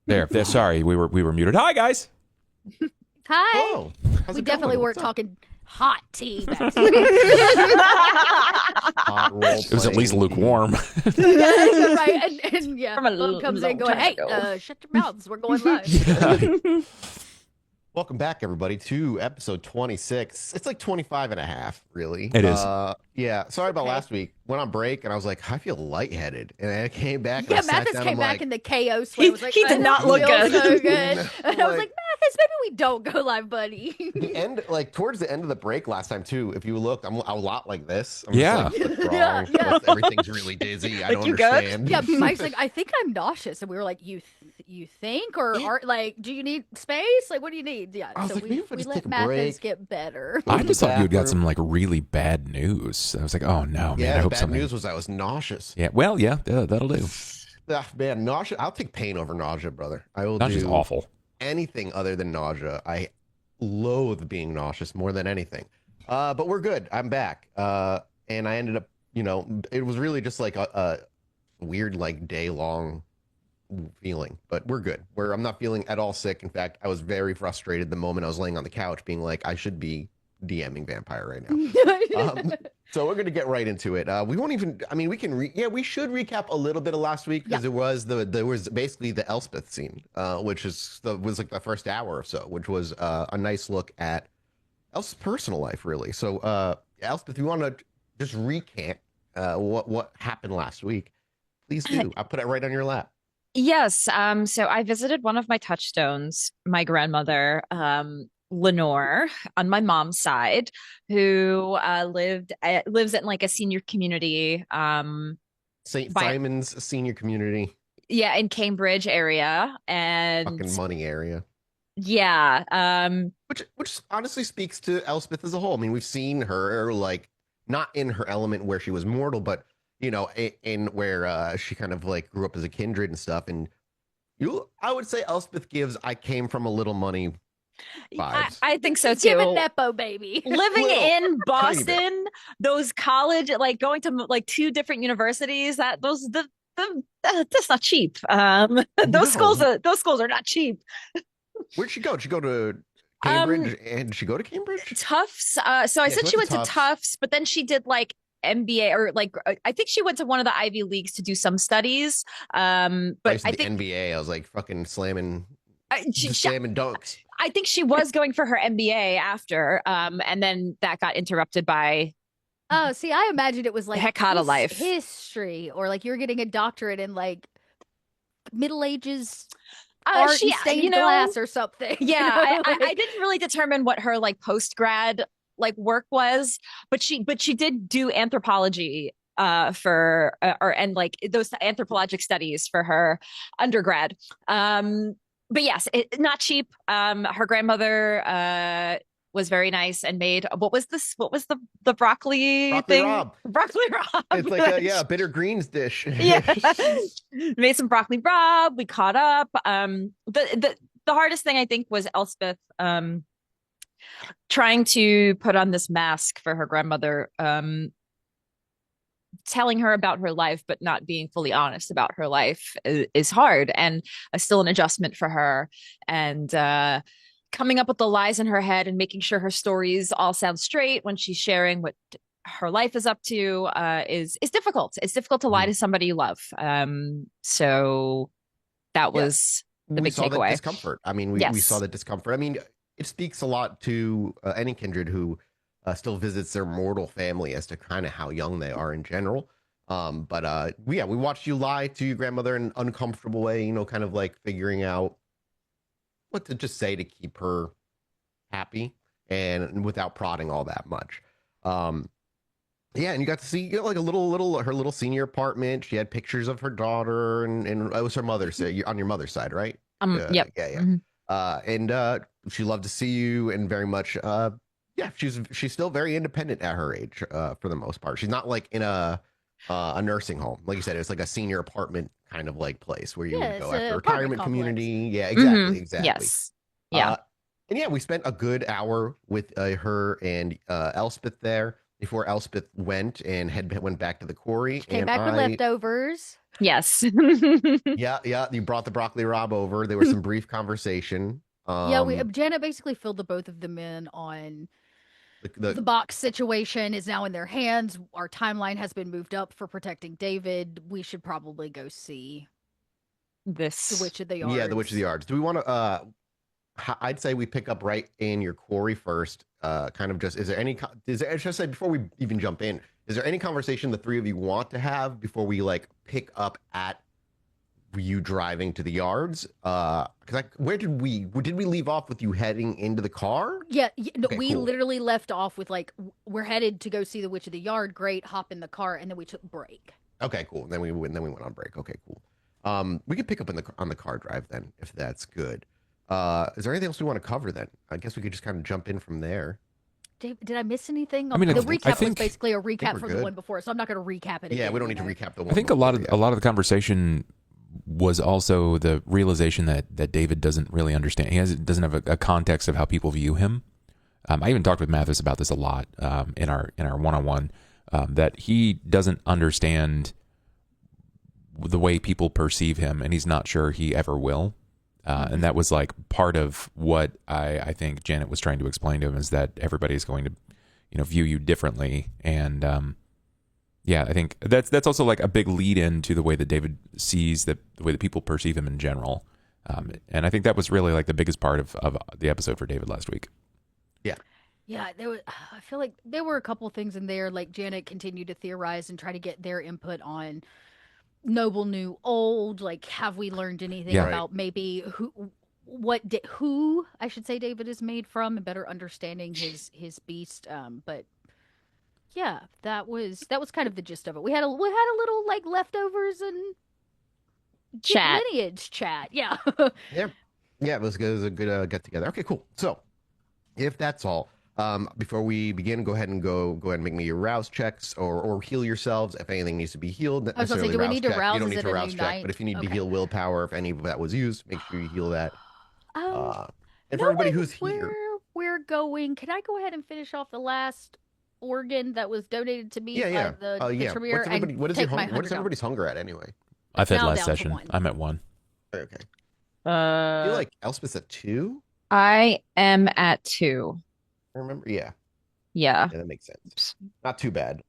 There. Sorry, we were muted. Hi, guys. Hi. Oh, We definitely weren't talking hot tea. Back Hot role It was at least lukewarm. yeah, right. And yeah, From a Bob comes in long going, time "Hey, ago. shut your mouths. We're going live." Yeah. Welcome back, everybody, to episode 26. It's like 25 and a half, really. It is. Yeah, sorry about Okay. last week. Went on break, and I was like, I feel lightheaded. And I came back, and Yeah, I sat Mathis down, came I'm back like, in the KO sweat. He- Was like, he did "I not don't look feel good." so good. No, And I was like- like, Mathis, maybe we don't go live, buddy. the end, like towards the end of the break last time, too, if you looked, I'm a lot like this. I'm Yeah. just like, what's wrong? Yeah, yeah. Everything's really dizzy. I Like, don't you good? understand. Yeah, Mike's like, I think I'm nauseous, and we were like, you think, or are like, do you need space? Like, what do you need? Yeah, I was so like, maybe if I we just let take a Mathis break. get better. I just thought you had got bathroom. some like really bad news. I was like, oh no, man. Yeah, I the hope bad something. news was I was nauseous. Yeah. Well, yeah, that'll do. Ah, man, nausea. I'll take pain over nausea, brother. I will Nausea's do awful. anything other than nausea. I loathe being nauseous more than anything. But we're good. I'm back. And I ended up, it was really just like a weird, like day long feeling. But we're good. I'm not feeling at all sick. In fact, I was very frustrated the moment I was laying on the couch, being like, I should be DMing Vampire right now. So we're going to get right into it. We won't even, I mean, we can, we should recap a little bit of last week because there was basically the Elspeth scene, which was like the first hour or so, which was a nice look at Elspeth's personal life, really. So, Elspeth, you want to just recant what happened last week? Please do. I'll put it right on your lap. Yes. So I visited one of my touchstones, my grandmother, Lenore, on my mom's side, who lives in like a senior community, St. by Simon's Senior Community, yeah, in Cambridge area, and fucking money area. yeah, Which honestly speaks to Elspeth as a whole. I mean, we've seen her like not in her element where she was mortal, but in where she kind of like grew up as a kindred and stuff. And I would say Elspeth gives "I came from a little money" vibes. I think so Give a too. nepo baby. Living Little, in tiny bit. Boston, those college, like going to like two different universities, that's not cheap. Those No. schools are not cheap. Where'd she go? Did she go to Cambridge? And did she go to Cambridge? Tufts. So I said she went to Tufts, but then she did like MBA or like I think she went to one of the Ivy Leagues to do some studies. But I think the NBA. I was like fucking slamming dunks. I think she was going for her MBA after, and then that got interrupted by. Oh, see, I imagined it was like Heck out of life. history, or like you're getting a doctorate in like Middle Ages art She, and stained glass or something. Yeah, Like, I didn't really determine what her like post grad like work was, but she did do anthropology and like those anthropologic studies for her undergrad. But yes, not cheap. Her grandmother was very nice and made what was the broccoli thing? Rob. Broccoli Rob. It's like a bitter greens dish. Yeah. Made some broccoli Rob. We caught up. The hardest thing I think was Elspeth trying to put on this mask for her grandmother, telling her about her life but not being fully honest about her life is hard and still an adjustment for her, and coming up with the lies in her head and making sure her stories all sound straight when she's sharing what her life is up to is difficult. It's difficult to lie to somebody you love. So that was the big takeaway. That discomfort. I mean, we saw the discomfort. I mean, it speaks a lot to any kindred who still visits their mortal family as to kind of how young they are in general. But we watched you lie to your grandmother in an uncomfortable way, kind of like figuring out what to just say to keep her happy and without prodding all that much. And you got to see like her little senior apartment. She had pictures of her daughter, and it was her mother's on your mother's side, right? Yep. Yeah. Mm-hmm. And she loved to see you, and very much she's still very independent at her age, for the most part. She's not like in a nursing home, like you said. It's like a senior apartment kind of like place where you would go after retirement community. Yeah, exactly, Mm-hmm. exactly. Yes, yeah. And we spent a good hour with her and Elspeth there before Elspeth went back to the quarry. She came back with leftovers. Yes. Yeah. You brought the broccoli Rob over. There was some brief conversation. Janet basically filled the both of them in on the box situation is now in their hands. Our timeline has been moved up for protecting David. We should probably go see the Witch of the Yards. Yeah, the Witch of the Yards. Do we want to? I'd say we pick up right in your quarry first. Kind of just, should I say before we even jump in, is there any conversation the three of you want to have before we like pick up at you driving to the yards? Because where did we leave off with you heading into the car? Yeah, Okay, we cool. literally left off with like, we're headed to go see the Witch of the Yard. Great, hop in the car, and then we took break. Okay, cool. Then we went on break. Okay, cool. We could pick up on the car drive then, if that's good. Is there anything else we want to cover then? I guess we could just kind of jump in from there. Did I miss anything? I mean, the recap was basically a we're recap from the good. one before, so I'm not going to recap it again. Yeah, we don't need to recap the one. I think a lot of the conversation was also the realization that David doesn't really understand. Doesn't have a context of how people view him. I even talked with Mathis about this a lot in our one-on-one, that he doesn't understand the way people perceive him, and he's not sure he ever will. And that was like part of what I think Janet was trying to explain to him, is that everybody's going to view you differently. And I think that's also like a big lead in to the way that David sees the way that people perceive him in general. And I think that was really like the biggest part of the episode for David last week. Yeah. Yeah, I feel like there were a couple things in there, like Janet continued to theorize and try to get their input on noble new old. Like, have we learned anything Yeah. Right. about maybe who I should say David is made from, and better understanding his beast. But yeah, that was kind of the gist of it. We had a little like leftovers and Chat. lineage chat. Yeah. Yeah. Yeah, it was good. It was a good get together. Okay, cool. So, if that's all, before we begin, go ahead and make me your rouse checks or heal yourselves if anything needs to be healed. Not I was gonna say, necessarily do we need to check. rouse? You don't Is need it to a rouse new check, night? but if you need to Okay. heal willpower, if any of that was used, make sure you heal that. Um, And for everybody knowing who's here, where we're going, can I go ahead and finish off the last organ that was donated to me yeah, by yeah, the yeah. Tremere What's and everybody? What is your take my hunger? What is $100? everybody's hunger at anyway? I fed now last down to session. 1. I'm at 1. Okay. I feel like Elspeth's at 2. I am at 2. I remember. Yeah, Yeah. yeah, that makes sense. Not too bad.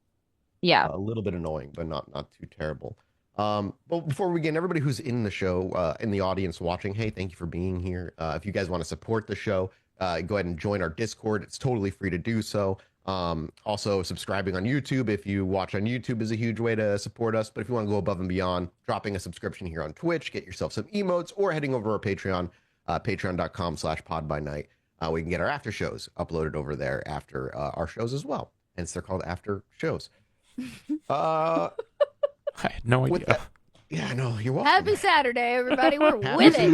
Yeah. A little bit annoying, but not too terrible. But before we begin, everybody who's in the show, in the audience watching, hey, thank you for being here. If you guys want to support the show, go ahead and join our Discord. It's totally free to do so. Also, subscribing on YouTube, if you watch on YouTube, is a huge way to support us. But if you want to go above and beyond, dropping a subscription here on Twitch, get yourself some emotes, or heading over to our Patreon, patreon.com/podbynight. We can get our after shows uploaded over there after our shows as well. Hence, they're called after shows. I had no With idea. that, yeah, I know. You're welcome. Happy Saturday, everybody. We're Happy with it.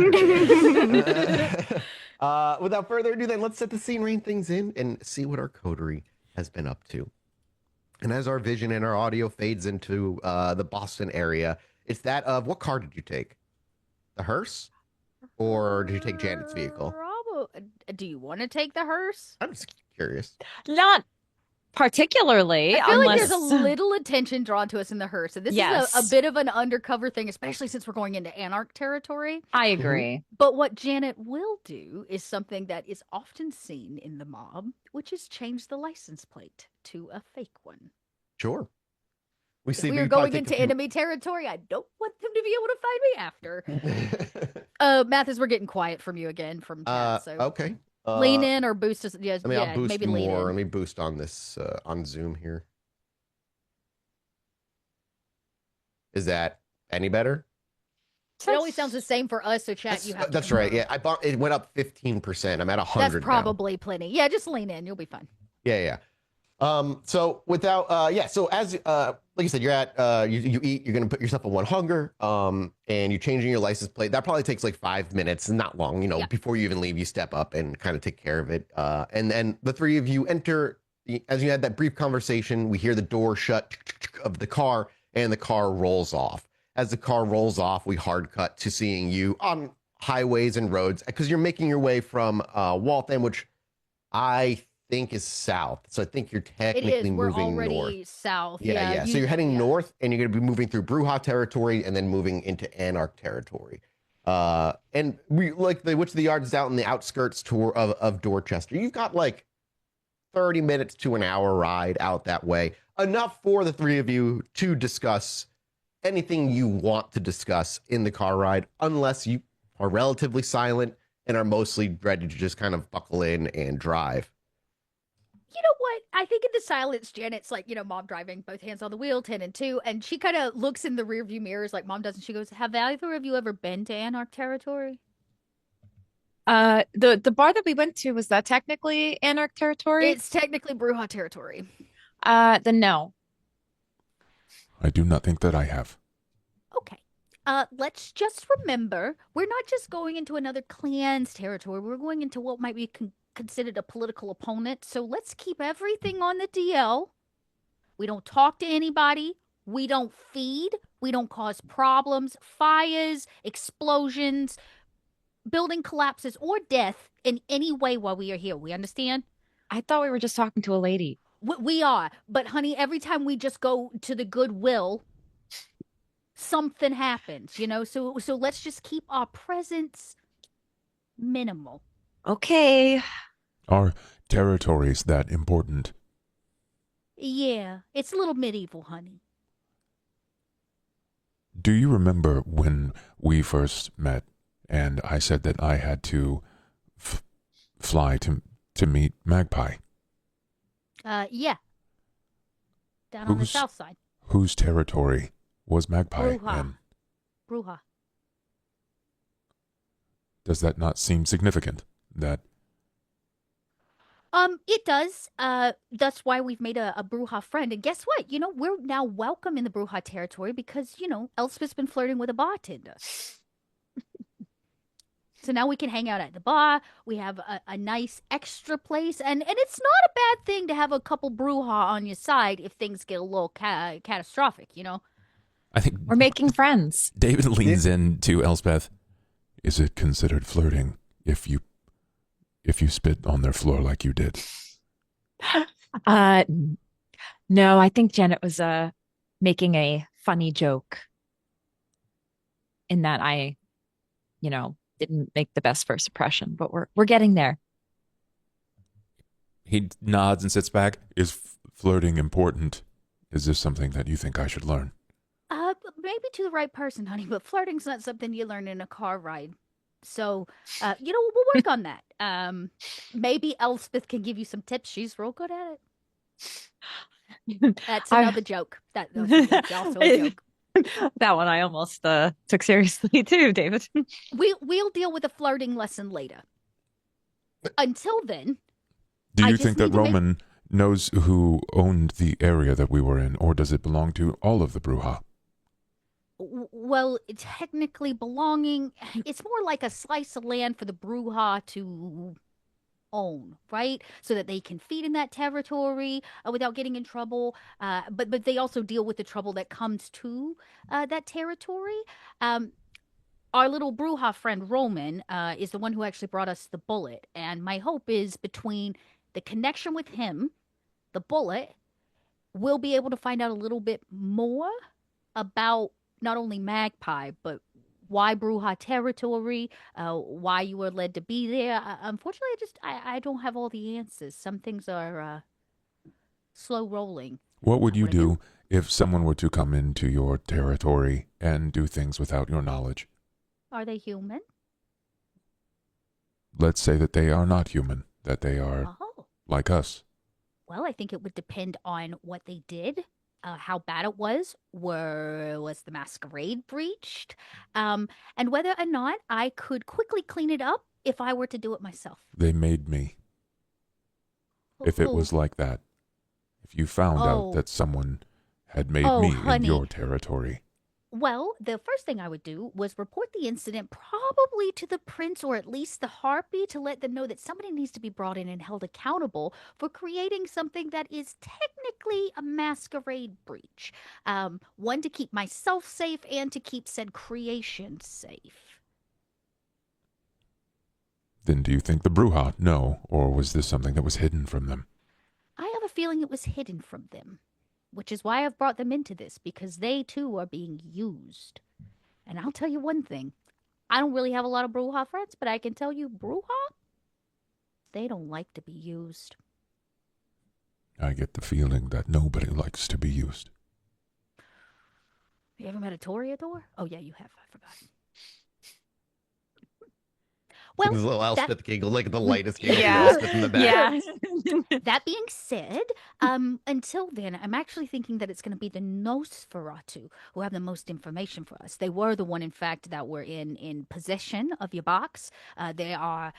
Saturday. Without further ado, then let's set the scene, rein things in, and see what our coterie has been up to. And as our vision and our audio fades into the Boston area, it's that of what car did you take? The hearse? Or did you take Janet's vehicle? Do you want to take the hearse? I'm just curious. Not particularly, I feel like unless there's a little attention drawn to us in the hearse. And this is Yes. a bit of an undercover thing, especially since we're going into Anarch territory. I agree. But what Janet will do is something that is often seen in the mob, which is change the license plate to a fake one. Sure. We If see we are going into enemy territory, I don't want them to be able to find me after. Mathis, we're getting quiet from you again from chat, so okay. lean in or boost us. Yeah, I'll boost maybe lean more. in. Let me boost on this on Zoom here. Is that any better? It always sounds the same for us, so chat, you have That's right. Yeah, it went up 15%. I'm at 100. That's probably plenty. Yeah, just lean in. You'll be fine. Yeah. So without so as like you said, you're at you eat, you're gonna put yourself on one hunger, and you're changing your license plate. That probably takes like 5 minutes, not long, Yeah. before you even leave, you step up and kind of take care of it. And then the three of you enter. As you had that brief conversation, we hear the door shut of the car, and the car rolls off. As the car rolls off, we hard cut to seeing you on highways and roads, because you're making your way from Waltham, which I think is south. So I think you're technically We're moving already north. south. Yeah. So you're heading north, and you're going to be moving through Bruja territory and then moving into Anarch territory. And we like which the yards out in the outskirts tour of Dorchester. You've got like 30 minutes to an hour ride out that way. Enough for the three of you to discuss anything you want to discuss in the car ride, unless you are relatively silent and are mostly ready to just kind of buckle in and drive. You know what? I think in the silence, Janet's like, mom driving, both hands on the wheel, 10 and 2. And she kind of looks in the rearview mirrors like mom does. And she goes, have either of you ever been to Anarch territory? The bar that we went to, was that technically Anarch territory? It's technically Bruja territory. Then no. I do not think that I have. Okay. Let's just remember, we're not just going into another clan's territory. We're going into what might be considered a political opponent. So let's keep everything on the DL. We don't talk to anybody. We don't feed. We don't cause problems, fires, explosions, building collapses, or death in any way while we are here. We understand? I thought we were just talking to a lady. We are. But, honey, every time we just go to the Goodwill, something happens, So let's just keep our presence minimal. Okay. Are territories that important? Yeah, it's a little medieval, honey. Do you remember when we first met and I said that I had to fly to meet Magpie? Yeah. Down on the south side. Whose territory was Magpie in? Bruja. Does that not seem significant? That It does. That's why we've made a Bruja friend. And guess what? We're now welcome in the Bruja territory because, Elspeth's been flirting with a bartender. So now we can hang out at the bar. We have a nice extra place. And it's not a bad thing to have a couple Bruja on your side if things get a little catastrophic, I think We're making friends. David leans in to Elspeth. Is it considered flirting if you spit on their floor like you did? No, I think Janet was making a funny joke in that I, didn't make the best first impression, but we're getting there. He nods and sits back. Is flirting important? Is this something that you think I should learn? Maybe to the right person, honey, but flirting's not something you learn in a car ride. So, we'll work on that. Maybe Elspeth can give you some tips. She's real good at it. That's another joke. That's also a joke. That one I almost took seriously too, David. We'll deal with a flirting lesson later. Until then, do you think that Roman knows who owned the area that we were in, or does it belong to all of the Bruja? Well, technically belonging, it's more like a slice of land for the Bruja to own, right? So that they can feed in that territory without getting in trouble. But they also deal with the trouble that comes to that territory. Our little Bruja friend Roman is the one who actually brought us the bullet. And my hope is between the connection with him, the bullet, we'll be able to find out a little bit more about not only Magpie, but why Bruja territory, why you were led to be there. Unfortunately, I don't have all the answers. Some things are slow rolling. What would you do if someone were to come into your territory and do things without your knowledge? Are they human? Let's say that they are not human, that they are like us. Well, I think it would depend on what they did. How bad it was the masquerade breached, and whether or not I could quickly clean it up if I were to do it myself. They made me. If it was like that, if you found out that someone had made me in your territory. Well, the first thing I would do was report the incident probably to the prince or at least the harpy to let them know that somebody needs to be brought in and held accountable for creating something that is technically a masquerade breach. One, to keep myself safe and to keep said creation safe. Then do you think the Bruja know, or was this something that was hidden from them? I have a feeling it was hidden from them. Which is why I've brought them into this, because they, too, are being used. And I'll tell you one thing. I don't really have a lot of Bruja friends, but I can tell you, Bruja, they don't like to be used. I get the feeling that nobody likes to be used. You ever met a Toreador? Oh, yeah, you have. I forgot. Well, this little Elspeth giggle, like the lightest giggle Elspeth in the back. Yeah. That being said, until then, I'm actually thinking that it's going to be the Nosferatu who have the most information for us. They were the one, in fact, that were in possession of your box. They are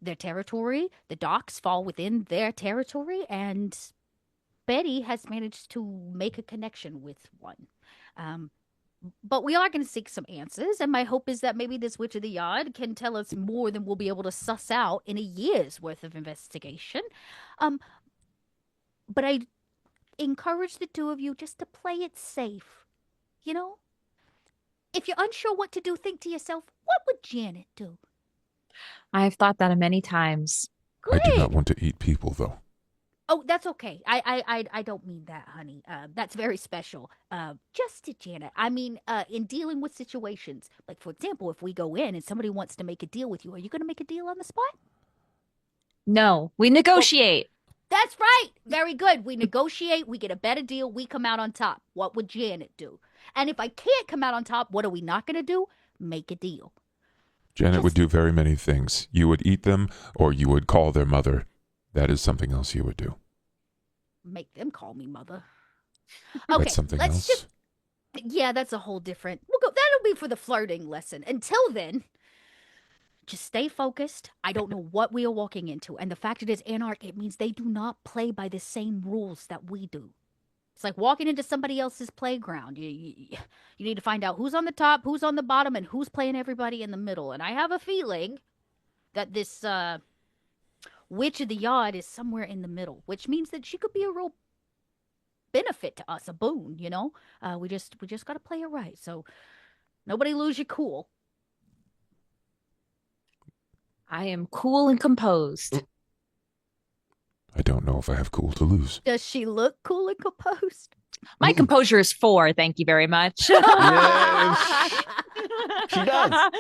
their territory. The docks fall within their territory, and Betty has managed to make a connection with one. But we are going to seek some answers, and my hope is that maybe this Witch of the Yard can tell us more than we'll be able to suss out in a year's worth of investigation. But I encourage the two of you just to play it safe. You know? If you're unsure what to do, think to yourself, what would Janet do? I've thought that many times. Great. I do not want to eat people, though. Oh, that's okay. I don't mean that, honey. That's very special. Just to Janet. I mean, in dealing with situations, like for example, if we go in and somebody wants to make a deal with you, are you going to make a deal on the spot? No, we negotiate. That's right. Very good. We negotiate. We get a better deal. We come out on top. What would Janet do? And if I can't come out on top, what are we not going to do? Make a deal. Janet would do very many things. You would eat them, or you would call their mother. That is something else you would do. make them call me mother. That's Okay, something let's else. yeah, that's a whole different. That'll be for the flirting lesson. Until then, just stay focused. I don't know what we are walking into, and the fact it is Anarch, it means they do not play by the same rules that we do. It's like walking into somebody else's playground. You need to find out who's on the top, who's on the bottom, and who's playing everybody in the middle. And I have a feeling that this witch of the yard is somewhere in the middle, which means that she could be a real benefit to us, a boon. We just got to play it right. So nobody lose your cool. I am cool and composed. I don't know if I have cool to lose. Does she look cool and composed? My composure is 4. Thank you very much. Yes. She does.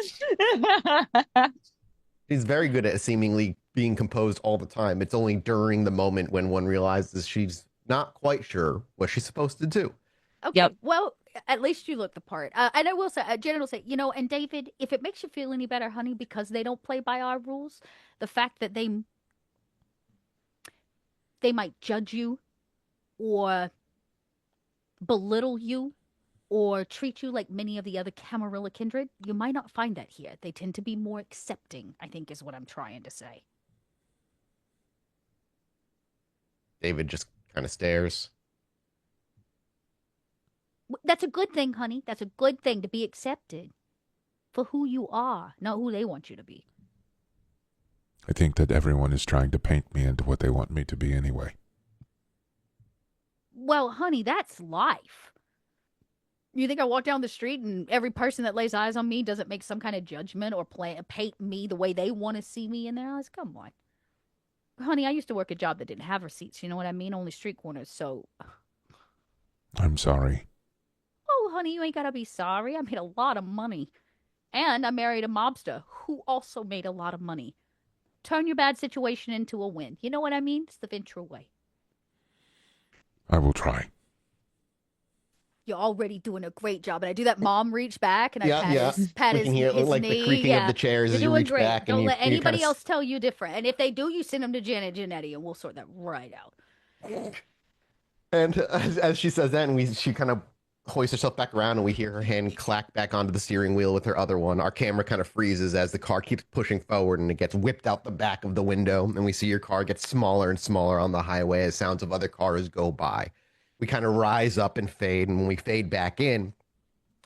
She's very good at seemingly being composed all the time. It's only during the moment when one realizes she's not quite sure what she's supposed to do. Okay, Yep. well, at least you look the part. And I will say, Janet will say, and David, if it makes you feel any better, honey, because they don't play by our rules, the fact that they might judge you or belittle you or treat you like many of the other Camarilla kindred, you might not find that here. They tend to be more accepting, I think is what I'm trying to say. David just kind of stares. That's a good thing, honey. That's a good thing to be accepted for who you are, not who they want you to be. I think that everyone is trying to paint me into what they want me to be anyway. Well, honey, that's life. You think I walk down the street and every person that lays eyes on me doesn't make some kind of judgment or paint me the way they want to see me in their eyes? Come on. Honey, I used to work a job that didn't have receipts. You know what I mean? Only street corners, so... I'm sorry. Oh, honey, you ain't gotta be sorry. I made a lot of money. And I married a mobster who also made a lot of money. Turn your bad situation into a win. You know what I mean? It's the Ventura way. I will try. You're already doing a great job. And I do that mom reach back and I pat We his can hear his like knee. the creaking of the chairs as you reach great. back. Don't and let you anybody kinda... else tell you different. And if they do, you send them to Janet Giannetti and we'll sort that right out. And as she says that, and she kind of hoists herself back around, and we hear her hand clack back onto the steering wheel with her other one. Our camera kind of freezes as the car keeps pushing forward, and it gets whipped out the back of the window, and we see your car get smaller and smaller on the highway as sounds of other cars go by. We kind of rise up and fade, and when we fade back in,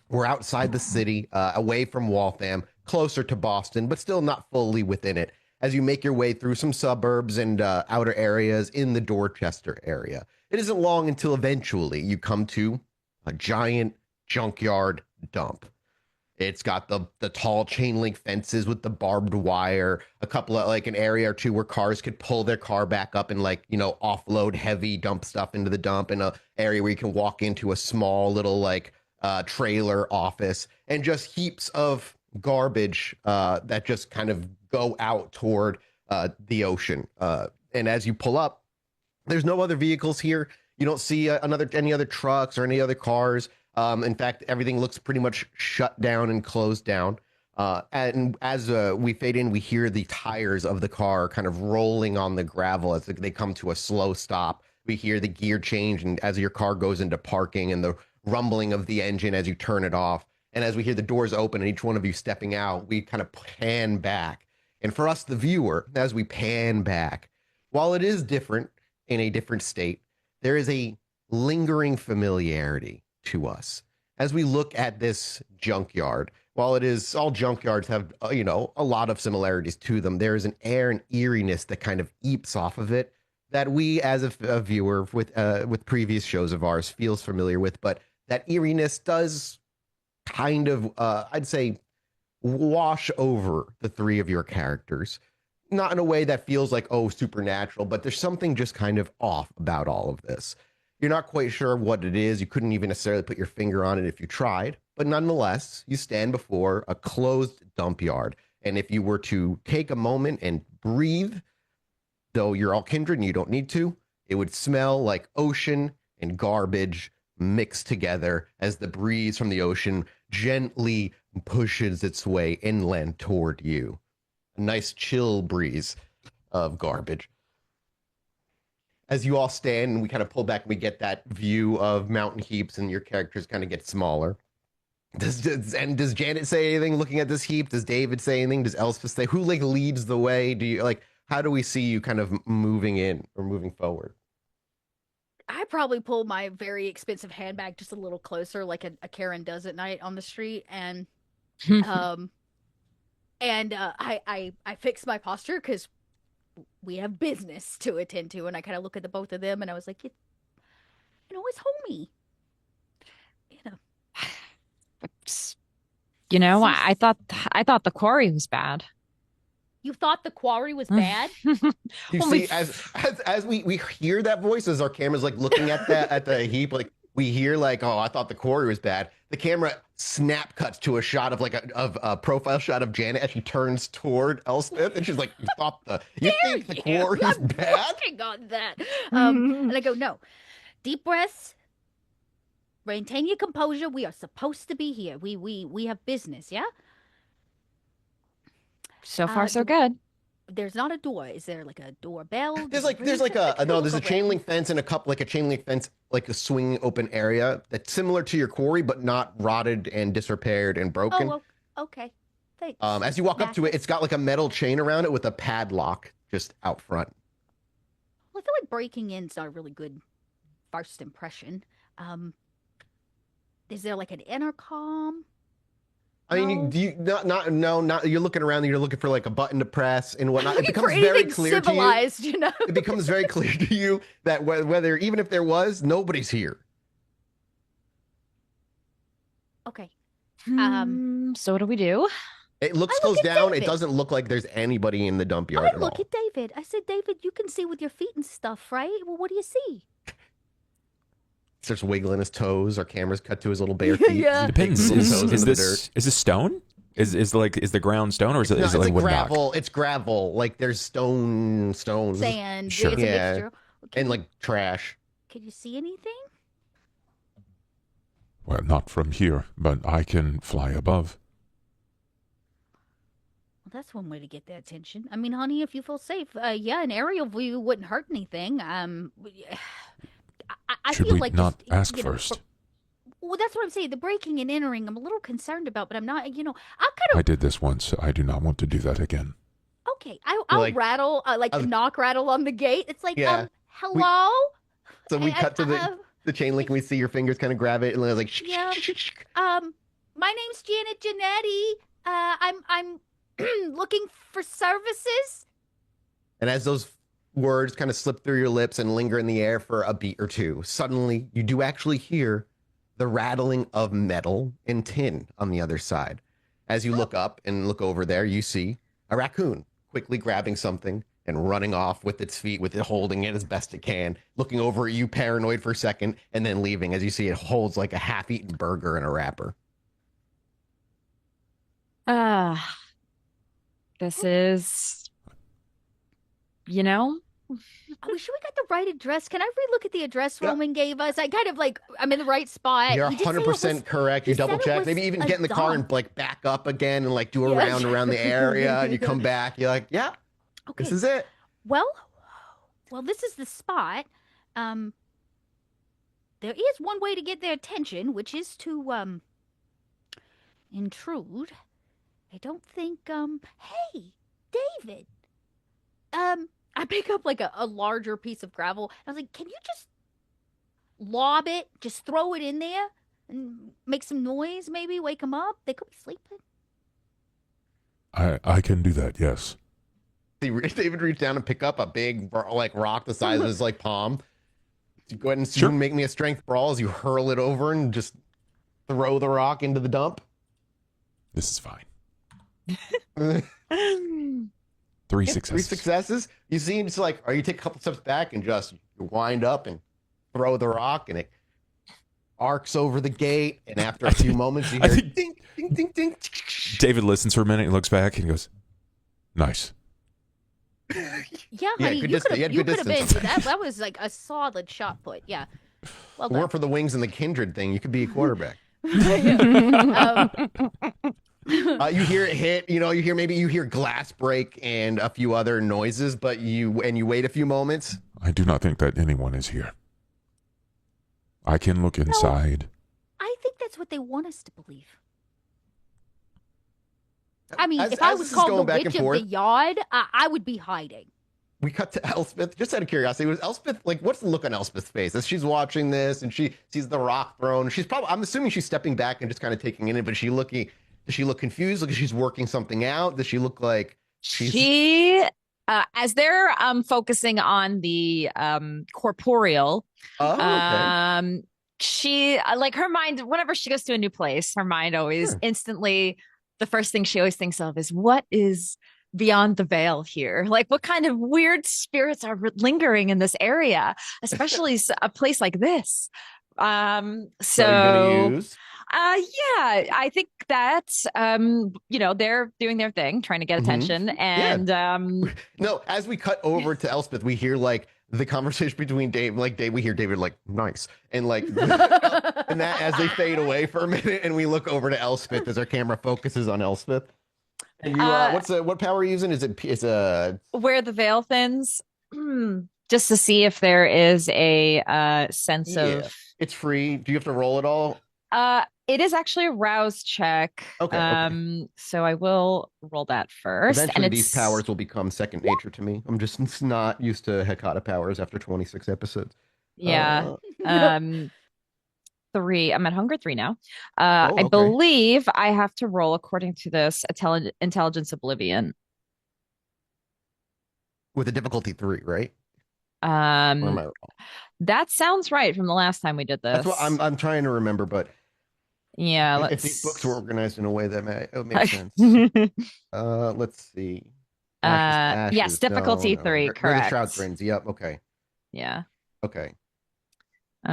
we're outside the city, away from Waltham, closer to Boston, but still not fully within it, as you make your way through some suburbs and outer areas in the Dorchester area. It isn't long until eventually you come to a giant junkyard dump. It's got the tall chain link fences with the barbed wire, a couple of like an area or two where cars could pull their car back up and offload heavy dump stuff into the dump, in a area where you can walk into a small little trailer office, and just heaps of garbage that just kind of go out toward the ocean. And as you pull up, there's no other vehicles here. You don't see any other trucks or any other cars. In fact, everything looks pretty much shut down and closed down. And as we fade in, we hear the tires of the car kind of rolling on the gravel as they come to a slow stop. We hear the gear change, and as your car goes into parking, and the rumbling of the engine as you turn it off. And as we hear the doors open and each one of you stepping out, we kind of pan back. And for us, the viewer, as we pan back, while it is different in a different state, there is a lingering familiarity to us as we look at this junkyard. While it is, all junkyards have, a lot of similarities to them, there is an air and eeriness that kind of eeps off of it that we, as a viewer with previous shows of ours, feels familiar with. But that eeriness does kind of, I'd say, wash over the three of your characters. Not in a way that feels like, oh, supernatural, but there's something just kind of off about all of this. You're not quite sure what it is. You couldn't even necessarily put your finger on it if you tried. But nonetheless, you stand before a closed dump yard. And if you were to take a moment and breathe, though you're all kindred and you don't need to, it would smell like ocean and garbage mixed together as the breeze from the ocean gently pushes its way inland toward you. A nice chill breeze of garbage. as you all stand and we kind of pull back and we get that view of mountain heaps and your characters kind of get smaller. Does Janet say anything looking at this heap? Does David say anything? Does Elspeth say? Who like leads the way? Do you like, how do we see you kind of moving in or moving forward? I probably pull my very expensive handbag just a little closer, like a Karen does at night on the street, and I fix my posture because we have business to attend to, and I kind of look at the both of them, and I was like, it's homie, I thought the quarry was bad. You thought the quarry was bad? You see, as we hear that voice, as our camera's like looking at the heap, like we hear like, oh, I thought the quarry was bad. The camera snap cuts to a shot of like a profile shot of Janet as she turns toward Elspeth, and she's like, you think the quarry is bad? Working on that. And I go, no, deep breaths. Maintain your composure. We are supposed to be here. We have business, yeah? So far, so good. There's not a door. Is there like a doorbell? There's a chain link fence and a chain link fence, like a swinging open area that's similar to your quarry, but not rotted and disrepaired and broken. Oh, well, okay. Thanks. As you walk up to it, it's got like a metal chain around it with a padlock just out front. Well, I feel like breaking in's not a really good first impression. Is there like an intercom? I mean, you're looking around and you're looking for like a button to press and whatnot. It becomes very clear civilized, to you. It becomes very clear to you that whether even if there was, nobody's here. Okay. So what do we do? It goes down. David. It doesn't look like there's anybody in the dump yard at all. I look at David. I said, David, you can see with your feet and stuff, right? Well, what do you see? Starts wiggling his toes. Our cameras cut to his little bare feet. Yeah. Depends. Is this stone? Is the ground stone, or is it like wood gravel? rock? It's gravel. Like there's stones, sand. Sure. It's a mixture. Okay. And like trash. Can you see anything? Well, not from here, but I can fly above. Well, that's one way to get their attention. I mean, honey, if you feel safe, an aerial view wouldn't hurt anything. I Should feel we like not ask first? Well, that's what I'm saying. The breaking and entering, I'm a little concerned about, but I'm not. I did this once. I do not want to do that again. Okay, I'll rattle, knock rattle on the gate. It's like, hello. So we cut to the chain link, and we see your fingers kind of grab it, and it's like, my name's Janet Janetti. I'm looking for services. And as those words kind of slip through your lips and linger in the air for a beat or two, suddenly you do actually hear the rattling of metal and tin on the other side. As you look up and look over there, you see a raccoon quickly grabbing something and running off with its feet, with it holding it as best it can, looking over at you paranoid for a second, and then leaving as you see it holds like a half-eaten burger in a wrapper. This is, Are we sure we got the right address? Can I relook at the address Roman gave us? I'm in the right spot. You're 100% correct. You double check. Maybe even get in the car and like back up again and like do a round around the area, and you come back. You're like, yeah, okay, this is it. Well, this is the spot. There is one way to get their attention, which is to intrude. I don't think. Hey, David. I pick up like a larger piece of gravel. I was like, can you just lob it? Just throw it in there and make some noise, maybe wake them up? They could be sleeping. I can do that, yes. David reached down and pick up a big like rock the size of his like palm. So go ahead and make me a strength brawl as you hurl it over and just throw the rock into the dump. This is fine. 3 successes. You see, it's like, or you take a couple steps back and just wind up and throw the rock, and it arcs over the gate. And after a few moments, you hear ding, ding, ding, ding. David listens for a minute, he looks back, and he goes, "Nice." Yeah, honey, you could have been. That was like a solid shot put. Yeah. Well done. Or for the wings and the kindred thing, you could be a quarterback. You hear it hit, you hear glass break and a few other noises, but you wait a few moments. I do not think that anyone is here. I can look inside. I think that's what they want us to believe. I mean, As if I was this is called the going back Witch and of the forth, Yard, I would be hiding. we cut to Elspeth. Just out of curiosity, was Elspeth like, what's the look on Elspeth's face as she's watching this and she sees the rock thrown? I'm assuming she's stepping back and just kind of taking in it, but does she look confused? Like she's working something out? Does she look like she as they're focusing on the corporeal, okay. She like her mind, whenever she goes to a new place, her mind always instantly, the first thing she always thinks of is what is beyond the veil here. Like what kind of weird spirits are lingering in this area, especially a place like this. So you're gonna use? Yeah, I think that they're doing their thing, trying to get attention. And no, as we cut over to Elspeth, we hear like the conversation between Dave, we hear David like nice, and like and that as they fade away for a minute, and we look over to Elspeth as our camera focuses on Elspeth. And you, what power are you using? It's a where the veil thins, just to see if there is a sense of. It's free. Do you have to roll it all? It is actually a rouse check. Okay. So I will roll that first. Eventually, these powers will become second nature to me. I'm just not used to Hekata powers after 26 episodes. Yeah. 3. I'm at hunger 3 now. I believe I have to roll according to this intelligence oblivion. With a difficulty 3, right? Or am I wrong? That sounds right from the last time we did this. That's what I'm trying to remember, but yeah, if these books were organized in a way that makes sense. Let's see. Ashes, yes, difficulty 3, correct. Where the shroud grins. Yep. Okay. Yeah. Okay. So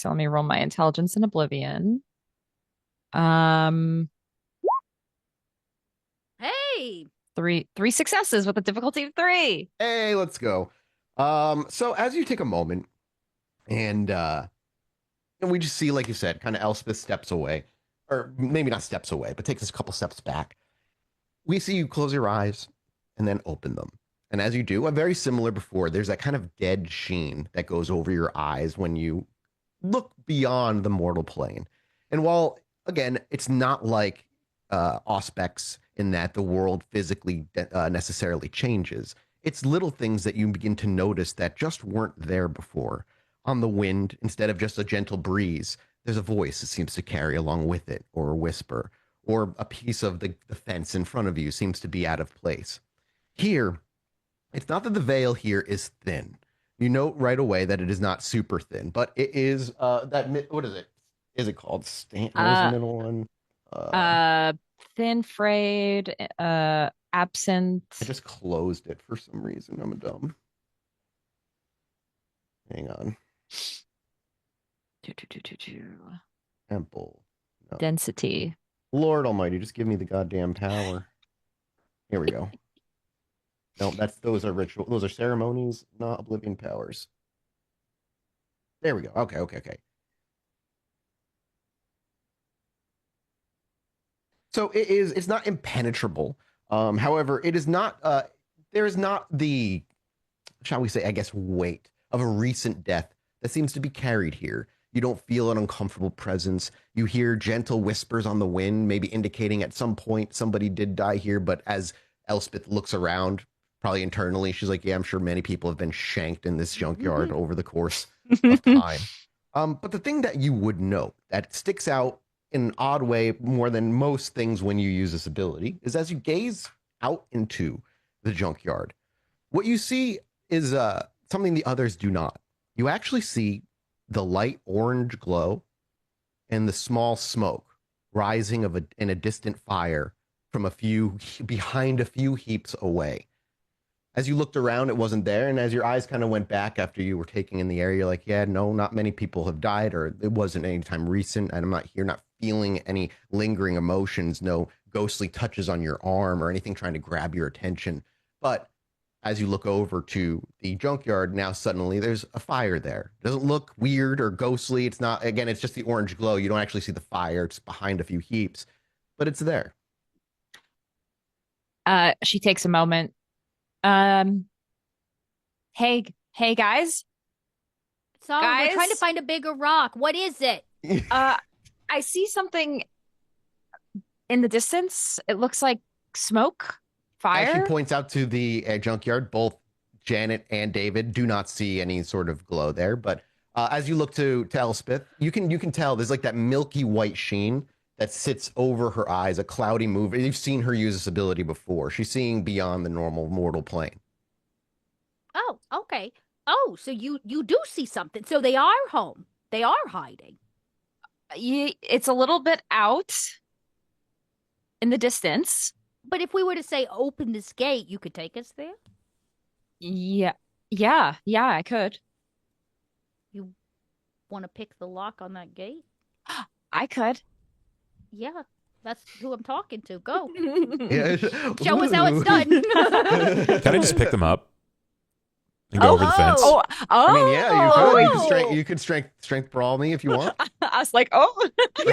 let me roll my intelligence in oblivion. Hey, three successes with a difficulty of 3. Hey, let's go. So as you take a moment and we just see, like you said, kind of Elspeth steps away, or maybe not steps away, but takes a couple steps back. We see you close your eyes and then open them. And as you do, very similar before, there's that kind of dead sheen that goes over your eyes when you look beyond the mortal plane. And while, again, it's not like Auspex in that the world physically necessarily changes, it's little things that you begin to notice that just weren't there before. On the wind, instead of just a gentle breeze, there's a voice that seems to carry along with it, or a whisper, or a piece of the fence in front of you seems to be out of place. Here, it's not that the veil here is thin. You note right away that it is not super thin, but it is what is it? Is it called? What was the middle one? Thin, frayed, absent. I just closed it for some reason. I'm a dumb. Hang on. Temple. No. Density. Lord Almighty, just give me the goddamn power. Here we go. No, those are ritual. Those are ceremonies, not oblivion powers. There we go. Okay. So it's not impenetrable. However, it is not, there is not the, shall we say, I guess, weight of a recent death that seems to be carried here. You don't feel an uncomfortable presence. You hear gentle whispers on the wind, maybe indicating at some point somebody did die here. But as Elspeth looks around, probably internally, she's like, yeah, I'm sure many people have been shanked in this junkyard over the course of time. But the thing that you would note that sticks out in an odd way more than most things when you use this ability is as you gaze out into the junkyard, what you see is something the others do not. You actually see the light orange glow and the small smoke rising in a distant fire from behind a few heaps away. As you looked around, it wasn't there. And as your eyes kind of went back after you were taking in the area, you're like, yeah, no, not many people have died, or it wasn't any time recent. And I'm not here, not feeling any lingering emotions, no ghostly touches on your arm or anything trying to grab your attention. But as you look over to the junkyard, now suddenly there's a fire there. It doesn't look weird or ghostly. It's not, again, it's just the orange glow. You don't actually see the fire. It's behind a few heaps. but it's there. She takes a moment. Hey guys. So we're trying to find a bigger rock. What is it? I see something in the distance. It looks like smoke, fire. As she points out to the junkyard, both Janet and David do not see any sort of glow there. But as you look to Elspeth, you can tell there's like that milky white sheen that sits over her eyes, a cloudy move. You've seen her use this ability before. She's seeing beyond the normal mortal plane. Oh, okay. Oh, so you do see something. So they are home. They are hiding. It's a little bit out in the distance. But if we were to say open this gate, you could take us there? Yeah, I could. You want to pick the lock on that gate? I could. Yeah, that's who I'm talking to. Go. Yeah. Show us how it's done. Can I just pick them up and go over the fence? I mean, yeah, you could strength brawl me if you want. I was like, or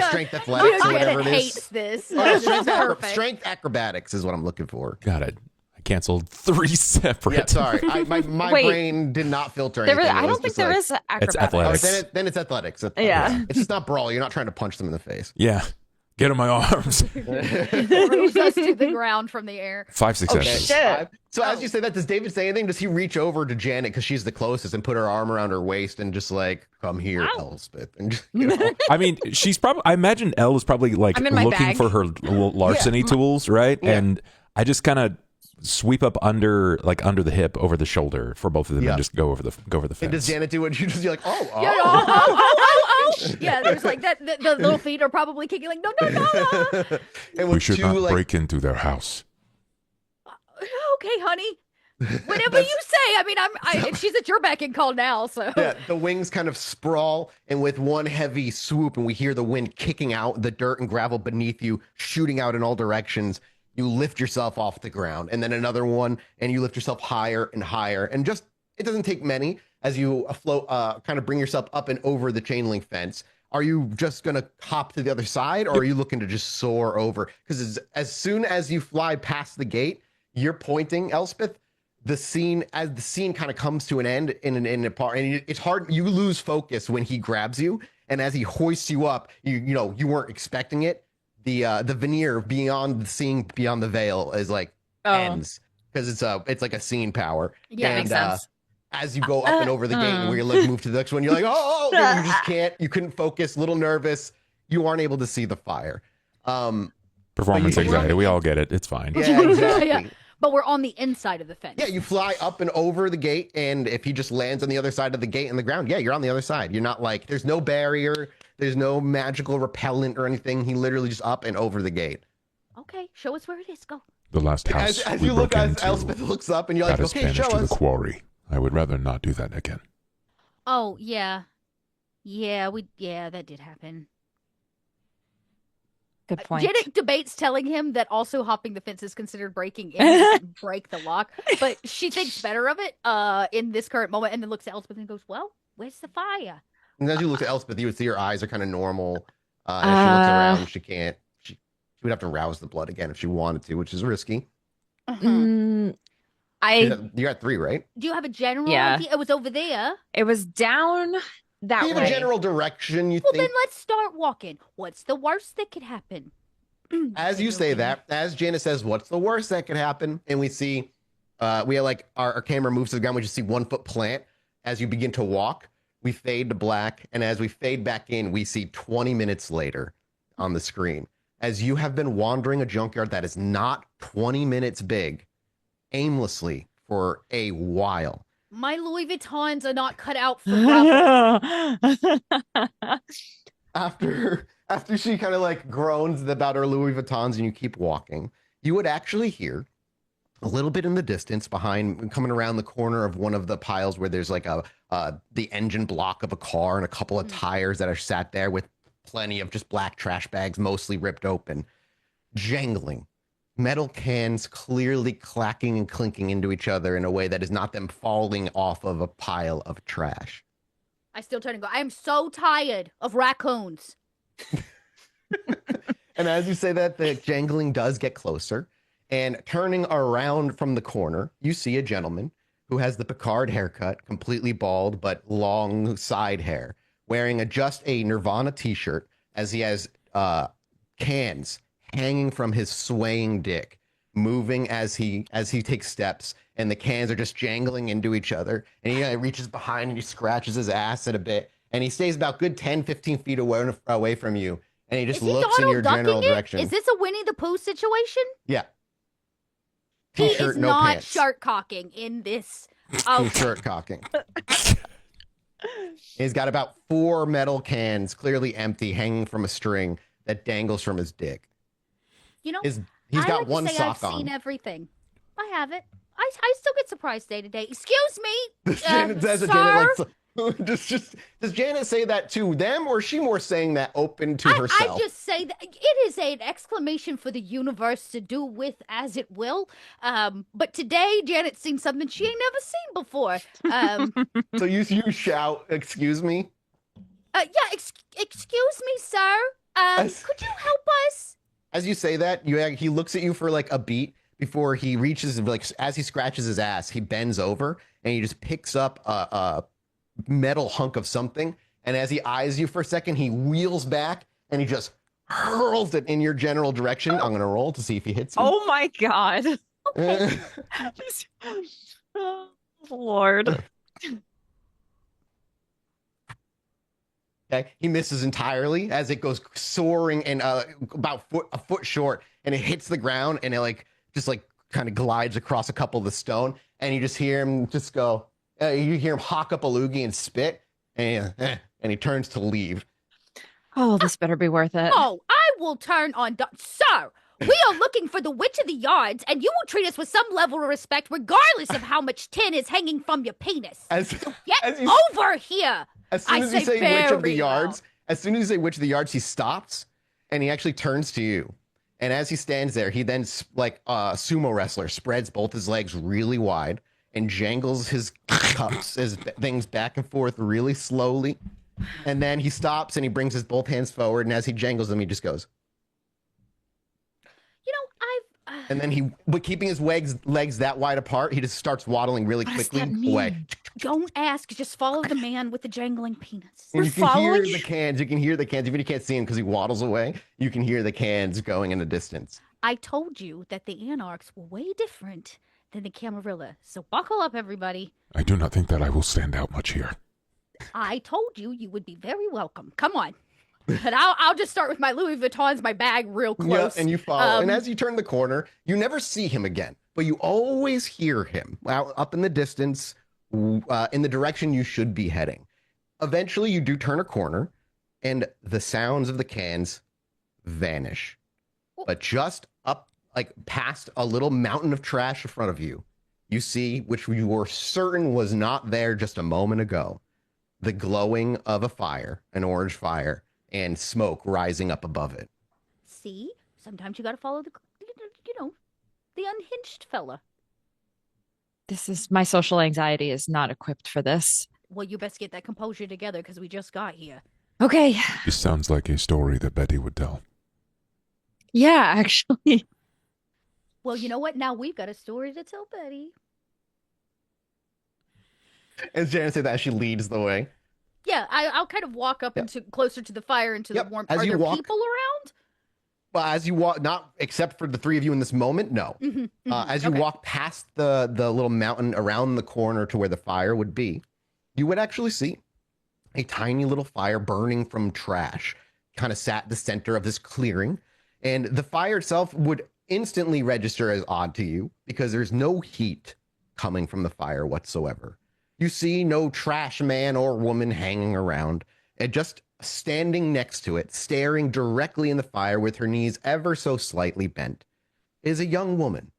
strength athletics or whatever it is. Hates this. Strength acrobatics is what I'm looking for. Got it. I canceled 3 separate. Yeah, sorry. My brain did not filter anything. I don't think there is acrobatics. It's athletics. Then it's athletics. Yeah. It's just not brawl. You're not trying to punch them in the face. Yeah. Get on my arms. Throws us to the ground from the air. 5 successes. So as you say that, does David say anything? Does he reach over to Janet because she's the closest and put her arm around her waist and just like, come here, Elspeth? And just, I mean, she's probably. I imagine Elle is probably like looking bag. for her larceny tools, right? Yeah. And I just kind of sweep up under the hip, over the shoulder for both of them, and just go over the fence. And does Janet do what you just? You're like, yeah, there's like that. The little feet are probably kicking. Like, no. And we should not break into their house. Okay, honey. Whatever you say. I mean, she's at your beck and call now. So yeah, the wings kind of sprawl, and with one heavy swoop, and we hear the wind kicking out the dirt and gravel beneath you, shooting out in all directions. You lift yourself off the ground, and then another one, and you lift yourself higher and higher. And just, it doesn't take many as you afloat, kind of bring yourself up and over the chain link fence. Are you just going to hop to the other side, or are you looking to just soar over? Because as soon as you fly past the gate, you're pointing, Elspeth, as the scene kind of comes to an end in a part, and it's hard, you lose focus when he grabs you, and as he hoists you up, you weren't expecting it. The veneer seeing beyond the veil is like ends, because it's like a scene power. Yeah, and makes sense. As you go up and over the gate and where you move to the next one, you're like, you just can't, you couldn't focus, a little nervous, you aren't able to see the fire. Performance anxiety, we all get it, it's fine. Yeah, exactly. Yeah. But we're on the inside of the fence. Yeah, you fly up and over the gate, and if he just lands on the other side of the gate in the ground, you're on the other side. You're not like, there's no barrier, there's no magical repellent or anything. He literally just up and over the gate. Okay, show us where it is. Go. The last house As we you look, broke as into Elspeth looks up, and you're like, got us okay, banished show to us. the quarry. I would rather not do that again. Oh, yeah. Yeah, that did happen. Good point. Janet debates telling him that also hopping the fence is considered breaking in, break the lock, but she thinks better of it in this current moment, and then looks at Elspeth and goes, well, where's the fire? And as you look at Elspeth, you would see her eyes are kind of normal. And as she looks around, she can't. She would have to rouse the blood again if she wanted to, which is risky. Uh-huh. You got 3, right? Do you have a general idea? It was over there. It was down that You have way. a general direction, you Well, think? then let's start walking. What's the worst that could happen? As you say that, as Janice says, what's the worst that could happen? And we see, we have like our camera moves to the ground. We just see 1 foot plant. As you begin to walk, we fade to black. And as we fade back in, we see 20 minutes later on the screen. As you have been wandering a junkyard that is not 20 minutes big, aimlessly for a while. My Louis Vuittons are not cut out for rubber. After she kind of like groans about her Louis Vuittons and you keep walking, you would actually hear a little bit in the distance behind, coming around the corner of one of the piles where there's like the engine block of a car and a couple of tires that are sat there with plenty of just black trash bags, mostly ripped open, jangling. Metal cans clearly clacking and clinking into each other in a way that is not them falling off of a pile of trash. I still turn and go, I am so tired of raccoons. And as you say that, the jangling does get closer. And turning around from the corner, you see a gentleman who has the Picard haircut, completely bald, but long side hair, wearing just a Nirvana t-shirt as he has cans hanging from his swaying dick, moving as he takes steps, and the cans are just jangling into each other. And he reaches behind and he scratches his ass at a bit, and he stays about good 10, 15 feet away from you, and he just looks in your general direction. Is this a Winnie the Pooh situation? Yeah. He T-shirt, is no not pants. shark cocking in this. T-shirt cocking. He's got about 4 metal cans, clearly empty, hanging from a string that dangles from his dick. You know, He's I got like one to say sock I've seen on. everything. I have it. I still get surprised day to day. Excuse me, Janet says sir? that Janet likes. Does Janet say that to them, or is she more saying that open to herself? I just say that it is an exclamation for the universe to do with as it will. But today, Janet's seen something she ain't never seen before. So you shout, "Excuse me." Yeah, excuse me, sir. Could you help us? As you say that, he looks at you for like a beat before he reaches, like as he scratches his ass, he bends over and he just picks up a metal hunk of something, and as he eyes you for a second, he wheels back and he just hurls it in your general direction. I'm gonna roll to see if he hits you. Oh my god. Okay. Oh, Lord. Okay, he misses entirely as it goes soaring and about a foot short, and it hits the ground, and it just kind of glides across a couple of the stone, and you just hear him just go. You hear him hawk up a loogie and spit, and he turns to leave. Oh, this better be worth it. Oh, I will turn on. Sir, we are looking for the Witch of the Yards, and you will treat us with some level of respect, regardless of how much tin is hanging from your penis. Get over here. As soon as you say Witch of the Yards, he stops, and he actually turns to you. And as he stands there, he then, like a sumo wrestler, spreads both his legs really wide and jangles his cups, his things back and forth really slowly. And then he stops and he brings his both hands forward, and as he jangles them, he just goes. You know, and then but keeping his legs that wide apart, he just starts waddling really quickly away. Don't ask, just follow the man with the jangling penis. And you can hear the cans. Even if you can't see him because he waddles away, you can hear the cans going in the distance. I told you that the Anarchs were way different than the Camarilla, so buckle up, everybody. I do not think that I will stand out much here. I told you would be very welcome. Come on. But I'll just start with my Louis Vuittons, my bag real close. Yeah, and you follow. And as you turn the corner, you never see him again, but you always hear him up in the distance, in the direction you should be heading. Eventually, you do turn a corner, and the sounds of the cans vanish. But just up, past a little mountain of trash in front of you, you see, which you were certain was not there just a moment ago, the glowing of a fire, an orange fire, and smoke rising up above it. See? Sometimes you got to follow the unhinged fella. My social anxiety is not equipped for this. Well, you best get that composure together because we just got here. Okay. This sounds like a story that Betty would tell. Yeah, actually. Well, you know what? Now we've got a story to tell Betty. As Janet said that, she leads the way. Yeah, I'll kind of walk up into closer to the fire and to the warmth. As Are you there walk, people around? Well, as you walk, not except for the three of you in this moment, no. As you walk past the little mountain around the corner to where the fire would be, you would actually see a tiny little fire burning from trash, kind of sat at the center of this clearing. And the fire itself would instantly register as odd to you because there's no heat coming from the fire whatsoever. You see no trash man or woman hanging around, and just standing next to it, staring directly in the fire with her knees ever so slightly bent, is a young woman,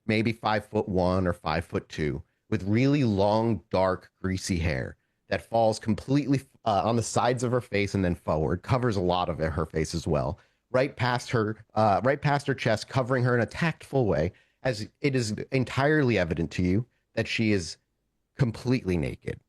maybe 5'1" or 5'2", with really long, dark, greasy hair that falls completely on the sides of her face and then forward, covers a lot of her face as well, right past her chest, covering her in a tactful way, as it is entirely evident to you that she is completely naked.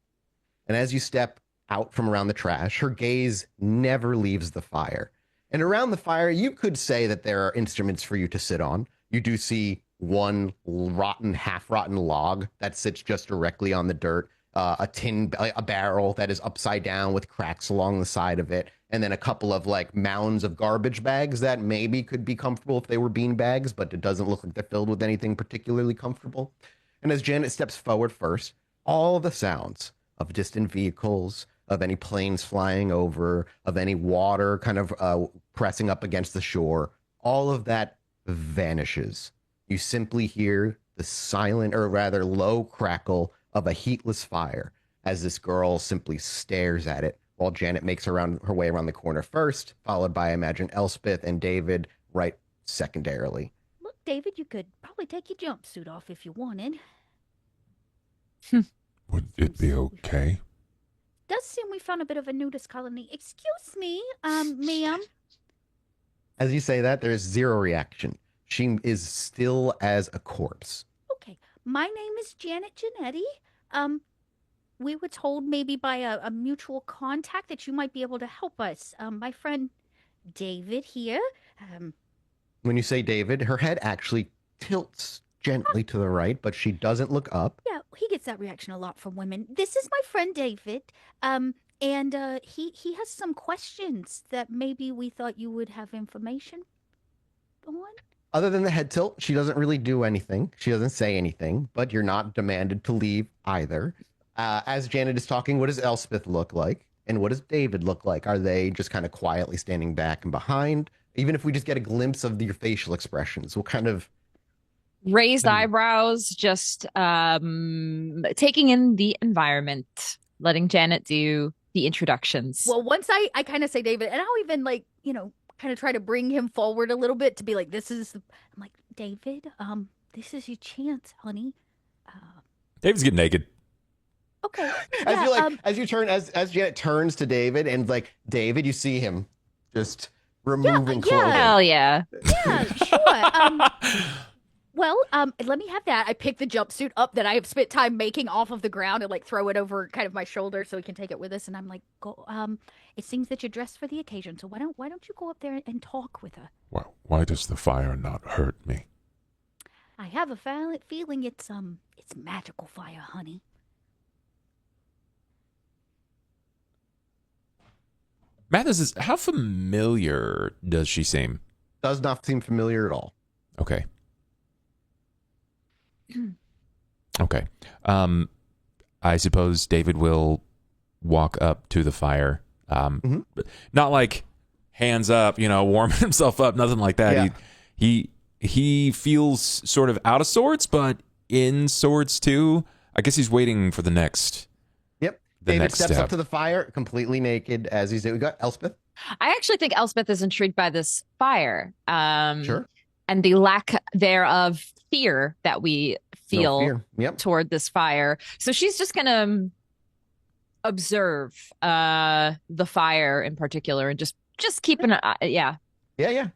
And as you step out from around the trash, her gaze never leaves the fire. And around the fire, you could say that there are instruments for you to sit on. You do see one rotten, half-rotten log that sits just directly on the dirt, a barrel that is upside down with cracks along the side of it, and then a couple of like mounds of garbage bags that maybe could be comfortable if they were bean bags, but it doesn't look like they're filled with anything particularly comfortable. And as Janet steps forward first, all the sounds of distant vehicles, of any planes flying over, of any water kind of pressing up against the shore, all of that vanishes. You simply hear the silent, or rather low crackle of a heatless fire as this girl simply stares at it while Janet makes her way around the corner first, followed by, I imagine, Elspeth and David right secondarily. Look, David, you could probably take your jumpsuit off if you wanted. Would it be okay? Does seem we found a bit of a nudist colony. Excuse me, ma'am. As you say that, there's zero reaction. She is still as a corpse. Okay, my name is Janet Janetti. We were told maybe by a mutual contact that you might be able to help us. My friend David here. When you say David, her head actually tilts gently to the right, but she doesn't look up. Yeah, he gets that reaction a lot from women. This is my friend David. And he has some questions that maybe we thought you would have information on. Other than the head tilt, she doesn't really do anything. She doesn't say anything, but you're not demanded to leave either. As Janet is talking, what does Elspeth look like? And what does David look like? Are they just kind of quietly standing back and behind? Even if we just get a glimpse of your facial expressions, what kind of... Raised eyebrows, just taking in the environment, letting Janet do the introductions. Well, once I kind of say David, and I'll even like, kind of try to bring him forward a little bit to be like, I'm like, David, this is your chance, honey. David's getting naked. Okay. As Janet turns to David and like, David, you see him just removing clothing. Hell yeah. Yeah, sure. Well, let me have that. I pick the jumpsuit up that I have spent time making off of the ground and like throw it over kind of my shoulder so we can take it with us. And I'm like, go. It seems that you're dressed for the occasion, so why don't you go up there and talk with her? Why does the fire not hurt me? I have a feeling it's magical fire, honey. Mathis, how familiar does she seem? Does not seem familiar at all. Okay. Okay. I suppose David will walk up to the fire. Not like hands up, warming himself up, nothing like that. Yeah. He feels sort of out of sorts, but in sorts too. I guess he's waiting for the next. Yep. The David next steps step. up to the fire, completely naked, as he's. We got Elspeth. I actually think Elspeth is intrigued by this fire. Sure. And the lack thereof fear that we feel toward this fire. So she's just gonna observe the fire in particular and just keep an eye. Yeah.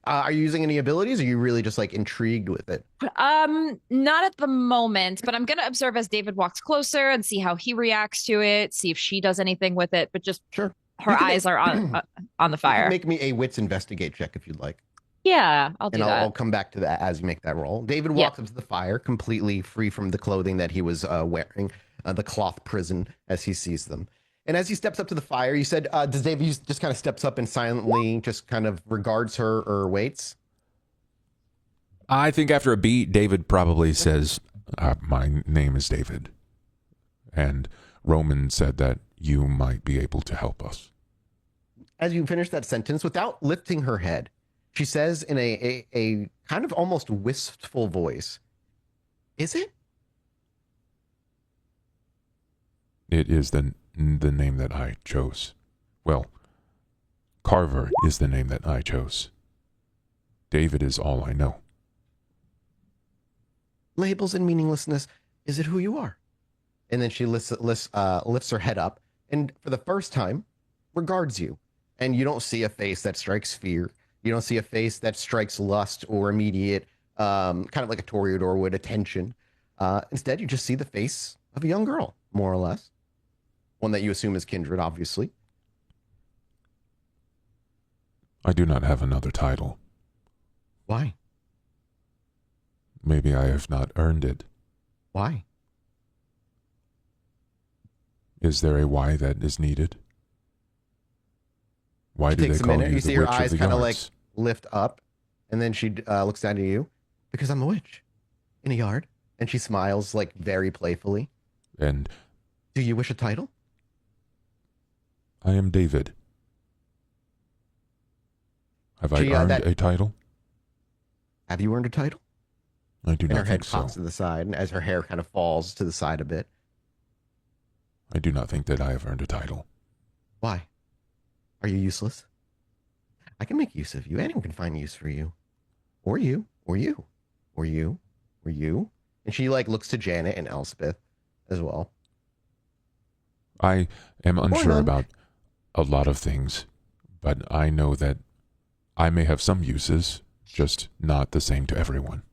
Are you using any abilities? Or are you really just like intrigued with it? Not at the moment, but I'm gonna observe as David walks closer and see how he reacts to it, see if she does anything with it, but just sure. Her eyes are on the fire. Make me a wits investigate check if you'd like. Yeah, I'll do that. I'll come back to that as you make that roll. David walks up to the fire, completely free from the clothing that he was wearing, the cloth prison as he sees them. And as he steps up to the fire, you said, does David just kind of steps up and silently just kind of regards her or waits? I think after a beat, David probably says, my name is David. And Roman said that you might be able to help us. As you finish that sentence, without lifting her head, she says in a kind of almost wistful voice, is it? It is the name that I chose. Well, Carver is the name that I chose. David is all I know. Labels and meaninglessness, is it who you are? And then she lifts her head up and for the first time regards you. And you don't see a face that strikes fear. You don't see a face that strikes lust or immediate, kind of like a Toreador would, attention. Instead, you just see the face of a young girl, more or less. One that you assume is kindred, obviously. I do not have another title. Why? Maybe I have not earned it. Why? Is there a why that is needed? Why do they Takes a call minute. you You the see her witch eyes of the kind of like yards? lift up, and then she looks down at you. Because I'm a witch in a yard. And she smiles like very playfully. And Do you wish a title? I am David. Have I earned a title? Have you earned a title? I do And her not head think so. cocks to the side, and as her hair kind of falls to the side a bit. I do not think that I have earned a title. Why? Are you useless? I can make use of you. Anyone can find use for you. Or you. Or you. Or you. Or you. And she like looks to Janet and Elspeth as well. I am unsure none. about a lot of things, but I know that I may have some uses, just not the same to everyone.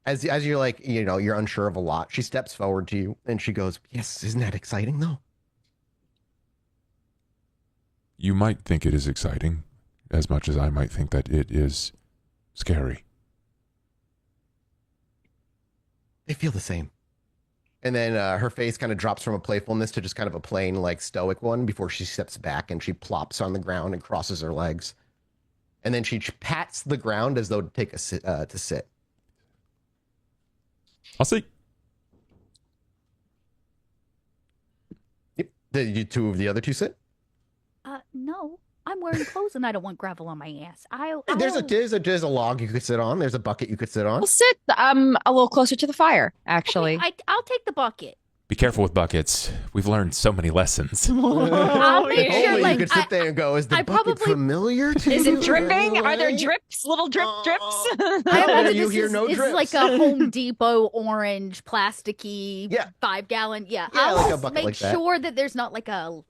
As you're like, you're unsure of a lot, she steps forward to you and she goes, yes, isn't that exciting though? You might think it is exciting, as much as I might think that it is scary. They feel the same. And then her face kind of drops from a playfulness to just kind of a plain, like, stoic one before she steps back and she plops on the ground and crosses her legs. And then she pats the ground as though to take to sit. I'll see. Yep. Did you two of the other two sit? No. I'm wearing clothes and I don't want gravel on my ass. There's a log you could sit on. There's a bucket you could sit on. We'll sit a little closer to the fire, actually. Okay, I'll take the bucket. Be careful with buckets. We've learned so many lessons. I'll make sure, Only like, you could sit there and go, is the I bucket probably- familiar to Is you? it dripping? Are there drips? Little drips? I No, imagine you this hear is, no this is drips. like a Home Depot orange plasticky Yeah. 5-gallon. Yeah, Yeah, I'll like a just bucket make like that. sure that there's not like a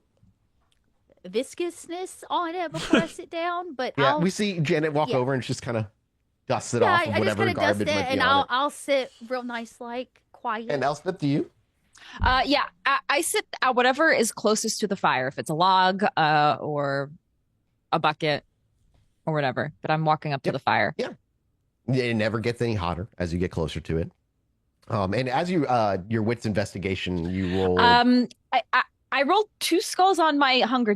viscousness on it before I sit down. But Yeah, I'll, we see Janet walk yeah. over and just kind of dusts it yeah, off I of just whatever kind of dust garbage it might be and on it. I'll sit real nice, like quiet. And Elspeth, do you? Yeah, I sit at whatever is closest to the fire. If it's a log or a bucket or whatever. But I'm walking up to Yep. the fire. Yeah. It never gets any hotter as you get closer to it. And as you your wits investigation, you roll. I rolled 2 skulls on my hunger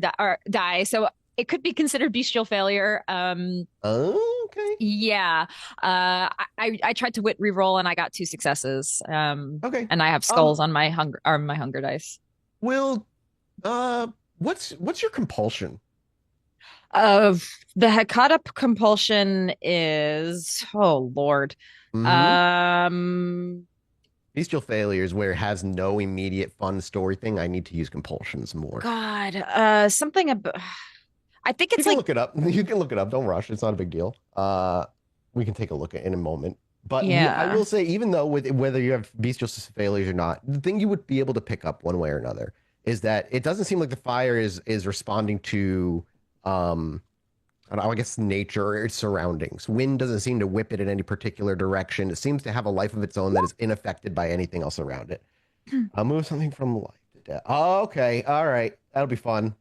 die, so it could be considered bestial failure. Okay. Yeah. I tried to wit reroll and I got 2 successes. Okay. And I have skulls on my hunger dice. Will, what's your compulsion? The Hekata compulsion is, oh Lord. Bestial failure is where it has no immediate fun story thing. I need to use compulsions more. God, something about. I think You it's can like look it up. You can look it up. Don't rush. It's not a big deal. We can take a look at it in a moment. But Yeah. I will say, even though whether you have bestial failures or not, the thing you would be able to pick up one way or another is that it doesn't seem like the fire is responding to, I guess, nature or its surroundings. Wind doesn't seem to whip it in any particular direction. It seems to have a life of its own that is unaffected by anything else around it. Move something from life to death. Oh, okay. All right. That'll be fun.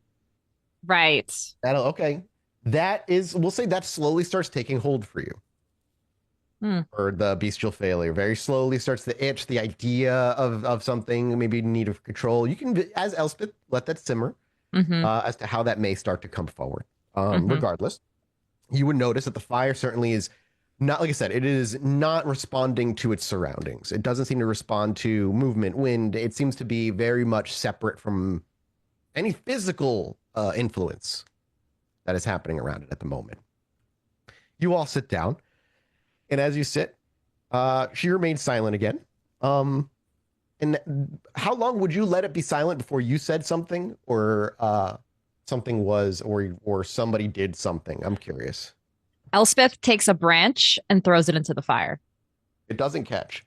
right. Okay. That is, we'll say that slowly starts taking hold for you. Or the bestial failure very slowly starts to itch. The idea of something, maybe need of control. You can, as Elspeth, let that simmer as to how that may start to come forward. Regardless, you would notice that the fire certainly is not, like I said, it is not responding to its surroundings. It doesn't seem to respond to movement, wind. It seems to be very much separate from any physical influence that is happening around it at the moment. You all sit down, and as you sit, she remains silent again. And how long would you let it be silent before you said something, or something was, or somebody did something? I'm curious. Elspeth takes a branch and throws it into the fire. It doesn't catch.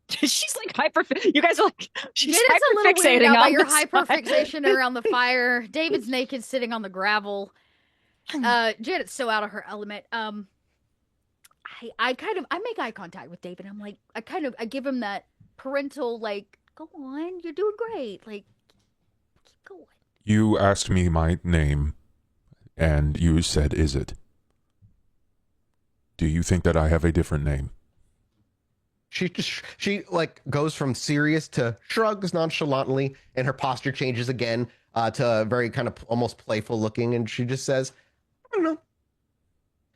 She's like hyper. You guys are like, she's It is a little weird hyperfixating now by on your this fire. hyperfixation around the fire. David's naked, sitting on the gravel. Janet's so out of her element. I make eye contact with David. I'm like, I give him that parental, like, go on, you're doing great. Like, keep going. You asked me my name, And you said, is it? Do you think that I have a different name? She like goes from serious to shrugs nonchalantly, and her posture changes again to very kind of almost playful looking, and she just says, I don't know.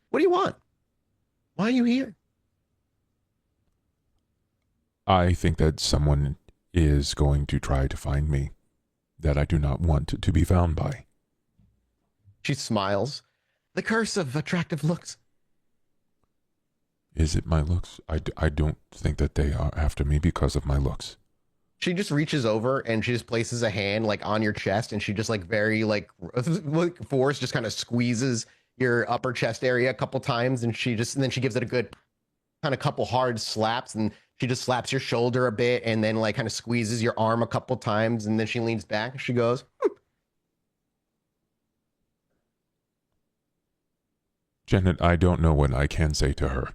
What do you want? Why are you here? I think that someone is going to try to find me that I do not want to be found by. She smiles. The curse of attractive looks. Is it my looks? I don't think that they are after me because of my looks. She just reaches over and she just places a hand like on your chest, and she just like very like force just kind of squeezes your upper chest area a couple times, and then she gives it a good kind of couple hard slaps, and she just slaps your shoulder a bit and then like kind of squeezes your arm a couple times, and then she leans back and she goes, Janet, I don't know what I can say to her.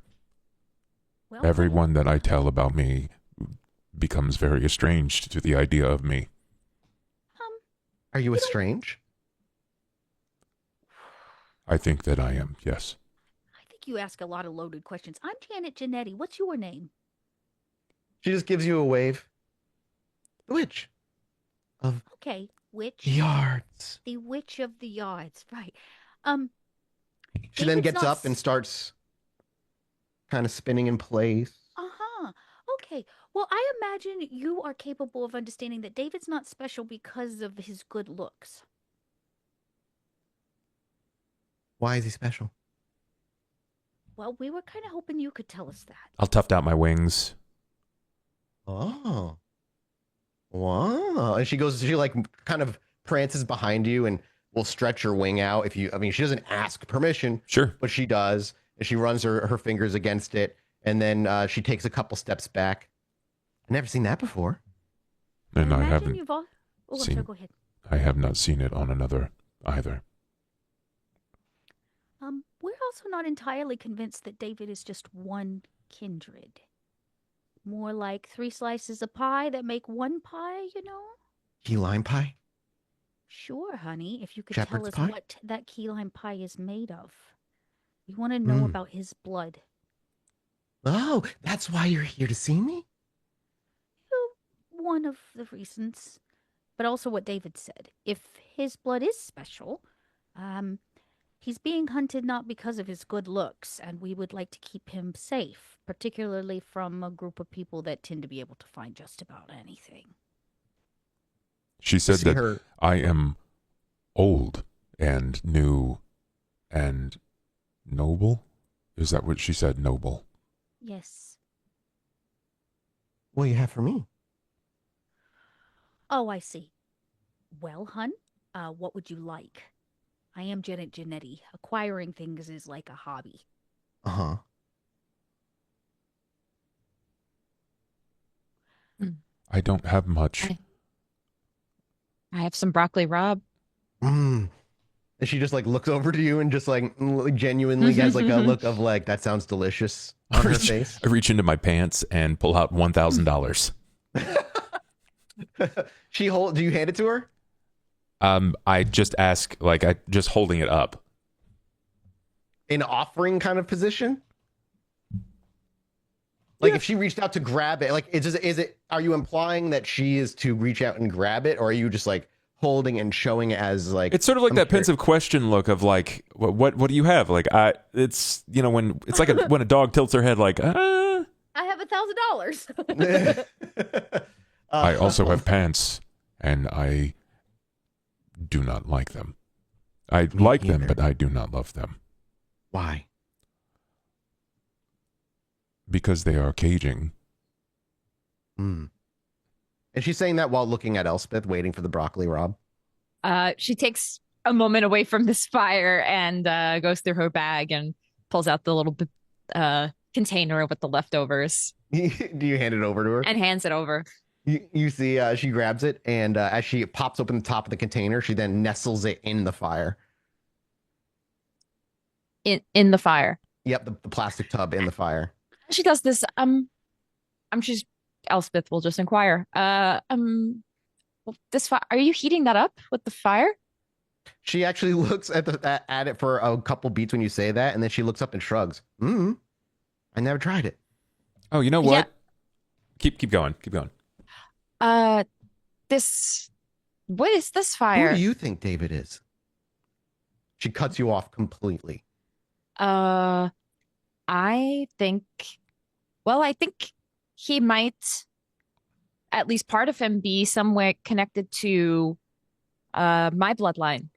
Well, Everyone that I tell about me becomes very estranged to the idea of me. Are you estranged? I think that I am, yes. I think you ask a lot of loaded questions. I'm Janet Janetti. What's your name? She just gives you a wave. The witch of Okay, witch. yards. The witch of the yards, right. She then David's gets not up and starts kind of spinning in place. Uh-huh. Okay. Well, I imagine you are capable of understanding that David's not special because of his good looks. Why is he special? Well, we were kind of hoping you could tell us that. I'll tuft out my wings. Oh. Wow. And she like kind of prances behind you and will stretch her wing out she doesn't ask permission. Sure. But she does. And she runs her fingers against it. And then she takes a couple steps back. I've never seen that before. And I imagine haven't you've all... Oh, I'm seen- sorry, go ahead. I have not seen it on another either. We're also not entirely convinced that David is just one kindred. More like 3 slices of pie that make one pie, you know? Key lime pie? Sure, honey, if you could Shepherd's tell us pie? what that key lime pie is made of. We want to know about his blood. Oh, that's why you're here to see me? One of the reasons. But also what David said. If his blood is special, he's being hunted not because of his good looks, and we would like to keep him safe, particularly from a group of people that tend to be able to find just about anything. She said that her... I am old and new and noble. Is that what she said? Noble. Yes. What do you have for me? Oh, I see. Well, hun, what would you like? I am Janet Janetti. Acquiring things is like a hobby. Uh-huh. I don't have much. I have some broccoli rabe. And she just like looks over to you and just like genuinely has like a look of like, that sounds delicious on her face. I reach into my pants and pull out $1,000. Do you hand it to her? I just ask, like, I just holding it up. In offering kind of position? Like if she reached out to grab it, like are you implying that she is to reach out and grab it, or are you just like holding and showing it as like... It's sort of like that pensive question look of like, what do you have? Like, it's, you know, when it's like when a dog tilts her head like, I have $1,000. I also have pants, and I do not like them. I like them, but I do not love them. Why? Because they are caging. And she's saying that while looking at Elspeth, waiting for the broccoli rabe. She takes a moment away from this fire and goes through her bag and pulls out the little container with the leftovers. Do you hand it over to her? And hands it over. You see she grabs it, and as she pops open the top of the container, she then nestles it in the fire. In the fire? Yep, the plastic tub in the fire. She does this. She's Elspeth will just inquire. This fire, are you heating that up with the fire? She actually looks at it for a couple beats when you say that, and then she looks up and shrugs. I never tried it. Oh, you know what? Keep going. Keep going. What is this Who fire? do you think David is? She cuts you off completely. I think, I think he might, at least part of him, be somewhere connected to my bloodline,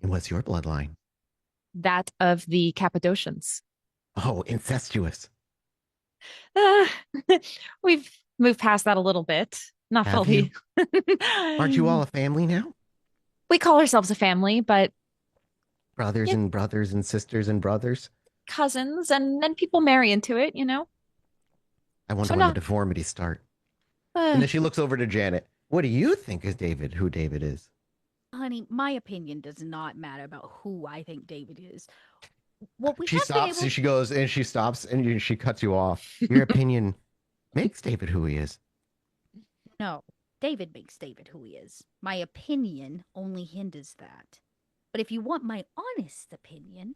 And what's your bloodline? that of the Cappadocians. Oh, incestuous. Uh, we've moved past that a little bit. Not Have fully. Aren't you all a family now? We call ourselves a family, but Brothers Yeah. and brothers and sisters and brothers. cousins, and then people marry into it, you know? I wonder So when no. the deformities start. And then she looks over to Janet. What do you think is David? Who David is? Honey, my opinion does not matter about who I think David is. What we She have been stops. able- She goes and she stops and she cuts you off. Your opinion makes David who he is. No, David makes David who he is. My opinion only hinders that. But if you want my honest opinion,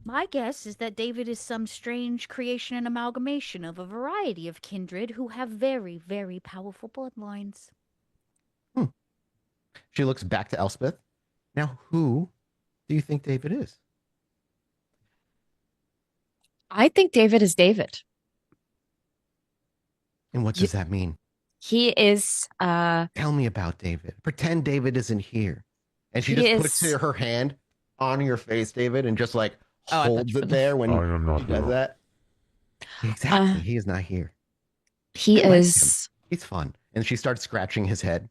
my guess is that David is some strange creation and amalgamation of a variety of kindred who have very, very powerful bloodlines. She looks back to Elspeth. Now, who do you think David is? I think David is David. And what does that mean? He is Tell me about David. Pretend David isn't here. And she He just is- puts her hand on your face, David, and just like Oh, I thought holds you it were- there when I am not she does here. that. Exactly. Uh, He is not here. he I like is He's fun. And she starts scratching his head.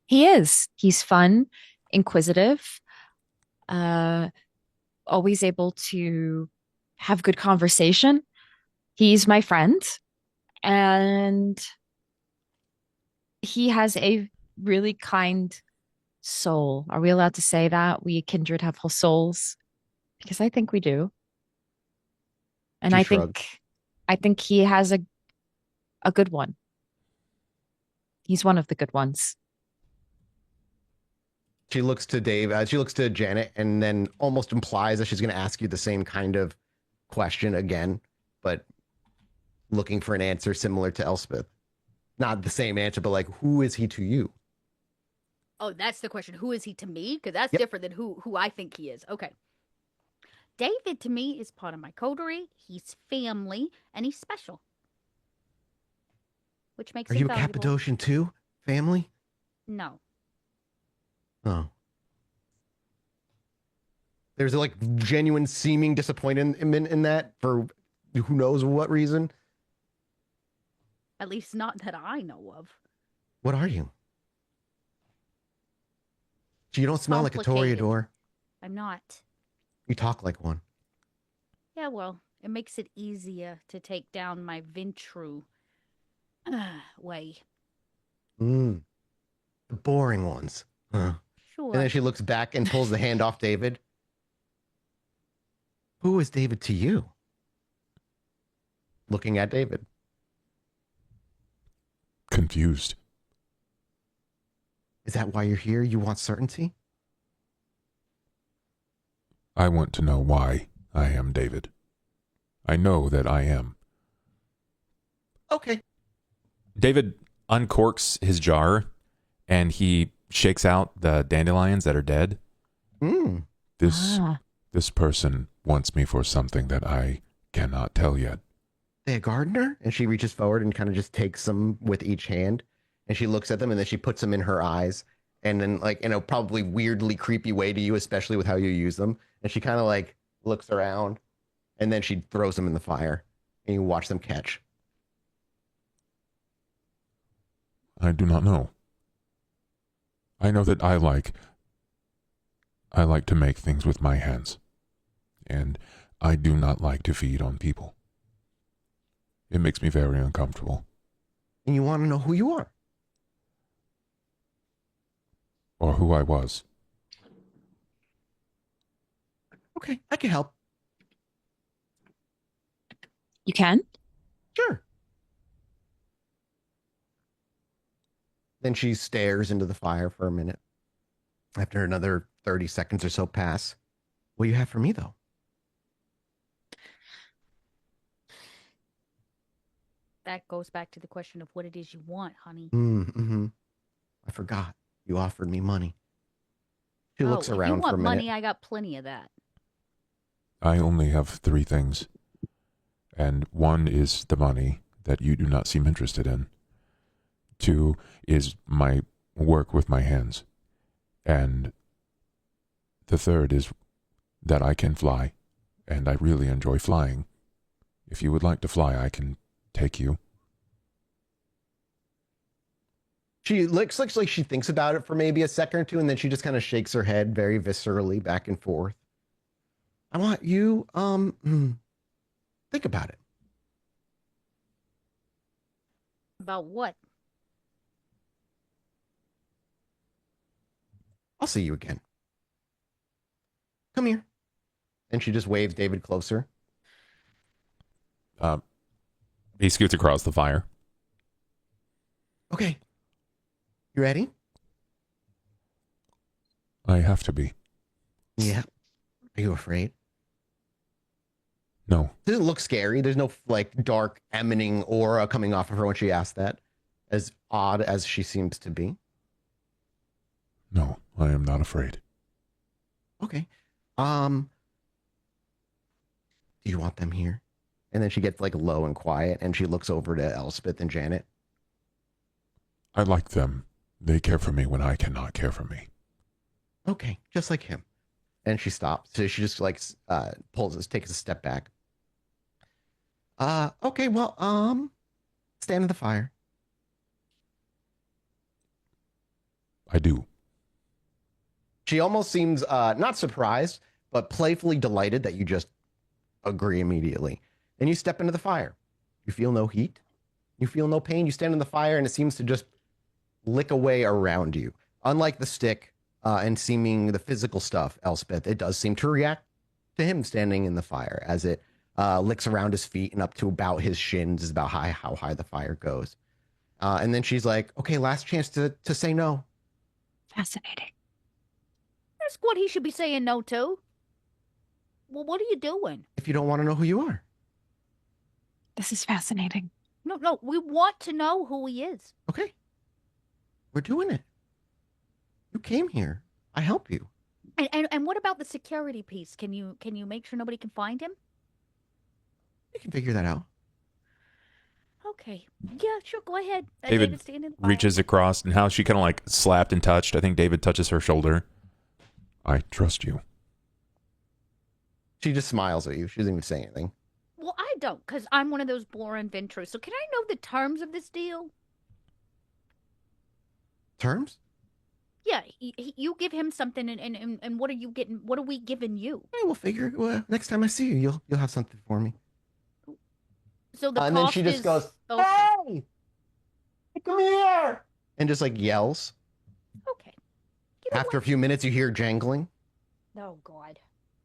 he's fun, inquisitive, always able to have good conversation. He's my friend, and he has a really kind soul. Are we allowed to say that we kindred have whole souls? Because I think we do. And She I shrugged. think he has a good one. He's one of the good ones. She looks to Dave. She looks to Janet, and then almost implies that she's going to ask you the same kind of question again, but looking for an answer similar to Elspeth. Not the same answer, but like, who is he to you? Oh, that's the question. Who is he to me? Because that's Yep. different than who I think he is. Okay. David to me is part of my coterie. He's family, and he's special. Which makes Are him you a valuable. Cappadocian too? Family? No. Oh. There's like genuine seeming disappointment in that for who knows what reason. At least not that I know of. What are you? You don't smell like a Complicated. Toreador. I'm not. You talk like one. Yeah, well, it makes it easier to take down my Ventru way. The boring ones. Huh. Sure. And then she looks back and pulls the hand off David. Who is David to you? Looking at David. Confused. Is that why you're here? You want certainty? I want to know why I am David. I know that I am. Okay. David uncorks his jar and he shakes out the dandelions that are dead. This person wants me for something that I cannot tell yet. They a gardener? And she reaches forward and kind of just takes them with each hand. And she looks at them and then she puts them in her eyes. And then like in a probably weirdly creepy way to you, especially with how you use them. And she kind of like looks around and then she throws them in the fire and you watch them catch. I do not know. I know that I like to make things with my hands. And I do not like to feed on people. It makes me very uncomfortable. And you want to know who you are. Or who I was. Okay, I can help. You can? Sure. Then she stares into the fire for a minute. After another 30 seconds or so pass, what do you have for me, though? That goes back to the question of what it is you want, honey. Mm-hmm. I forgot. You offered me money. She looks around if you want for a minute. money, I got plenty of that. I only have 3 things. And 1 is the money that you do not seem interested in. 2 is my work with my hands. And the 3rd is that I can fly. And I really enjoy flying. If you would like to fly, I can take you. She looks like she thinks about it for maybe a second or two, and then she just kind of shakes her head very viscerally back and forth. I want you, think about it. About what? I'll see you again. Come here. And she just waves David closer. He scoots across the fire. Okay. You ready? I have to be. Yeah. Are you afraid? No. Doesn't look scary. There's no like dark emanating aura coming off of her when she asked that. As odd as she seems to be. No, I am not afraid. Okay. Do you want them here? And then she gets like low and quiet and she looks over to Elspeth and Janet. I like them. They care for me when I cannot care for me. Okay, just like him. And she stops. So she just like takes a step back. Okay, well, stand in the fire. I do. She almost seems not surprised, but playfully delighted that you just agree immediately. Then you step into the fire. You feel no heat. You feel no pain. You stand in the fire and it seems to just lick away around you. Unlike the stick and seeming the physical stuff, Elspeth, it does seem to react to him standing in the fire as it licks around his feet and up to about his shins is about how high the fire goes. And then she's like, okay, last chance to say no. Fascinating. That's what he should be saying no to. Well, what are you doing? If you don't want to know who you are. This is fascinating. No, we want to know who he is. Okay. We're doing it. You came here. I help you. And what about the security piece? Can you make sure nobody can find him? You can figure that out. Okay. Yeah, sure. Go ahead. David stand in the fire. reaches across, and how she kind of like slapped and touched. I think David touches her shoulder. I trust you. She just smiles at you. She doesn't even say anything. Well, I don't, because I'm one of those boring ventures. So can I know the terms of this deal? Terms? Yeah, you give him something, and what are you getting? What are we giving you? Hey, we'll figure. Well, next time I see you, you'll have something for me. So the And cost then she just is... goes, Okay. "Hey, come here!" And just like yells. Okay. Get After a away. few minutes, you hear jangling, Oh God.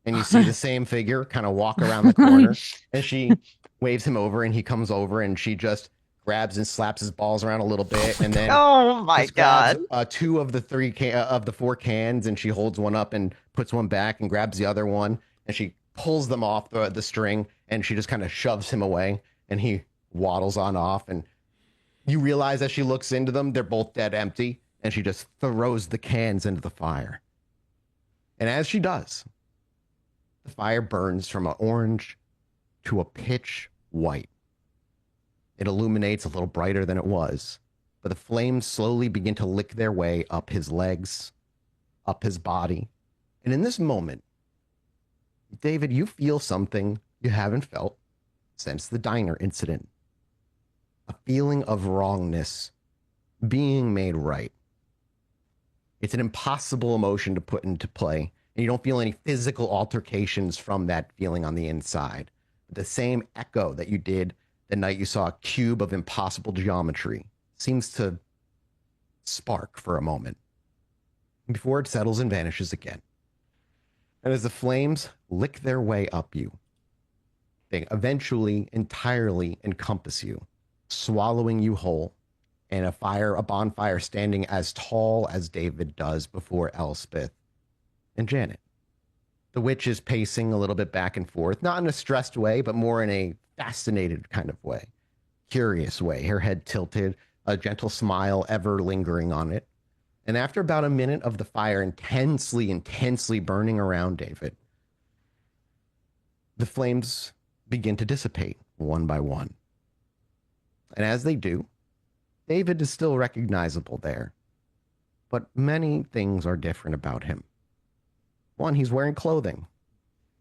and you see the same figure kind of walk around the corner. And she waves him over, and he comes over, and she just grabs and slaps his balls around a little bit, and then Oh my just grabs, god. 2 of the 4 cans, and she holds one up and puts one back and grabs the other one, and she pulls them off the string, and she just kind of shoves him away, and he waddles on off, and you realize as she looks into them, they're both dead empty, and she just throws the cans into the fire. And as she does, the fire burns from an orange to a pitch white. It illuminates a little brighter than it was, but the flames slowly begin to lick their way up his legs, up his body. And in this moment, David, you feel something you haven't felt since the diner incident. A feeling of wrongness being made right. It's an impossible emotion to put into play, and you don't feel any physical altercations from that feeling on the inside. But the same echo that you did the night you saw a cube of impossible geometry seems to spark for a moment before it settles and vanishes again. And as the flames lick their way up you, they eventually entirely encompass you, swallowing you whole and a bonfire standing as tall as David does before Elspeth and Janet. The witch is pacing a little bit back and forth, not in a stressed way, but more in a fascinated kind of way, curious way, her head tilted, a gentle smile ever lingering on it. And after about a minute of the fire intensely burning around David, the flames begin to dissipate one by one. And as they do, David is still recognizable there. But many things are different about him. One, he's wearing clothing.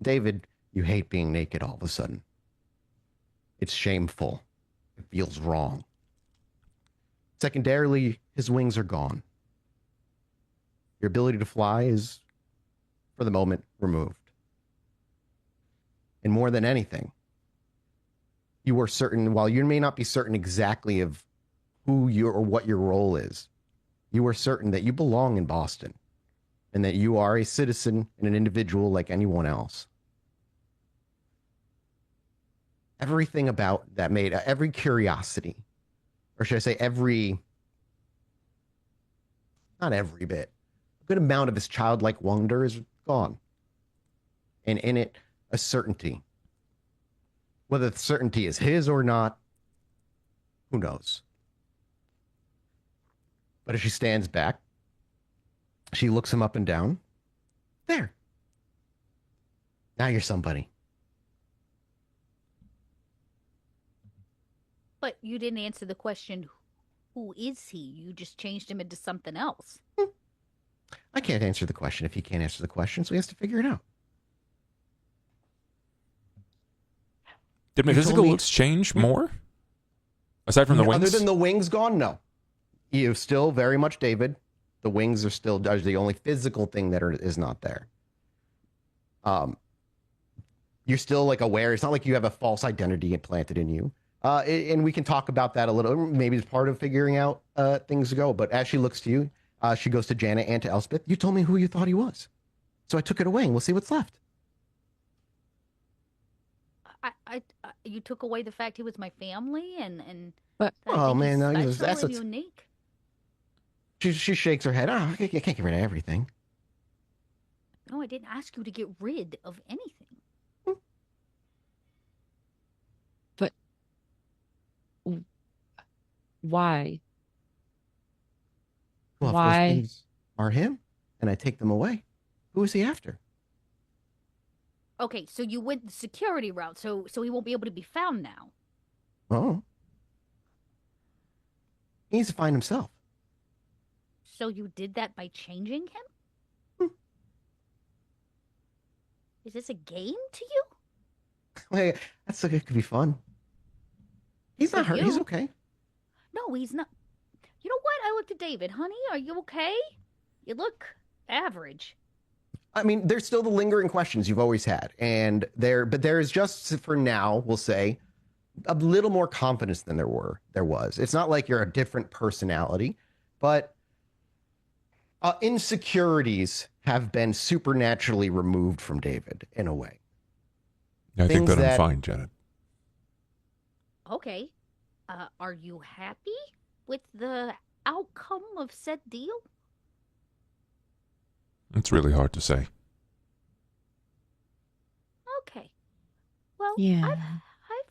David, you hate being naked all of a sudden. It's shameful. It feels wrong. Secondarily, his wings are gone. Your ability to fly is, for the moment, removed. And more than anything, you are certain, while you may not be certain exactly of who you or what your role is, you are certain that you belong in Boston and that you are a citizen and an individual like anyone else. Everything about that made every curiosity, or should I say not every bit, a good amount of his childlike wonder is gone. And in it, a certainty. Whether the certainty is his or not, who knows? But as she stands back, she looks him up and down. There. Now you're somebody. But you didn't answer the question, who is he? You just changed him into something else. I can't answer the question if he can't answer the question, so he has to figure it out. Did my physical looks change more? Aside from the wings? Other than the wings gone, no. You're still very much David. The wings are the only physical thing that is not there. You're still like aware. It's not like you have a false identity implanted in you. And we can talk about that a little. Maybe it's part of figuring out things to go. But as she looks to you, she goes to Janet and to Elspeth. You told me who you thought he was. So I took it away and we'll see what's left. You took away the fact he was my family and but oh man, no, that's unique. She shakes her head. Oh, I can't get rid of everything. No, I didn't ask you to get rid of anything. But why? Well, why? If those things are him, and I take them away, who is he after? Okay, so you went the security route, so he won't be able to be found now. Oh. He needs to find himself. So you did that by changing him? Is this a game to you? Wait, it could be fun. He's not hurt. He's okay. No, he's not. You know what? I looked at David. Honey, are you okay? You look average. I mean, there's still the lingering questions you've always had. But there is just, for now, we'll say, a little more confidence than there was. It's not like you're a different personality, but insecurities have been supernaturally removed from David in a way. I think that I'm fine, Janet. Okay. Are you happy with the outcome of said deal? It's really hard to say. Okay. Well, yeah.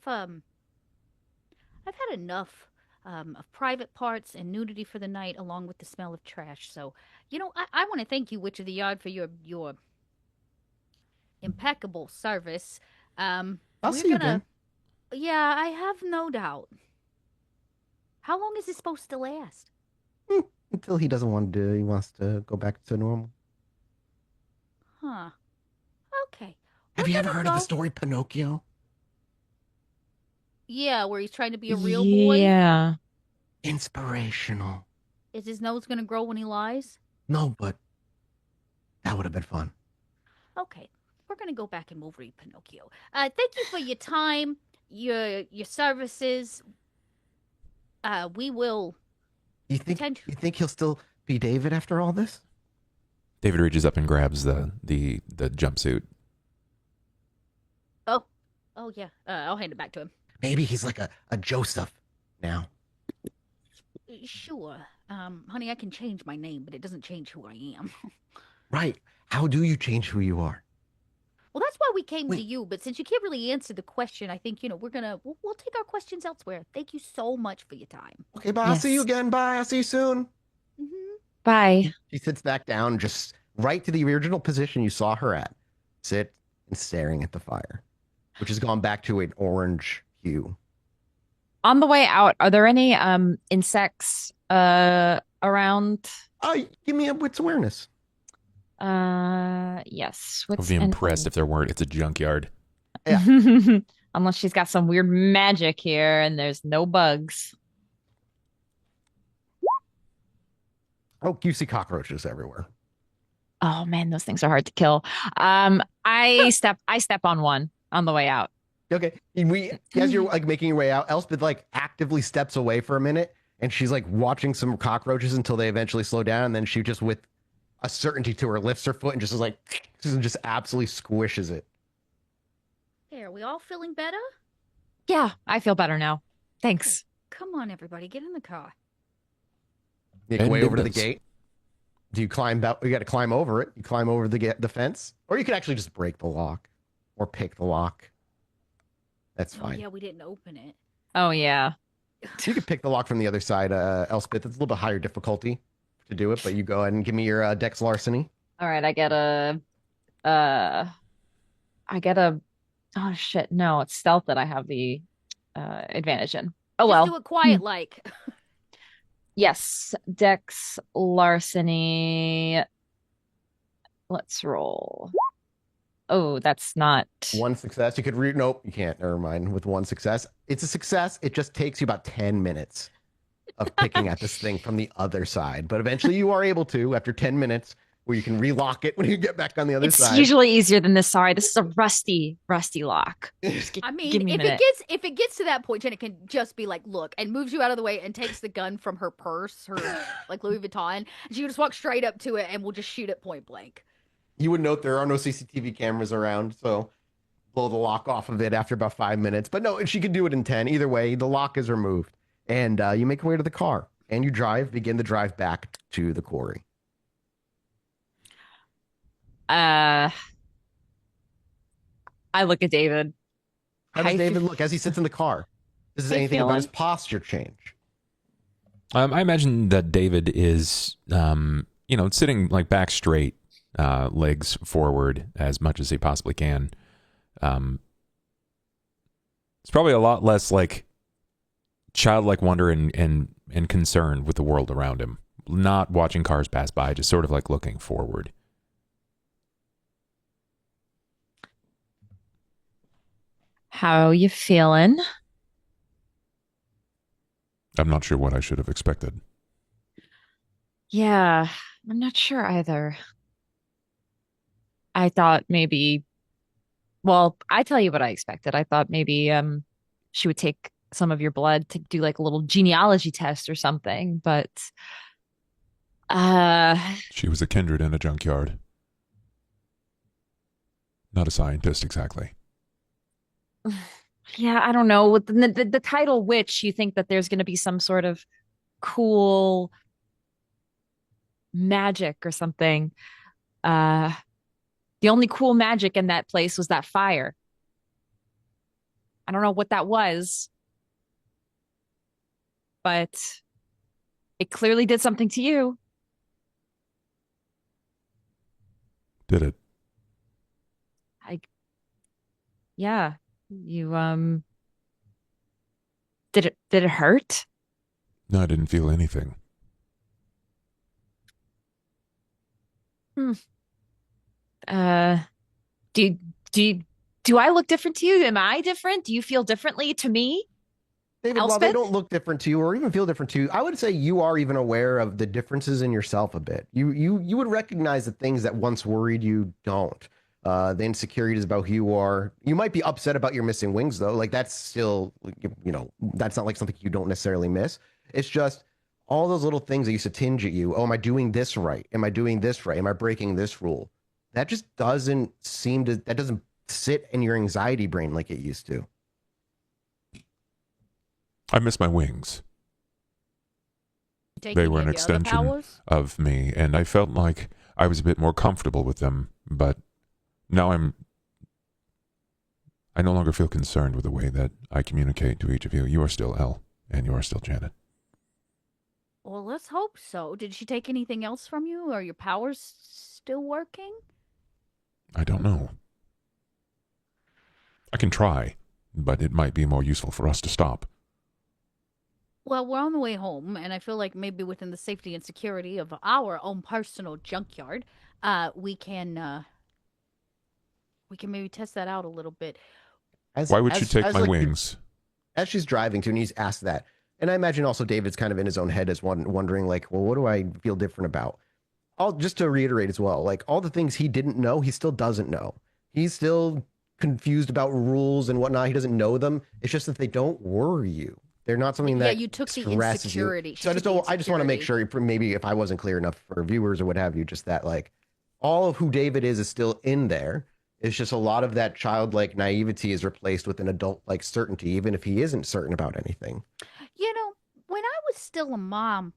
I've had enough of private parts and nudity for the night, along with the smell of trash. So, I want to thank you, Witch of the Yard, for your impeccable service. I'll see you again. Yeah, I have no doubt. How long is this supposed to last? Until he doesn't want to do. He wants to go back to normal. Huh. Okay. Have you ever heard of the story Pinocchio? Yeah, where he's trying to be a real boy? Yeah. Inspirational. Is his nose going to grow when he lies? No, but that would have been fun. Okay. We're going to go back and we'll read Pinocchio. Thank you for your time, your services. We will... You think he'll still be David after all this? David reaches up and grabs the jumpsuit. Oh yeah. I'll hand it back to him. Maybe he's like a Joseph now. Sure. Honey, I can change my name, but it doesn't change who I am. Right. How do you change who you are? Well, that's why we came to Wait. you, but since you can't really answer the question, I think, we'll take our questions elsewhere. Thank you so much for your time. Okay, bye. I'll see you Yes. again. Bye. I'll see you soon. Hmm. Bye. She sits back down, just right to the original position you saw her at. Sit and staring at the fire, which has gone back to an orange hue. On the way out, are there any insects around? Give me a wits awareness. Yes. I would be impressed if there weren't. It's a junkyard. Unless she's got some weird magic here and there's no bugs. Oh, you see cockroaches everywhere. Oh man, those things are hard to kill. I step on one on the way out. Okay. As you're like making your way out, Elspeth like actively steps away for a minute and she's like watching some cockroaches until they eventually slow down. And then she just, with a certainty to her, lifts her foot and just is like, just absolutely squishes it. Hey, are we all feeling better? Yeah, I feel better now. Thanks. Come on, everybody, get in the car. Make your way And it over to the does. gate. Do you climb out? You got to climb over it. You climb over the fence, or you could actually just break the lock or pick the lock. That's Oh, fine. yeah, we didn't open it. Oh yeah. You could pick the lock from the other side, Elspeth. It's a little bit higher difficulty to do it, but you go ahead and give me your Dex Larceny. All right, I get a oh shit, no, it's stealth that I have the advantage in. Oh Just well. do it quiet like. Yes, Dex Larceny. Let's roll. Oh, that's not. One success. You could read. Nope, you can't. Never mind. With one success, it's a success. It just takes you about 10 minutes of picking at this thing from the other side, but eventually you are able to after 10 minutes, where you can relock it when you get back on the other It's side. usually easier than this. Sorry, this is a rusty lock. I mean, Give me a if minute. it gets to that point, Jenna can just be like, look, and moves you out of the way and takes the gun from her purse, her like Louis Vuitton, and she can just walk straight up to it and we'll just shoot it point blank. You would note there are no CCTV cameras around, so blow the lock off of it after about 5 minutes. But no, she could do it in 10. Either way, the lock is removed, and you make your way to the car, and you begin the drive back to the quarry. I look at David. How does I David feel- look as he sits in the car? Does How you anything about feeling? his posture change? I imagine that David is, sitting like back straight, legs forward as much as he possibly can. It's probably a lot less like childlike wonder and concern with the world around him. Not watching cars pass by, just sort of like looking forward. How you feeling? I'm not sure what I should have expected. Yeah, I'm not sure either. I thought maybe, well, I tell you what I expected. I thought maybe she would take some of your blood to do like a little genealogy test or something, but She was a kindred in a junkyard. Not a scientist exactly. yeah, I don't know. With the title witch, you think that there's going to be some sort of cool magic or something. The only cool magic in that place was that fire. I don't know what that was, but it clearly did something to you. Did it? Yeah, you did it hurt? No, I didn't feel anything. Do I look different to you? Am I different? Do you feel differently to me? David, while they Elspeth? don't look different to you or even feel different to you, I would say you are even aware of the differences in yourself a bit. You would recognize the things that once worried you don't. The insecurities about who you are. You might be upset about your missing wings, though. Like that's still, that's not like something you don't necessarily miss. It's just all those little things that used to tinge at you. Oh, am I doing this right? Am I doing this right? Am I breaking this rule? That just doesn't that doesn't sit in your anxiety brain like it used to. I miss my wings. Take They any were an of your other extension powers? of me, and I felt like I was a bit more comfortable with them, but now I no longer feel concerned with the way that I communicate to each of you. You are still Elle, and you are still Janet. Well, let's hope so. Did she take anything else from you? Are your powers still working? I don't know. I can try, but it might be more useful for us to stop. Well, we're on the way home, and I feel like maybe within the safety and security of our own personal junkyard, we can maybe test that out a little bit. Why would she take my wings? As she's driving to, and he's asked that, and I imagine also David's kind of in his own head as wondering, like, well, what do I feel different about? Just to reiterate as well, like all the things he didn't know, he still doesn't know. He's still confused about rules and whatnot. He doesn't know them. It's just that they don't worry you. They're not something that you took the stresses insecurity. you. So I just want to make sure, maybe if I wasn't clear enough for viewers or what have you, just that like all of who David is still in there. It's just a lot of that childlike naivety is replaced with an adult-like certainty, even if he isn't certain about anything. You know, when I was still a mom,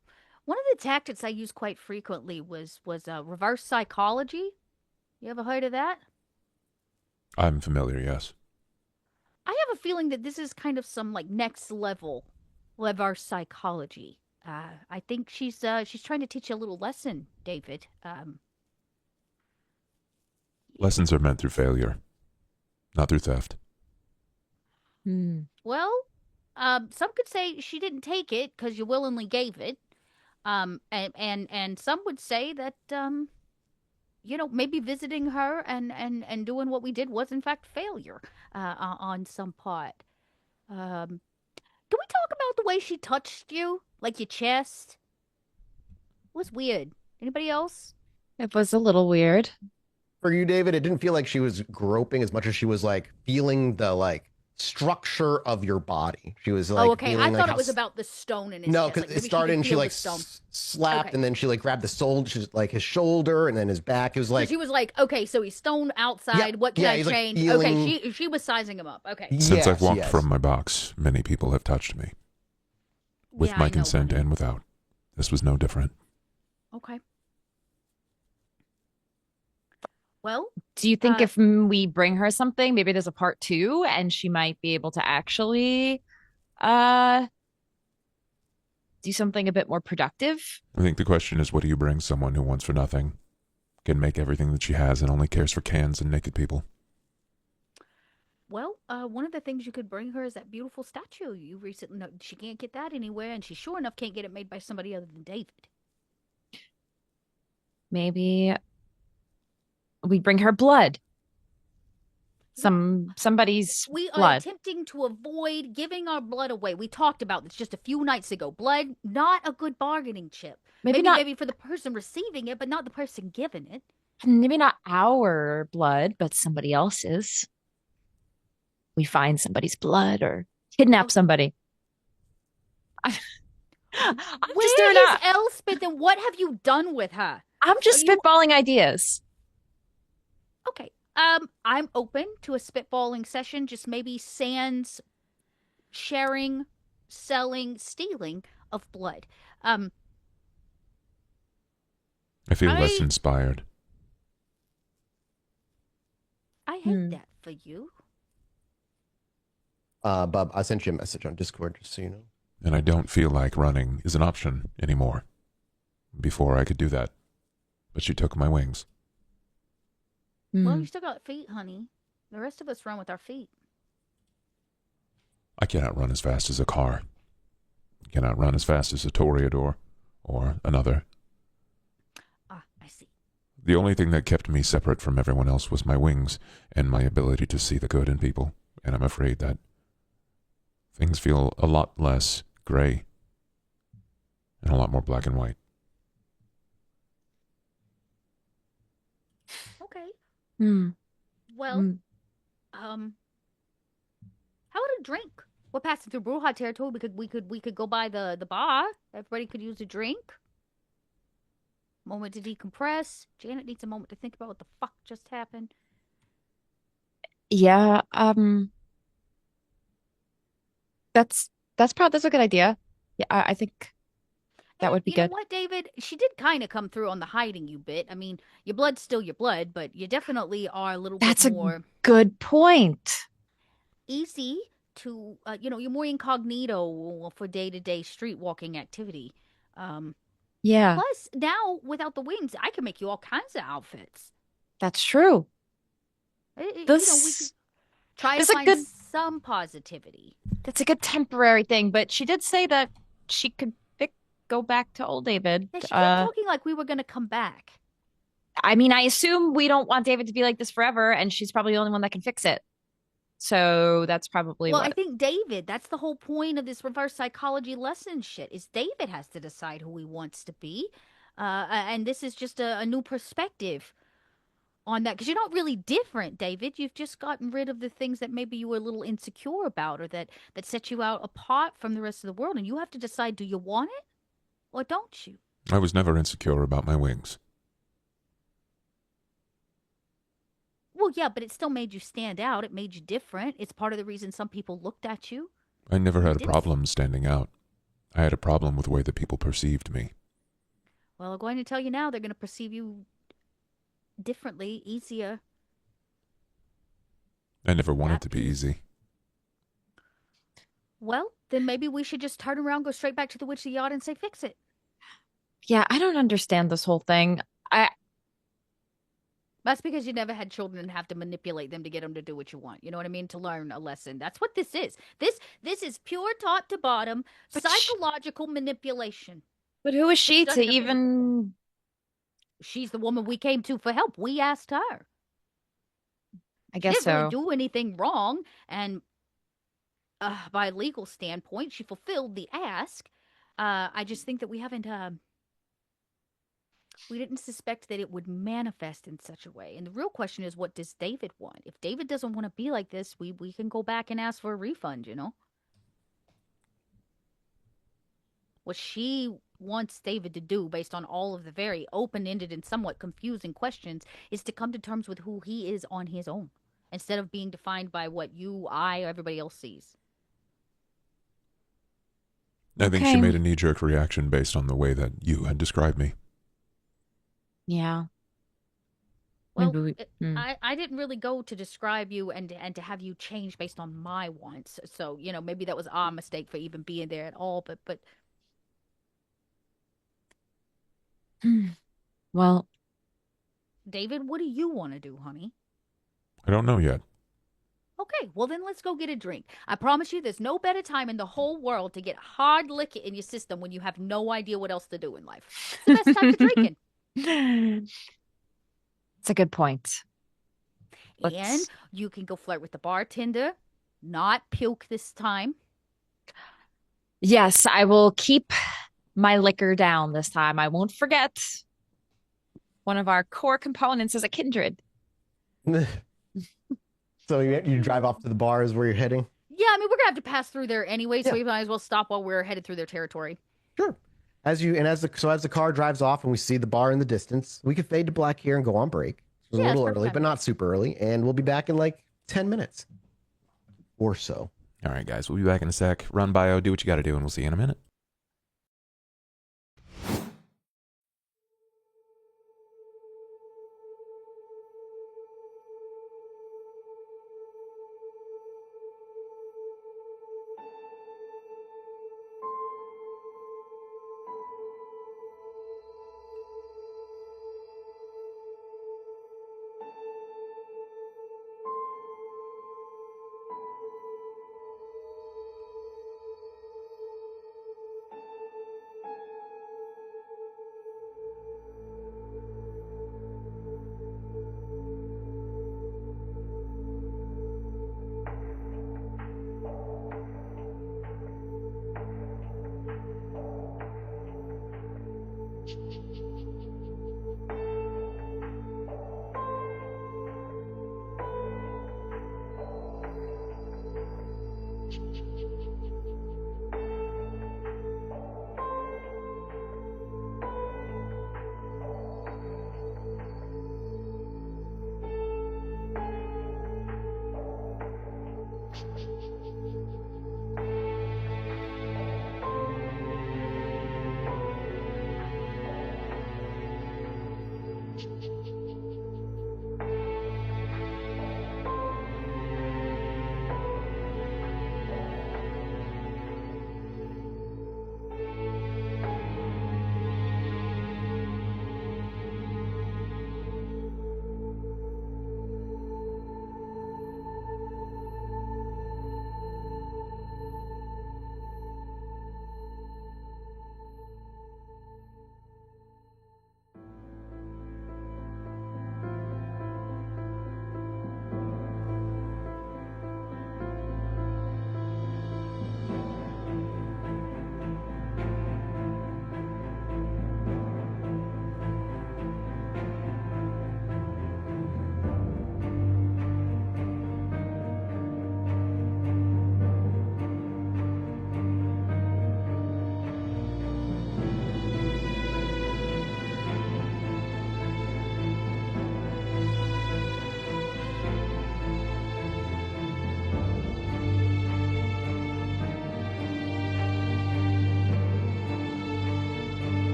one of the tactics I used quite frequently was reverse psychology. You ever heard of that? I'm familiar, yes. I have a feeling that this is kind of some like next level reverse psychology. I think she's trying to teach you a little lesson, David. Lessons are meant through failure, not through theft. Well, some could say she didn't take it because you willingly gave it. And some would say that maybe visiting her and doing what we did was in fact failure on some part. Can we talk about the way she touched you, like your chest? It was weird. Anybody else? It was a little weird. For you, David, it didn't feel like she was groping as much as she was like feeling the like structure of your body. She was like, okay. I thought it was about the stone in his no, chest. because Like, it started and she like slapped, okay. and then she like grabbed his shoulder, and then his back. It was like she was like, okay, so he's stoned outside. What can I change? Like feeling... Okay, she was sizing him up. Okay. Since I've walked from my box, many people have touched me. With my consent and without. This was no different. Okay. Well, do you think if we bring her something, maybe there's a part 2 and she might be able to actually do something a bit more productive? I think the question is, what do you bring someone who wants for nothing, can make everything that she has, and only cares for cans and naked people? Well, one of the things you could bring her is that beautiful statue you recently... No, she can't get that anywhere, and she sure enough can't get it made by somebody other than David. Maybe we bring her blood. Somebody's we are blood. Attempting to avoid giving our blood away. We talked about this just a few nights ago. Blood, not a good bargaining chip. Maybe for the person receiving it, but not the person giving it. Maybe not our blood, but somebody else's. We find somebody's blood or kidnap somebody. I'm just doing Where is Elspeth, and what have you done with her? I'm just spitballing ideas. Okay. I'm open to a spitballing session, just maybe sans sharing, selling, stealing of blood. I feel less inspired. I hate that for you. Bob, I sent you a message on Discord, just so you know. And I don't feel like running is an option anymore. Before I could do that. But she took my wings. Well, you still got feet, honey. The rest of us run with our feet. I cannot run as fast as a car. I cannot run as fast as a toreador or another. I see. The only thing that kept me separate from everyone else was my wings and my ability to see the good in people. And I'm afraid that things feel a lot less gray and a lot more black and white. Okay. Well, how about a drink? We're passing through Brewhot territory. We could go by the bar. Everybody could use a drink. Moment to decompress. Janet needs a moment to think about what the fuck just happened. Yeah, that's a good idea. Yeah, I think That would be You know good. what, David? She did kind of come through on the hiding you bit. I mean, your blood's still your blood, but you definitely are a little bit That's a more good point. easy to, you're more incognito for day-to-day street walking activity. Um, Yeah, Plus, now without the wings, I can make you all kinds of outfits. that's true. We could This try to is a find good some positivity. that's a good temporary thing, but she did say that she could go back to old David. Yeah, she kept talking like we were going to come back. I mean, I assume we don't want David to be like this forever, and she's probably the only one that can fix it. So that's probably Well, I what. think David, that's the whole point of this reverse psychology lesson shit, is David has to decide who he wants to be. And this is just a new perspective on that. Because you're not really different, David. You've just gotten rid of the things that maybe you were a little insecure about or that set you out apart from the rest of the world. And you have to decide, do you want it or don't you? I was never insecure about my wings. Well, yeah, but it still made you stand out. It made you different. It's part of the reason some people looked at you. I never You had a didn't. problem standing out. I had a problem with the way that people perceived me. Well, I'm going to tell you now, they're going to perceive you differently, easier. I never wanted That to be piece. easy. Well, then maybe we should just turn around, go straight back to the witch of the yard and say, fix it. Yeah, I don't understand this whole thing. I That's because you never had children and have to manipulate them to get them to do what you want. You know what I mean? To learn a lesson. That's what this is. This is pure top to bottom but psychological manipulation. but who is It's she done to in a physical form. even? She's the woman we came to for help. We asked her. I She guess didn't really so. do anything wrong, and by a legal standpoint, she fulfilled the ask. I just think that we didn't suspect that it would manifest in such a way. And the real question is, what does David want? If David doesn't want to be like this, we can go back and ask for a refund, you know? What she wants David to do, based on all of the very open-ended and somewhat confusing questions, is to come to terms with who he is on his own, instead of being defined by what you, I, or everybody else sees. I think she Okay. made a knee-jerk reaction based on the way that you had described me. Yeah. Well, Maybe we. I didn't really go to describe you and to have you change based on my wants. So, maybe that was our mistake for even being there at all. But Well, David, what do you want to do, honey? I don't know yet. Okay, well then let's go get a drink. I promise you there's no better time in the whole world to get hard liquor in your system when you have no idea what else to do in life. It's the best time for drinking. it's a good point. And you can go flirt with the bartender, not puke this time. Yes, I will keep my liquor down this time. I won't forget. One of our core components is a kindred. So you drive off to the bars where you're heading? Yeah, I mean, we're gonna have to pass through there anyway, so Yeah. we might as well stop while we're headed through their territory. Sure. As the car drives off and we see the bar in the distance, we could fade to black here and go on break. It's a Yeah, little it's perfect early, but timing. not super early, and we'll be back in like 10 minutes or so. All right, guys, we'll be back in a sec. Run bio, do what you got to do, and we'll see you in a minute.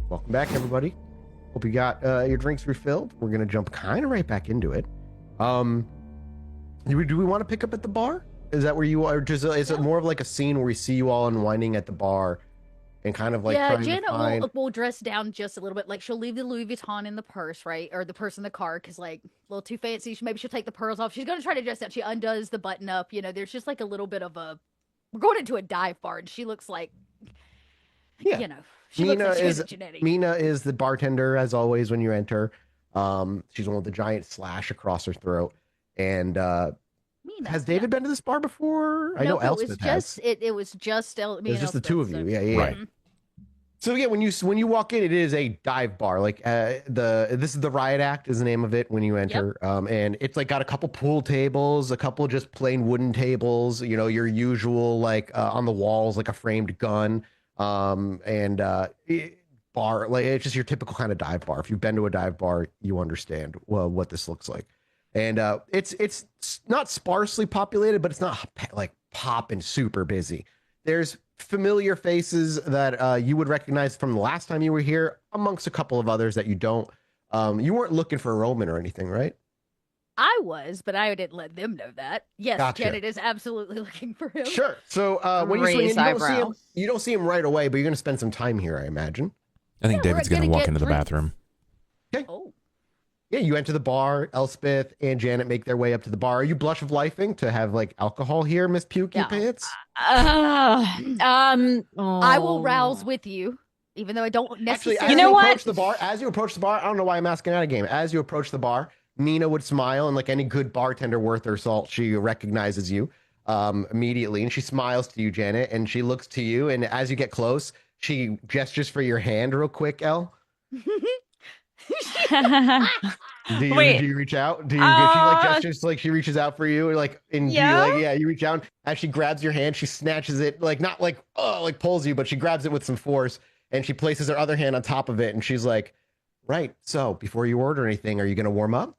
Welcome back, everybody. Hope you got your drinks refilled. We're gonna jump kind of right back into it. Do we want to pick up at the bar? Is that where you are? Just is it more of like a scene where we see you all unwinding at the bar and kind of like trying Janet to find... will dress down just a little bit. Like she'll leave the Louis Vuitton in the purse, right, or the purse in the car, because like a little too fancy. Maybe she'll take the pearls off. She's gonna try to dress down. She undoes the button up. You know, there's just like a little bit of a. We're going into a dive bar, and she looks like. Yeah. You know. Mina is the bartender, as always, when you enter. She's the one with the giant slash across her throat. And has David been to this bar before? I know Elspeth has. It was just me. It was just the two of you. Yeah. Right. So yeah, when you walk in, it is a dive bar. Like this is the Riot Act is the name of it when you enter. Yep. And it's like got a couple pool tables, a couple just plain wooden tables. You know, your usual like on the walls like a framed gun. Bar, like it's just your typical kind of dive bar. If you've been to a dive bar, you understand what this looks like. And it's not sparsely populated, but it's not like popping super busy. There's familiar faces that you would recognize from the last time you were here, amongst a couple of others that you don't. You weren't looking for Roman or anything, right? I was, but I didn't let them know that. Yes, gotcha. Janet is absolutely looking for him. Sure. So when you swing in, you don't see him right away, but you're going to spend some time here, I imagine. I think David's going to walk into the bathroom. Okay. Oh. Yeah, you enter the bar. Elspeth and Janet make their way up to the bar. Are you blush of lifing to have like alcohol here, Miss Pukey Pants? I will rouse with you, even though I don't necessarily. Actually, as you approach the bar, I don't know why I'm asking out a game. As you approach the bar, Mina would smile, and like any good bartender worth her salt, she recognizes you immediately, and she smiles to you, Janet, and she looks to you, and as you get close, she gestures for your hand real quick, Elle. Do you reach out? She like gestures like she reaches out for you, like you reach out as she grabs your hand, she snatches it, like not like pulls you, but she grabs it with some force, and she places her other hand on top of it, and she's like, right, so before you order anything, are you gonna warm up?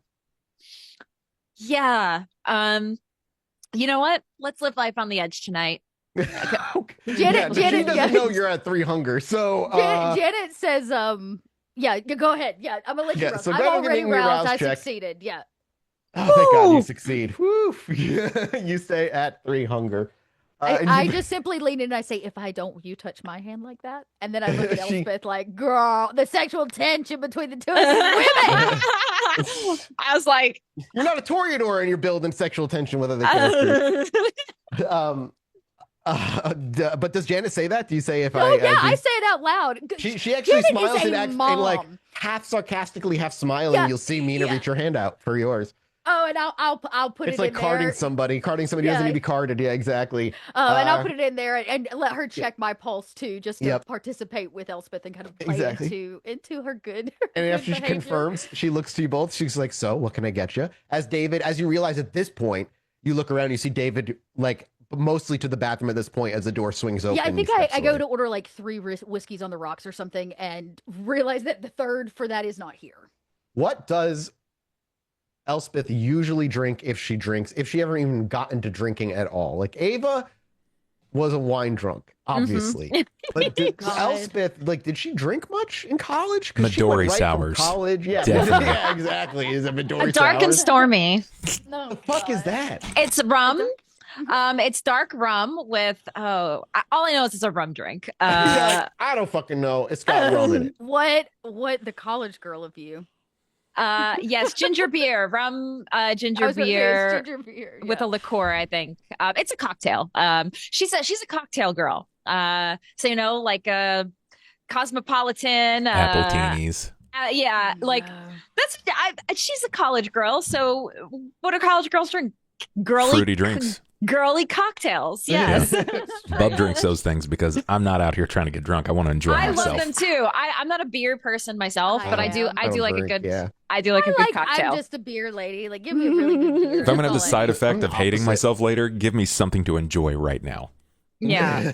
Yeah. You know what? Let's live life on the edge tonight. Janet doesn't know you're at 3 hunger. So Janet says, yeah, go ahead. Yeah, I'm gonna let you rouse. So I'm already roused. I succeeded. Yeah. Oh, thank God you succeed. Woo. You stay at 3 hunger. I just simply lean in and I say, if I don't, will you touch my hand like that? And then I look at Elspeth like, girl, the sexual tension between the two of these women. I was like, you're not a Toreador and you're building sexual tension with other characters. But does Janet say that? Do you say I say it out loud. She actually smiles and like half sarcastically, half smiling. You'll see Mina reach her hand out for yours. Oh, and I'll put It's it like in carding there. somebody. Carding somebody doesn't need to be carded. Yeah, exactly. Oh, and I'll put it in there and let her check my pulse too, just to Yep. participate with Elspeth and kind of play Exactly. into her good. And good after she behavior. confirms, she looks to you both. She's like, "So, what can I get you?" As you realize at this point, you look around, you see David like mostly to the bathroom at this point as the door swings open. Yeah, I think I go to order like 3 whiskeys on the rocks or something, and realize that the third for that is not here. What does Elspeth usually drink if she drinks? If she ever even got into drinking at all? Like Ava was a wine drunk, obviously. But Elspeth, like, did she drink much in college? Midori sours. College, yeah, Definitely. yeah, exactly. Is it Midori A dark and sours? stormy. No, The fuck is that? It's rum. It's dark rum with all I know is it's a rum drink. I don't fucking know. It's got rum in it. What the college girl of you? Yes, ginger beer, rum, ginger I was gonna say, beer. it's ginger beer With a liqueur, I think. It's a cocktail. She's a cocktail girl. So like a cosmopolitan Apple teenies. Yeah, like she's a college girl. So what do college girls drink? Fruity drinks. Girly cocktails. Yes. Bub drinks those things because I'm not out here trying to get drunk. I want to enjoy myself. I love them too. I'm not a beer person myself, but I do like a good cocktail. I'm just a beer lady. Like, give me a really good beer. If I'm gonna have the side effect of hating myself later, give me something to enjoy right now. Yeah.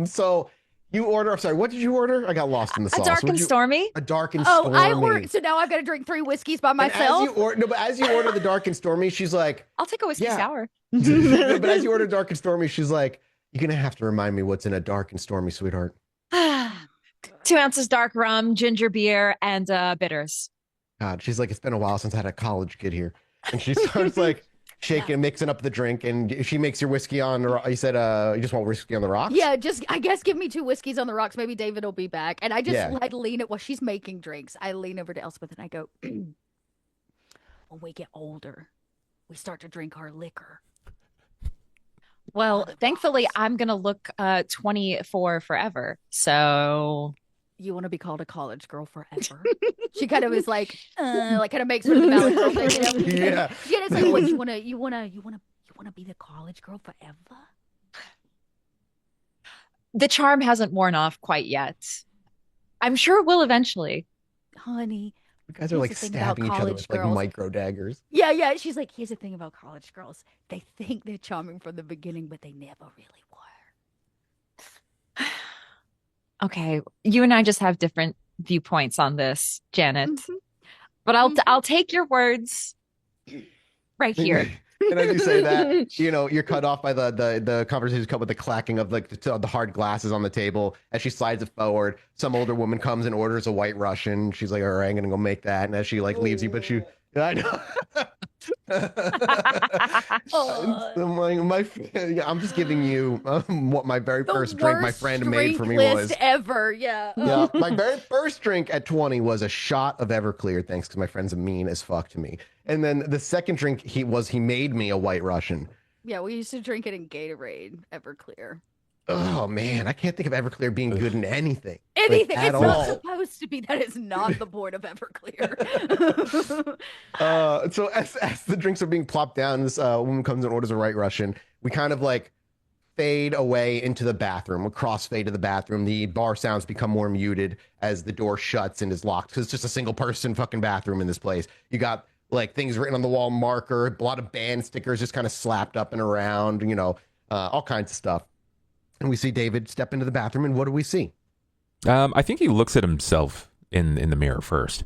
So you order. I'm sorry. What did you order? I got lost in the sauce. A dark and stormy. A dark and stormy. So now I've got to drink 3 whiskeys by myself. But as you order the dark and stormy, she's like, "I'll take a whiskey sour." But as you order dark and stormy, she's like, "You're gonna have to remind me what's in a dark and stormy, sweetheart." 2 ounces dark rum, ginger beer, and bitters. God, she's like, "It's been a while since I had a college kid here," and she starts like shaking, mixing up the drink, and she makes your whiskey on. You said, "You just want whiskey on the rocks?" Yeah, I guess give me 2 whiskeys on the rocks. Maybe David will be back. And I just lean it while she's making drinks. I lean over to Elspeth and I go, "When we get older, we start to drink our liquor." Well, thankfully, I'm gonna look 24 forever. So you want to be called a college girl forever? She kind of is like kind of makes her the valid girl thing, you know? Yeah. Yeah, it's like, what you wanna be the college girl forever? The charm hasn't worn off quite yet. I'm sure it will eventually. Honey, you guys are like stabbing each other with like micro daggers. Yeah. She's like, here's the thing about college girls. They think they're charming from the beginning, but they never really were. Okay, you and I just have different viewpoints on this, Janet. But I'll take your words right here. And as you say that, you're cut off by the conversation cut with the clacking of like the hard glasses on the table. As she slides it forward, some older woman comes and orders a White Russian. She's like, "All right, I'm gonna go make that." And as she like leaves you, but I know. I'm just giving you what my very first drink my friend made for me was ever. Yeah. Yeah. My very first drink at 20 was a shot of Everclear, thanks because my friend's mean as fuck to me. And then the second drink he made me a White Russian. Yeah, we used to drink it in Gatorade, Everclear. Oh man, I can't think of Everclear being good in anything. Anything. Like, it's not supposed to be. That is not the point of Everclear. So as the drinks are being plopped down, this woman comes and orders a White Russian. We kind of like fade away into the bathroom. We crossfade to the bathroom. The bar sounds become more muted as the door shuts and is locked because it's just a single person fucking bathroom in this place. You got like things written on the wall, marker, a lot of band stickers just kind of slapped up and around, all kinds of stuff. And we see David step into the bathroom, and what do we see? I think he looks at himself in the mirror first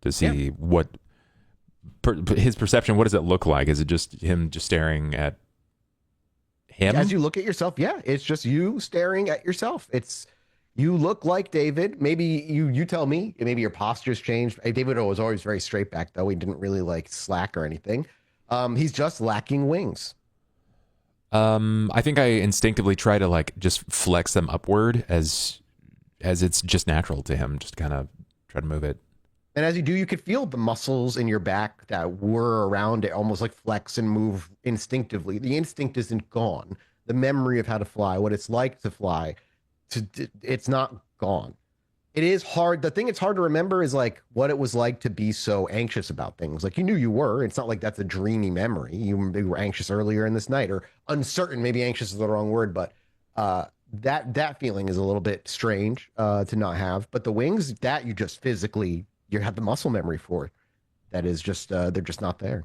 to see what his perception. What does it look like? Is it just him just staring at him? As you look at yourself, it's just you staring at yourself. You look like David. Maybe you tell me. Maybe your posture's changed. David was always very straight back, though. He didn't really like slack or anything. He's just lacking wings. I think I instinctively try to like just flex them upward as it's just natural to him. Just kind of try to move it. And as you do, you could feel the muscles in your back that were around it almost like flex and move instinctively. The instinct isn't gone. The memory of how to fly, what it's like to fly, it's not gone. It is hard. The thing it's hard to remember is like what it was like to be so anxious about things. Like you knew you were. It's not like that's a dreamy memory. You were anxious earlier in this night, or uncertain. Maybe anxious is the wrong word, but that feeling is a little bit strange to not have. But the wings, that you just physically you have the muscle memory for. That is just they're just not there.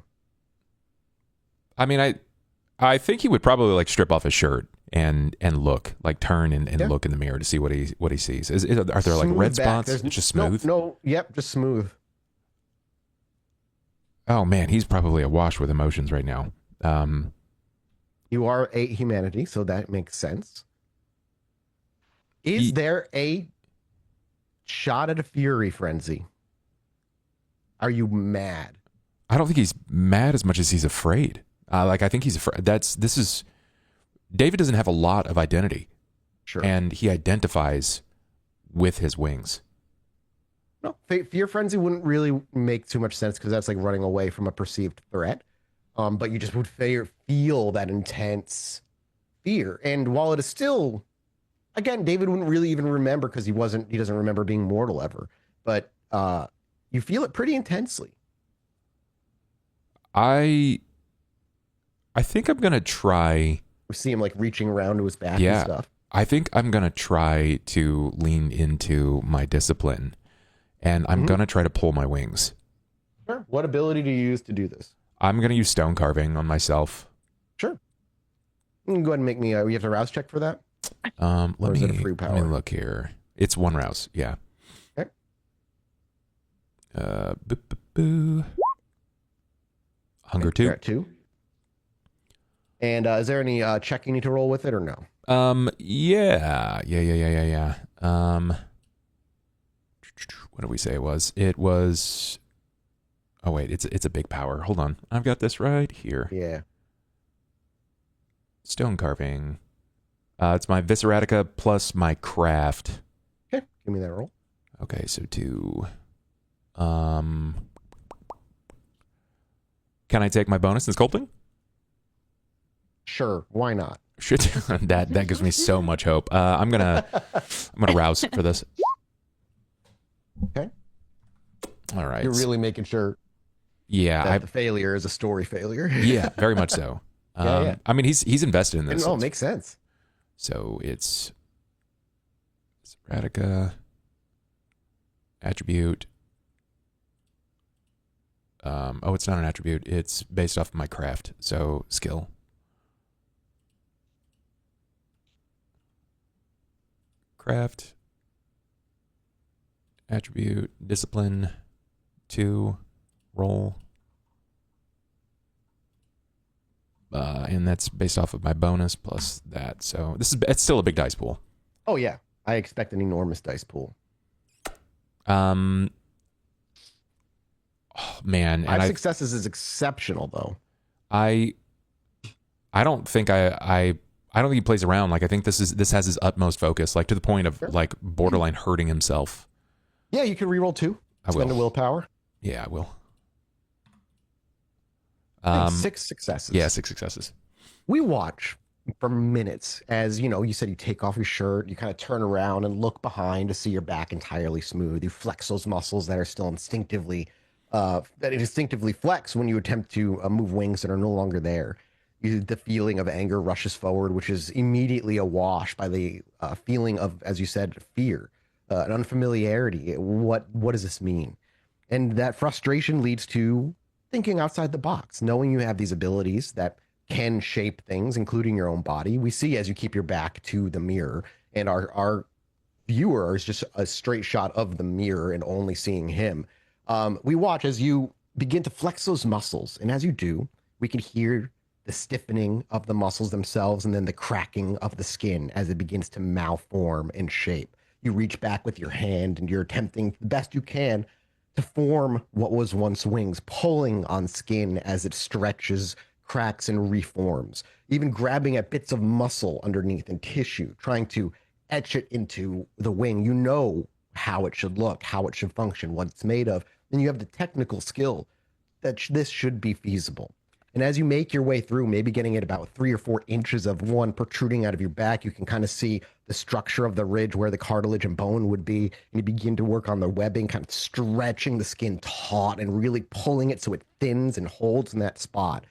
I mean, I think he would probably like strip off his shirt and look, like turn and look in the mirror to see what he sees. Are there like red spots? It's just smooth. No, yep, just smooth. Oh man, he's probably awash with emotions right now. You are a humanity, so that makes sense. Is there a shot at a fury frenzy? Are you mad? I don't think he's mad as much as he's afraid. Like I think he's afraid. David doesn't have a lot of identity. Sure. And he identifies with his wings. No, fear frenzy wouldn't really make too much sense because that's like running away from a perceived threat. But you just would feel that intense fear. And while it is still, again, David wouldn't really even remember because he doesn't remember being mortal ever. But you feel it pretty intensely. I think I'm gonna try. We see him like reaching around to his back and stuff. I think I'm gonna try to lean into my discipline, and I'm gonna try to pull my wings. Sure. What ability do you use to do this? I'm gonna use stone carving on myself. Sure. You can go ahead and make me. You have a rouse check for that. Let is it a free power? me look here. It's one rouse. Yeah. Okay. Hunger okay, 2. you're at 2. And is there any check you need to roll with it or no? Yeah. What did we say it was? It was. Oh wait, it's a big power. Hold on, I've got this right here. Yeah. Stone carving. It's my Visceratica plus my craft. Okay, give me that roll. Okay, so 2. Can I take my bonus in sculpting? Sure, why not? Shit, that gives me so much hope. I'm gonna rouse for this. Okay. All right. You're really making sure. Yeah, that the failure is a story failure. Yeah, very much so. Yeah. I mean, he's invested in this. Oh, makes sense. So it's Radica attribute. It's not an attribute. It's based off of my craft. So skill. Craft. Attribute. Discipline. 2. Roll. And that's based off of my bonus plus that. So it's still a big dice pool. Oh yeah, I expect an enormous dice pool. Oh man, 5 successes is exceptional though. I don't think I don't think he plays around. Like I think this has his utmost focus, like to the point of like borderline hurting himself. Yeah, you can reroll 2. Spend a willpower. Yeah, I will. 6 successes. Yeah, 6 successes. We watch for minutes as, you said you take off your shirt, you kind of turn around and look behind to see your back entirely smooth. You flex those muscles that are still instinctively flex when you attempt to move wings that are no longer there. The feeling of anger rushes forward, which is immediately awash by the feeling of, as you said, fear, an unfamiliarity. What does this mean? And that frustration leads to thinking outside the box, knowing you have these abilities that can shape things, including your own body. We see as you keep your back to the mirror, and our viewer is just a straight shot of the mirror and only seeing him. We watch as you begin to flex those muscles, and as you do, we can hear the stiffening of the muscles themselves and then the cracking of the skin as it begins to malform and shape. You reach back with your hand and you're attempting the best you can to form what was once wings, pulling on skin as it stretches, cracks, and reforms, even grabbing at bits of muscle underneath and tissue, trying to etch it into the wing. You know how it should look, how it should function, what it's made of, and you have the technical skill that this should be feasible. And as you make your way through, maybe getting at about 3 or 4 inches of one protruding out of your back, you can kind of see the structure of the ridge where the cartilage and bone would be. And you begin to work on the webbing, kind of stretching the skin taut and really pulling it so it thins and holds in that spot.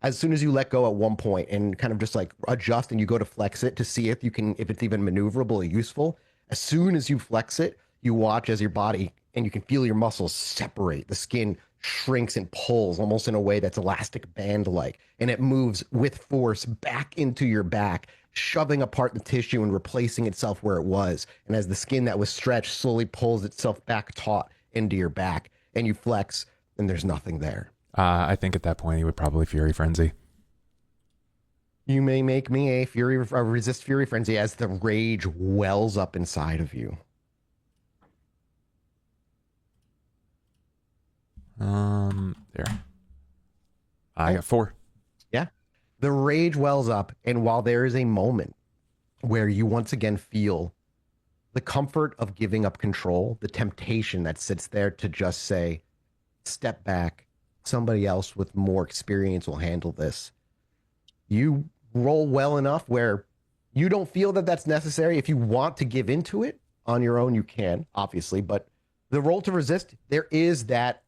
As soon as you let go at one point and kind of just like adjust and you go to flex it to see if it's even maneuverable or useful, as soon as you flex it, you watch as your body and you can feel your muscles separate. The skin shrinks and pulls almost in a way that's elastic band like, and it moves with force back into your back, shoving apart the tissue and replacing itself where it was. And as the skin that was stretched slowly pulls itself back taut into your back, and you flex, and there's nothing there. I think at that point he would probably Fury Frenzy. You may make me a resist Fury Frenzy as the rage wells up inside of you. There. I got 4. Yeah. The rage wells up, and while there is a moment where you once again feel the comfort of giving up control, the temptation that sits there to just say, step back, somebody else with more experience will handle this. You roll well enough where you don't feel that that's necessary. If you want to give into it on your own, you can, obviously, but the roll to resist, there is that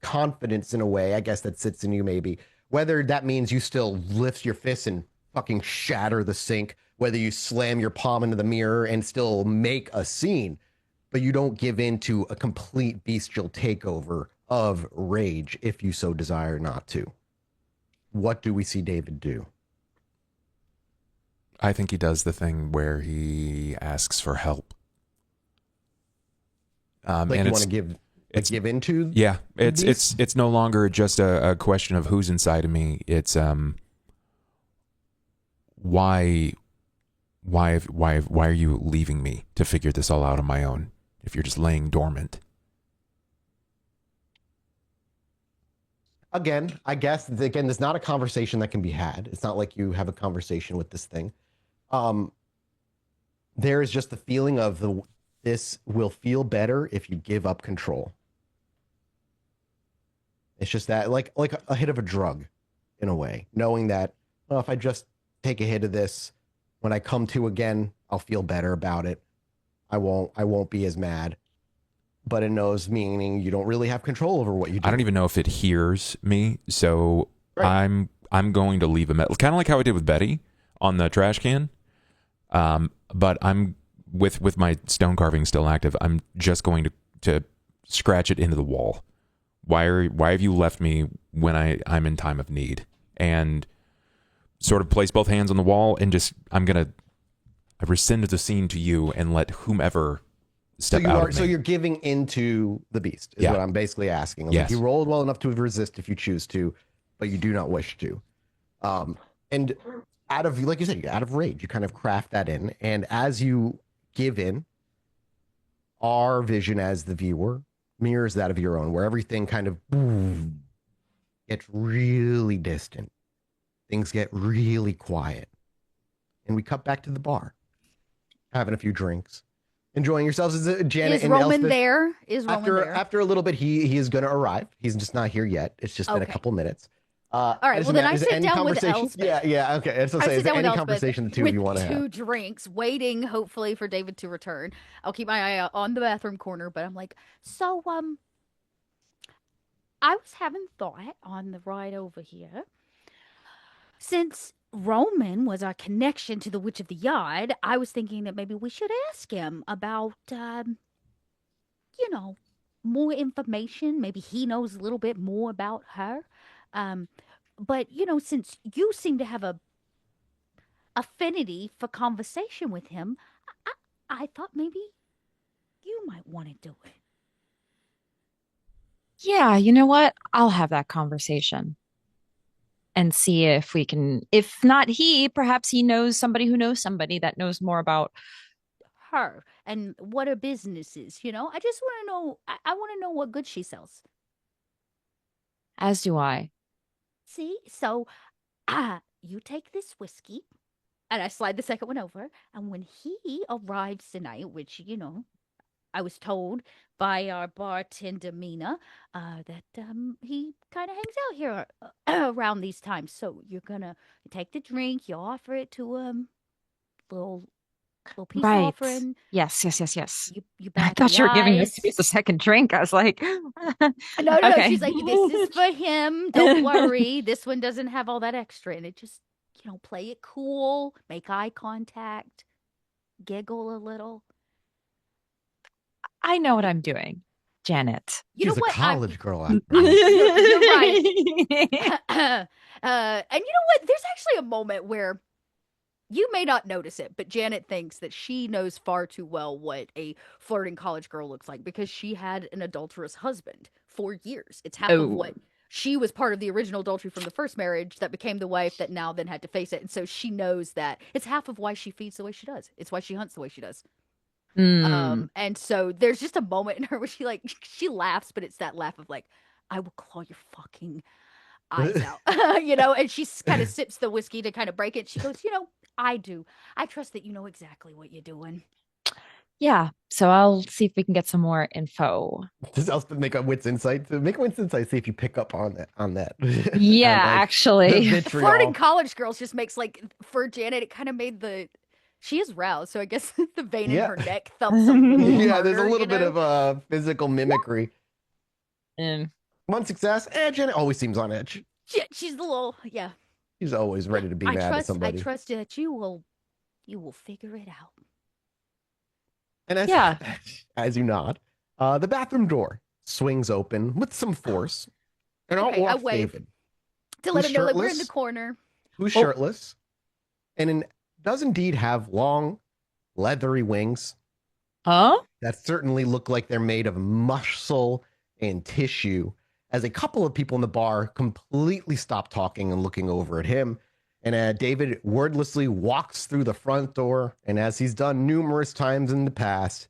confidence in a way, I guess, that sits in you maybe. Whether that means you still lift your fists and fucking shatter the sink, whether you slam your palm into the mirror and still make a scene, but you don't give in to a complete bestial takeover of rage if you so desire not to. What do we see David do? I think he does the thing where he asks for help. Like and you want to give into? Yeah, it's no longer just a question of who's inside of me. It's why are you leaving me to figure this all out on my own if you're just laying dormant? Again, I guess, there's not a conversation that can be had. It's not like you have a conversation with this thing. There is just the feeling of this will feel better if you give up control. It's just that, like a hit of a drug, in a way, knowing that, well, if I just take a hit of this, when I come to again, I'll feel better about it. I won't be as mad. But it knows, meaning you don't really have control over what you do. I don't even know if it hears me, so right. I'm going to leave a message, kind of like how I did with Betty on the trash can. But I'm with my stone carving still active. I'm just going to scratch it into the wall. Why have you left me when I'm in time of need? And sort of place both hands on the wall and just I rescind the scene to you and let whomever step out of me. So you're giving into the beast is what I'm basically asking. Yes. Like you rolled well enough to resist if you choose to, but you do not wish to. And out of, like you said, out of rage, you kind of craft that in. And as you give in, our vision as the viewer mirrors that of your own, where everything kind of gets really distant. Things get really quiet. And we cut back to the bar, having a few drinks, enjoying yourselves. As Janet is Roman there? Is Roman there? After a little bit, he is going to arrive. He's just not here yet. It's just been a couple minutes. All right. Well, then I sit down with Elspeth. Yeah. Okay. I say, is there any conversation the two of you want to have? 2 drinks, waiting hopefully for David to return. I'll keep my eye out on the bathroom corner, but I'm like, so I was having thought on the ride over here, since Roman was our connection to the Witch of the Yard, I was thinking that maybe we should ask him about, more information. Maybe he knows a little bit more about her. But, since you seem to have a affinity for conversation with him, I thought maybe you might want to do it. Yeah, you know what? I'll have that conversation and see if we can, if not he, perhaps he knows somebody who knows somebody that knows more about her and what her business is. I just want to know, I want to know what goods she sells. As do I. See, so you take this whiskey and I slide the second one over, and when he arrives tonight, which I was told by our bartender Mina that he kind of hangs out here around these times. So you're gonna take the drink, you offer it to little peace Right. offering. Yes, yes, yes, yes. You I bat thought the you were giving this to me eyes. as a second drink. I was like, No. okay. She's like, this is for him. Don't worry. This one doesn't have all that extra. And it just, play it cool, make eye contact, giggle a little. I know what I'm doing, Janet. You know She's a what? college girl. You're right. And you know what? There's actually a moment where you may not notice it, but Janet thinks that she knows far too well what a flirting college girl looks like because she had an adulterous husband for years. It's half of what she was part of the original adultery from the first marriage that became the wife that now then had to face it. And so she knows that it's half of why she feeds the way she does. It's why she hunts the way she does. And so there's just a moment in her where she laughs, but it's that laugh of like, I will claw your fucking eyes out, and she kind of sips the whiskey to kind of break it. She goes, I do. I trust that you know exactly what you're doing. Yeah. So I'll see if we can get some more info. Does Elspeth make a wits insight? Make a wits insight. See if you pick up on that. Yeah, actually. Flirting college girls just makes for Janet, it kind of made she is roused, so I guess the vein in her neck thumps a little harder, there's a little bit of physical mimicry. One success. Janet always seems on edge. She's the little, She's always ready to be mad at somebody. I trust that you will figure it out. And as you nod, the bathroom door swings open with some force, and out walks David to let him know that we're in the corner. Who's shirtless, and does indeed have long, leathery wings. Huh? That certainly look like they're made of muscle and tissue. As a couple of people in the bar completely stop talking and looking over at him. And David wordlessly walks through the front door. And as he's done numerous times in the past,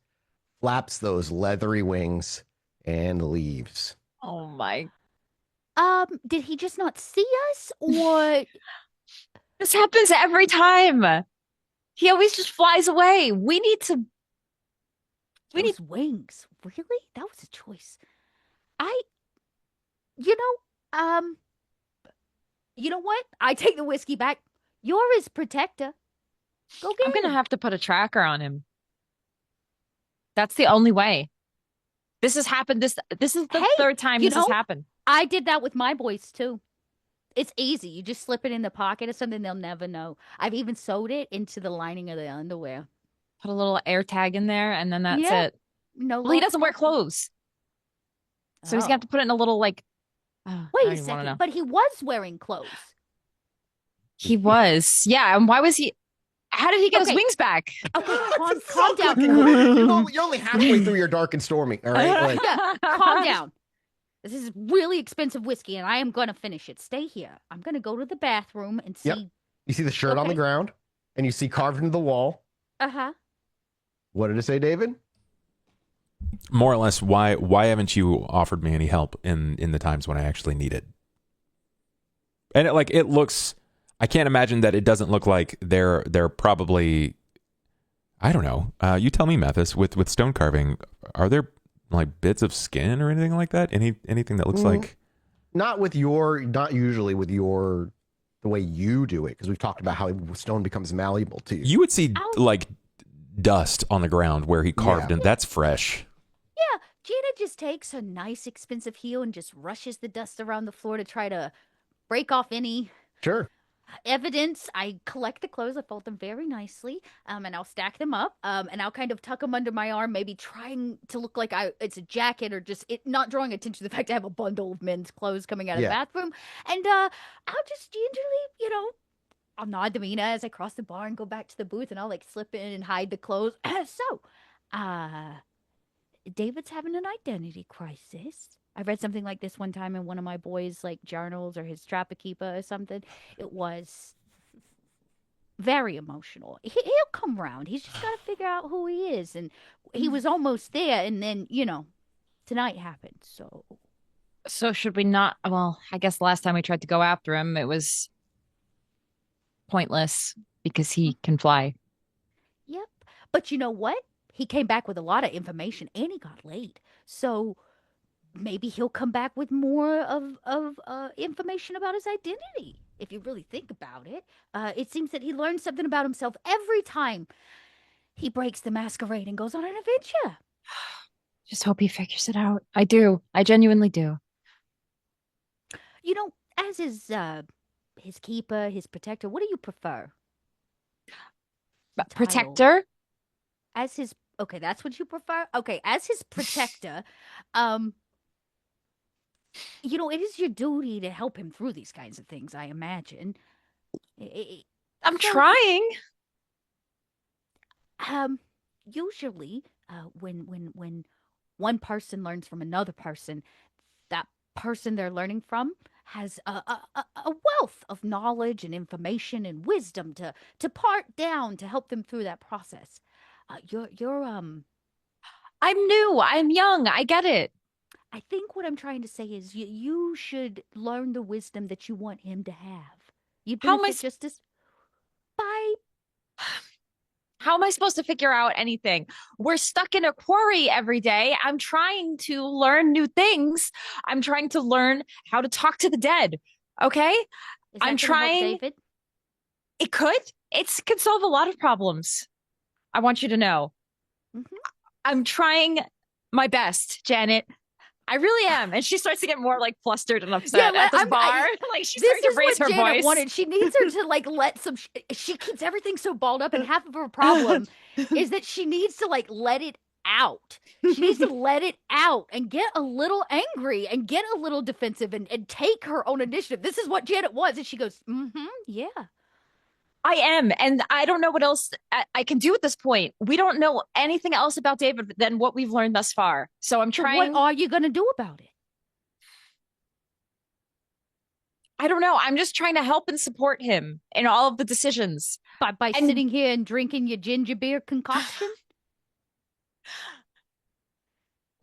flaps those leathery wings and leaves. Oh my. Did he just not see us, or this happens every time? He always just flies away. We need wings. Really? That was a choice. You know what? I take the whiskey back. You're his protector. Go get him. I'm gonna have to put a tracker on him. That's the only way. This has happened. This is the third time this has happened. I did that with my boys too. It's easy. You just slip it in the pocket or something, they'll never know. I've even sewed it into the lining of the underwear. Put a little air tag in there, and then that's it. No, well, he doesn't wear clothes, so he's gonna have to put it in a little Wait a second, but he was wearing clothes. He was, yeah. And why was he? How did he get his wings back? Okay, calm down. You're only halfway through your dark and stormy. All right, calm down. This is really expensive whiskey, and I am going to finish it. Stay here. I'm going to go to the bathroom and see. Yep. You see the shirt on the ground, and you see carved into the wall. Uh-huh. What did it say, David? More or less, why haven't you offered me any help in the times when I actually need it? And it looks, I can't imagine that it doesn't look like they're probably, I don't know. You tell me, Mathis, with stone carving, are there like bits of skin or anything like that? Anything that looks like? Not usually with the way you do it, because we've talked about how stone becomes malleable too. You would see like dust on the ground where he carved, and that's fresh. Yeah, Gina just takes a nice expensive heel and just rushes the dust around the floor to try to break off any evidence. I collect the clothes, I fold them very nicely, and I'll stack them up, and I'll kind of tuck them under my arm, maybe trying to look like it's a jacket, or just not drawing attention to the fact I have a bundle of men's clothes coming out of the bathroom. And I'll just gingerly, I'll nod to Mina as I cross the bar and go back to the booth, and I'll slip in and hide the clothes. So, David's having an identity crisis. I read something like this one time in one of my boys' journals or his Trapakeepa or something. It was very emotional. He'll come around. He's just got to figure out who he is. And he was almost there, and then, tonight happened. So should we not? Well, I guess the last time we tried to go after him, it was pointless because he can fly. Yep. But you know what? he came back with a lot of information and he got late. So maybe he'll come back with more of information about his identity. If you really think about it, it seems that he learns something about himself every time he breaks the masquerade and goes on an adventure. Just hope he figures it out. I do. I genuinely do. You know, as his keeper, his protector, what do you prefer? Title. Protector? As his okay, that's what you prefer? Okay, as his protector, you know, it is your duty to help him through these kinds of things, I imagine. I'm trying. Usually, when one person learns from another person, that person they're learning from has a wealth of knowledge and information and wisdom to part down to help them through that process. You're I'm new. I'm young. I get it. I think what I'm trying to say is you should learn the wisdom that you want him to have. You How am I benefit just as by How am I supposed to figure out anything? We're stuck in a quarry every day. I'm trying to learn new things. I'm trying to learn how to talk to the dead. Okay? Is that I'm gonna help trying. David? It could. It could solve a lot of problems. I want you to know. Mhm. I'm trying my best, Janet. I really am. And she starts to get more like flustered and upset at this bar. Like she's This starting to is raise what her Janet voice. wanted. She needs her to like let some. She keeps everything so balled up, and half of her problem is that she needs to like let it out. She needs to let it out and get a little angry and get a little defensive and take her own initiative. This is what Janet was, and she goes, yeah. I am. And I don't know what else I can do at this point. We don't know anything else about David than what we've learned thus far. So I'm trying. What are you going to do about it? I don't know. I'm just trying to help and support him in all of the decisions. By sitting here and drinking your ginger beer concoction?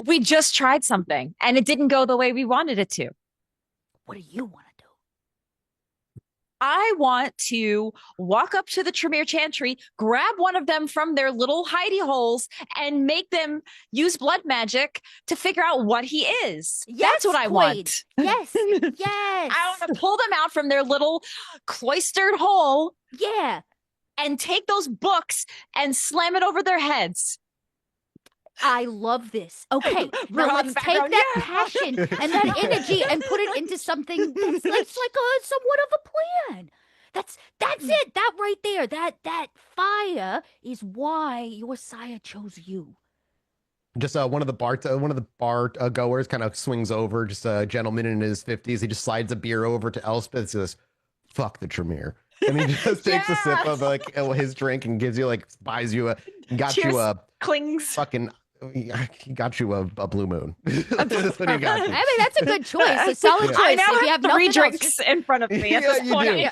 We just tried something and it didn't go the way we wanted it to. What do you want to do? I want to walk up to the Tremere Chantry, grab one of them from their little hidey holes, and make them use blood magic to figure out what he is. Yes, that's what I want. Yes, yes. I want to pull them out from their little cloistered hole. Yeah. And take those books and slam it over their heads. I love this. Okay, now let's take that passion and that energy and put it into something that's like somewhat of a plan. That's it. That right there. That fire is why your sire chose you. Just one of the bar goers kind of swings over, just a gentleman in his 50s. He just slides a beer over to Elspeth and says, "Fuck the Tremere." And he just takes a sip of like his drink and gives you buys you clings. Fucking, he got you a blue moon. That's what he got you. I mean, that's a good choice. A solid choice. I now if you have have 3 nothing drinks in front of me at this point.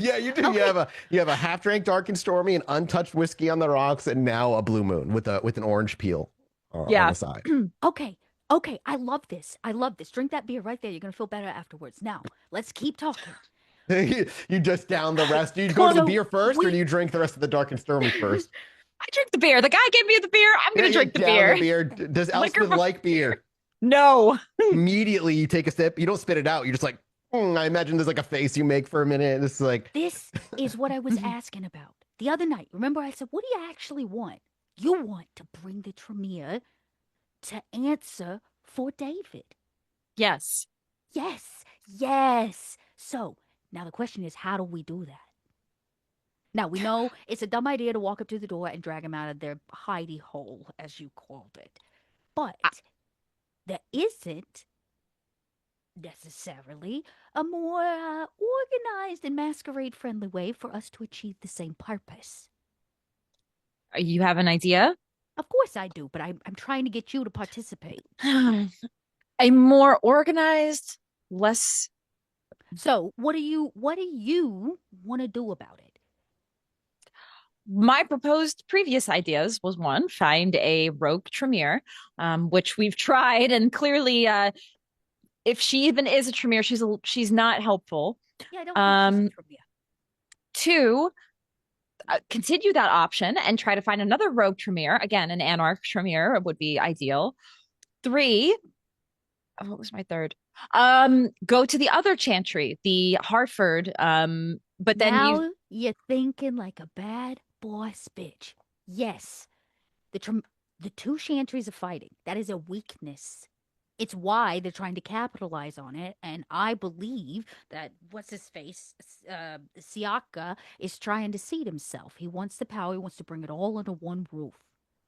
Yeah, you do. Okay. You have a half drank dark and stormy, an untouched whiskey on the rocks, and now a blue moon with an orange peel on the side. Okay, I love this. Drink that beer right there. You're gonna feel better afterwards. Now, let's keep talking. You just down the rest. Do you go to the beer first, or do you drink the rest of the dark and stormy first? I drink the beer. The guy gave me the beer. I'm going to drink the beer. Does Elspeth like beer? No. Immediately you take a sip. You don't spit it out. You're just like, I imagine there's like a face you make for a minute. This is what I was asking about. The other night, remember I said, what do you actually want? You want to bring the Tremere to answer for David. Yes. Yes. So, now the question is, how do we do that? Now, we know it's a dumb idea to walk up to the door and drag them out of their hidey hole, as you called it. But there isn't necessarily a more organized and masquerade-friendly way for us to achieve the same purpose. You have an idea? Of course I do, but I'm trying to get you to participate. A more organized, less... So, what do you want to do about it? My proposed previous ideas was one, find a rogue Tremere, which we've tried, and clearly, if she even is a Tremere, she's not helpful. Yeah, I don't think she's a Tremere. 2, continue that option and try to find another rogue Tremere. Again, an Anarch Tremere would be ideal. 3, what was my third? Go to the other chantry, the Hartford. But then now you're thinking like a bad boss bitch. Yes, the two chantries are fighting. That is a weakness. It's why they're trying to capitalize on it, and I believe that what's his face, Siaka, is trying to seed himself. He wants the power. He wants to bring it all under one roof,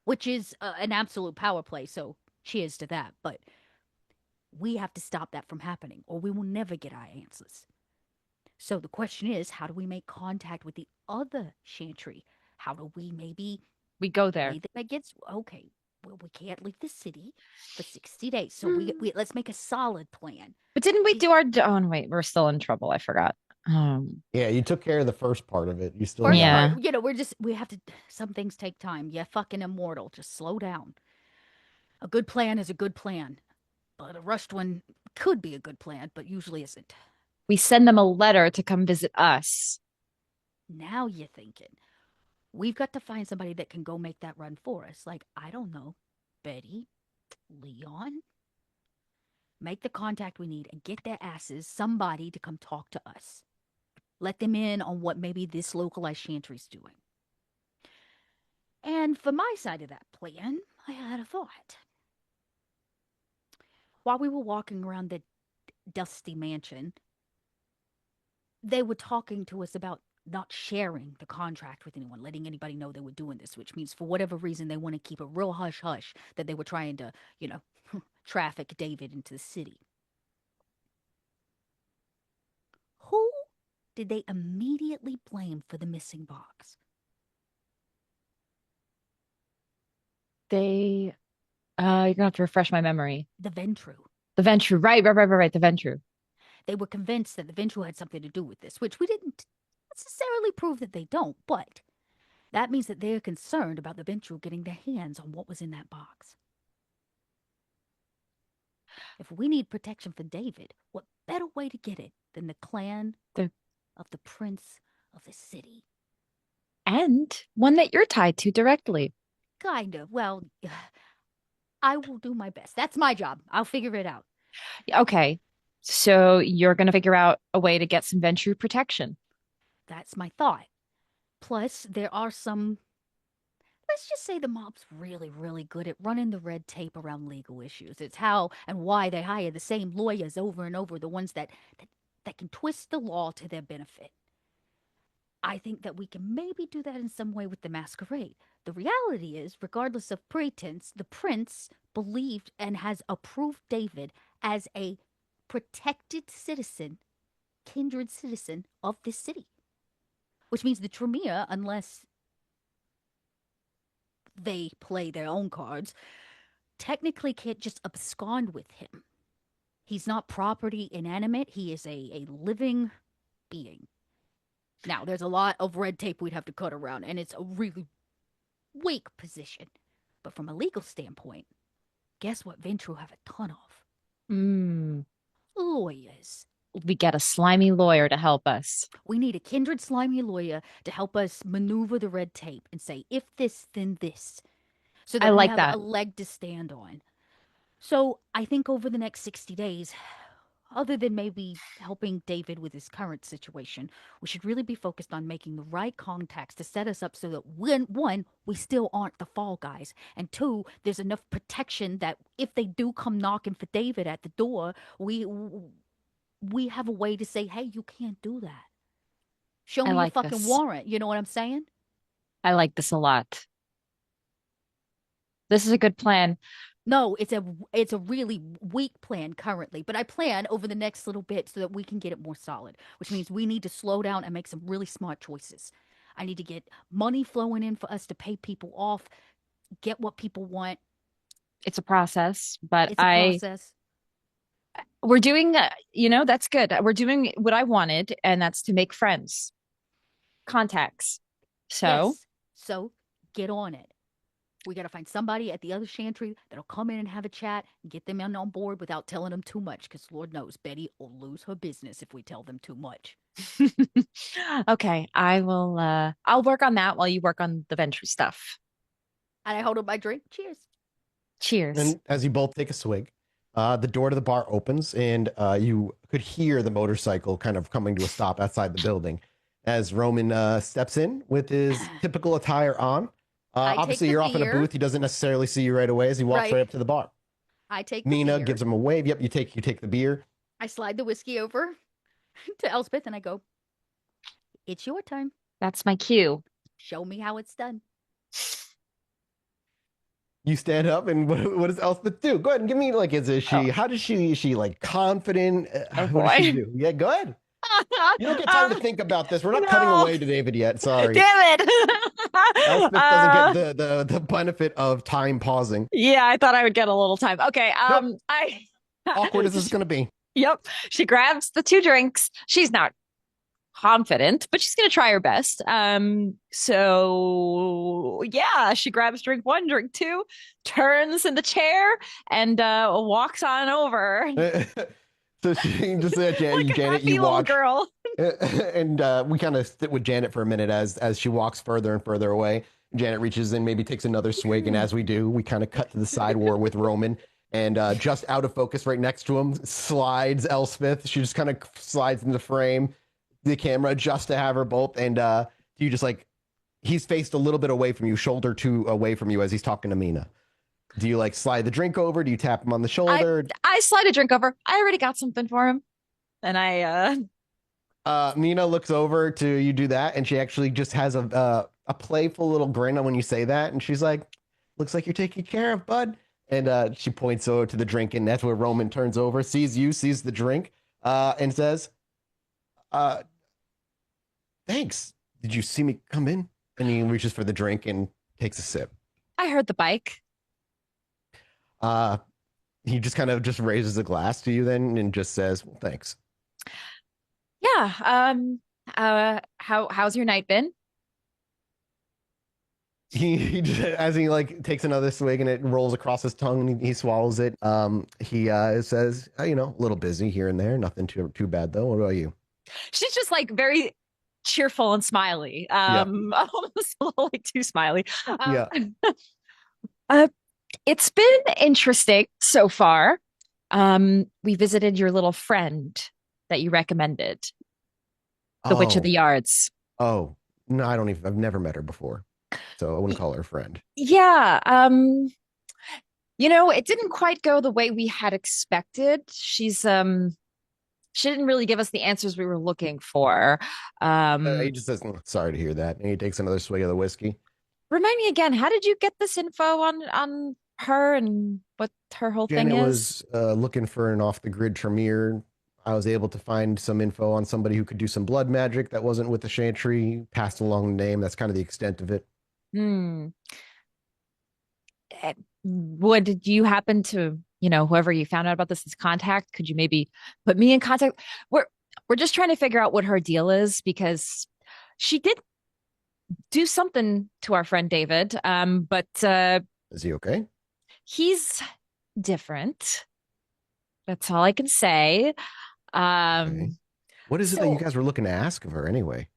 which is an absolute power play. So cheers to that. But we have to stop that from happening, or we will never get our answers. So the question is, how do we make contact with the other chantry? How do we maybe we go there? Okay. Well, we can't leave the city for 60 days. So we let's make a solid plan. But didn't we do our? Oh, no, wait, we're still in trouble. I forgot. Yeah, you took care of the first part of it. You still First Yeah. part, we have to. Some things take time. You're fucking immortal. Just slow down. A good plan is a good plan, but a rushed one could be a good plan, but usually isn't. We send them a letter to come visit us. Now you're thinking. We've got to find somebody that can go make that run for us. Like, I don't know, Betty, Leon. Make the contact we need and get their asses somebody to come talk to us. Let them in on what maybe this localized chantry's doing. And for my side of that plan, I had a thought. While we were walking around the dusty mansion, they were talking to us about not sharing the contract with anyone, letting anybody know they were doing this, which means for whatever reason they want to keep a real hush-hush that they were trying to, traffic David into the city. Who did they immediately blame for the missing box? You're gonna have to refresh my memory. The Ventru. The Ventru, right, the Ventru. They were convinced that the Ventru had something to do with this, which we didn't necessarily prove that they don't, but that means that they're concerned about the Ventru getting their hands on what was in that box. If we need protection for David, what better way to get it than the clan of the Prince of the City? And one that you're tied to directly. Kind of. Well, I will do my best. That's my job. I'll figure it out. Okay. So you're going to figure out a way to get some Ventru protection. That's my thought. Plus, there are some... Let's just say the mob's really, really good at running the red tape around legal issues. It's how and why they hire the same lawyers over and over, the ones that can twist the law to their benefit. I think that we can maybe do that in some way with the masquerade. The reality is, regardless of pretense, the prince believed and has approved David as a protected citizen, kindred citizen of this city. Which means the Tremere, unless they play their own cards, technically can't just abscond with him. He's not property inanimate. He is a living being. Now, there's a lot of red tape we'd have to cut around, and it's a really weak position. But from a legal standpoint, guess what Ventru have a ton of? Lawyers. We get a slimy lawyer to help us. We need a kindred slimy lawyer to help us maneuver the red tape and say, if this, then this. So that we have a leg to stand on. So I think over the next 60 days, other than maybe helping David with his current situation, we should really be focused on making the right contacts to set us up so that one, we still aren't the fall guys, and two, there's enough protection that if they do come knocking for David at the door, we have a way to say, hey, you can't do that. Show me your fucking warrant. You know what I'm saying? I like this a lot. This is a good plan. No, it's a really weak plan currently, but I plan over the next little bit so that we can get it more solid, which means we need to slow down and make some really smart choices. I need to get money flowing in for us to pay people off, get what people want. It's a process, but it's a process. We're doing, that's good. We're doing what I wanted, and that's to make friends, contacts. So, yes. So get on it. We got to find somebody at the other chantry that'll come in and have a chat and get them on board without telling them too much, because Lord knows Betty will lose her business if we tell them too much. Okay, I will I'll work on that while you work on the Ventry stuff. And I hold up my drink. Cheers. Cheers. And as you both take a swig, the door to the bar opens, and you could hear the motorcycle kind of coming to a stop outside the building as Roman steps in with his typical attire on. I take Obviously, the you're off in a beer. booth. He doesn't necessarily see you right away as he walks right up to the bar. I take the Mina beer. gives him a wave. Yep, you take the beer. I slide the whiskey over to Elspeth and I go, it's your turn. That's my cue. Show me how it's done. You stand up, and what does Elspeth do? Go ahead and give me like, how does she? Is she like confident? What does she do? Yeah, go ahead. You don't get time to think about this. We're not cutting away to David yet. Sorry. Damn it. Elspeth doesn't get the benefit of time pausing. Yeah, I thought I would get a little time. Okay. Nope. Awkward as this is going to be. Yep. She grabs the 2 drinks. She's not confident, but she's going to try her best. So yeah, she grabs drink 1, drink 2, turns in the chair, and walks on over. So she just Like a Janet, happy you little watch, girl. and we kind of sit with Janet for a minute as she walks further and further away. Janet reaches in, maybe takes another swig, and as we do, we kind of cut to the side war with Roman. And just out of focus, right next to him, slides Elspeth. She just kind of slides in the frame, the camera, just to have her both. And you just like, he's faced a little bit away from you, shoulder to away from you as he's talking to Mina. Do you like slide the drink over? Do you tap him on the shoulder? I slide a drink over. I already got something for him. And Mina looks over to you do that, and she actually just has a playful little grin on when you say that, and she's like, looks like you're taken care of, bud. And she points over to the drink, and that's where Roman turns over, sees you, sees the drink, and says, thanks. Did you see me come in? And he reaches for the drink and takes a sip. I heard the bike. He just kind of just raises a glass to you then and just says, well, thanks. Yeah. How's your night been? He just, as he like takes another swig and it rolls across his tongue and he swallows it. He says, a little busy here and there, nothing too bad though. What about you? She's just like very cheerful and smiley. Almost a little like too smiley. Yeah. It's been interesting so far. We visited your little friend that you recommended, the Witch of the Yards. Oh, no, I've never met her before, so I wouldn't call her a friend. Yeah. It didn't quite go the way we had expected. She didn't really give us the answers we were looking for. He just says, sorry to hear that. And he takes another swig of the whiskey. Remind me again, how did you get this info on her and what her whole thing is? Janet was looking for an off-the-grid Tremere. I was able to find some info on somebody who could do some blood magic that wasn't with the Chantry, passed along the name. That's kind of the extent of it. Would you happen to, whoever you found out about this contact, could you maybe put me in contact? We're just trying to figure out what her deal is, because she did do something to our friend David. But is he okay? He's different. That's all I can say. Okay. What is it that you guys were looking to ask of her anyway?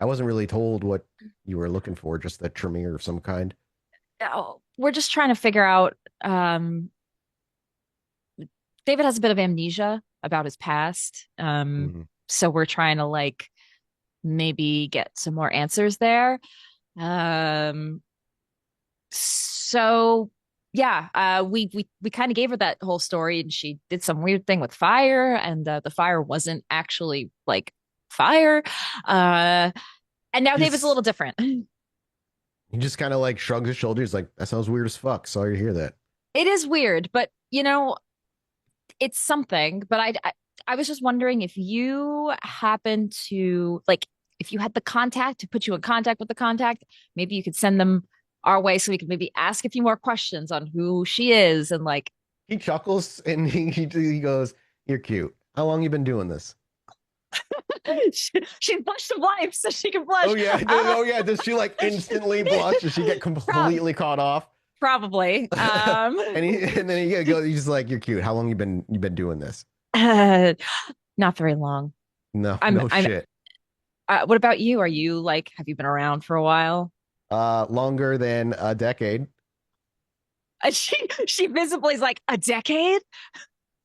I wasn't really told what you were looking for, just a Tremere of some kind. Oh, we're just trying to figure out. David has a bit of amnesia about his past. So we're trying to maybe get some more answers there. So yeah, we kind of gave her that whole story, and she did some weird thing with fire, and the fire wasn't actually fire. And now David's a little different. He just kind of shrugs his shoulders, like, that sounds weird as fuck. Sorry to hear that. It is weird, but it's something. But I was just wondering if you happen to if you had the contact to put you in contact with the contact, maybe you could send them our way so we could maybe ask a few more questions on who she is. And he chuckles and he goes, "You're cute. How long you been doing this?" She blushed of life, so she can blush. Oh yeah. Does she instantly blush? Does she get completely caught off? Probably. And then he goes, he's just like, "You're cute. How long you been doing this?" Not very long. No, I'm shit. What about you? Are you like, have you been around for a while? Longer than a decade. She visibly is like, a decade?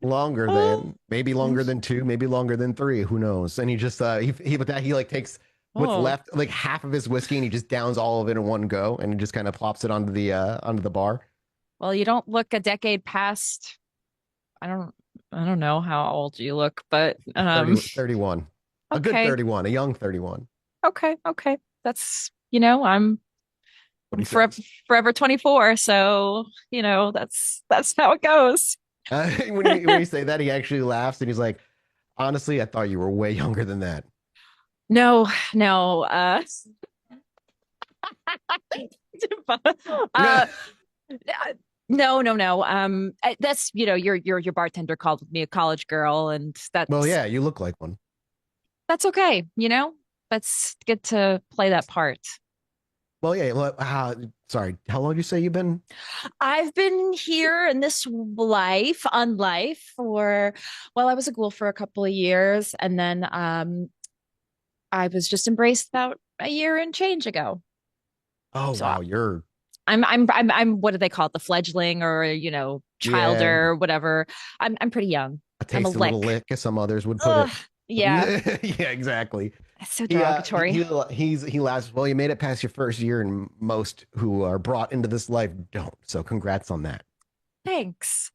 Longer Oh, than, maybe longer than 2, maybe longer than 3. Who knows? And he just he with that he like takes what's oh. left, like half of his whiskey, and he just downs all of it in one go, and he just kind of plops it onto the bar. Well, you don't look a decade past. I don't I don't know how old you look, but 31. A good okay. 31, a young 31. Okay. That's, What I'm he says. forever 24, so, that's how it goes. When you say that, he actually laughs and he's like, honestly, I thought you were way younger than that. No, no, uh no. That's, your bartender called me a college girl, and Well, yeah, you look like one. that's okay, Let's get to play that part. Well, yeah. Well, sorry. How long did you say you've been? I've been here in this life for, well, I was a ghoul for a couple of years, and then I was just embraced about a year and change ago. Oh, So wow. You're, I'm what do they call it? The fledgling, or yeah, childer, whatever. I'm pretty young. a I'm a tasty little lick. lick, as some others would put Ugh, it. yeah, Yeah, exactly. that's so He derogatory. he laughs. Well, you made it past your first year, and most who are brought into this life don't. So, congrats on that. Thanks.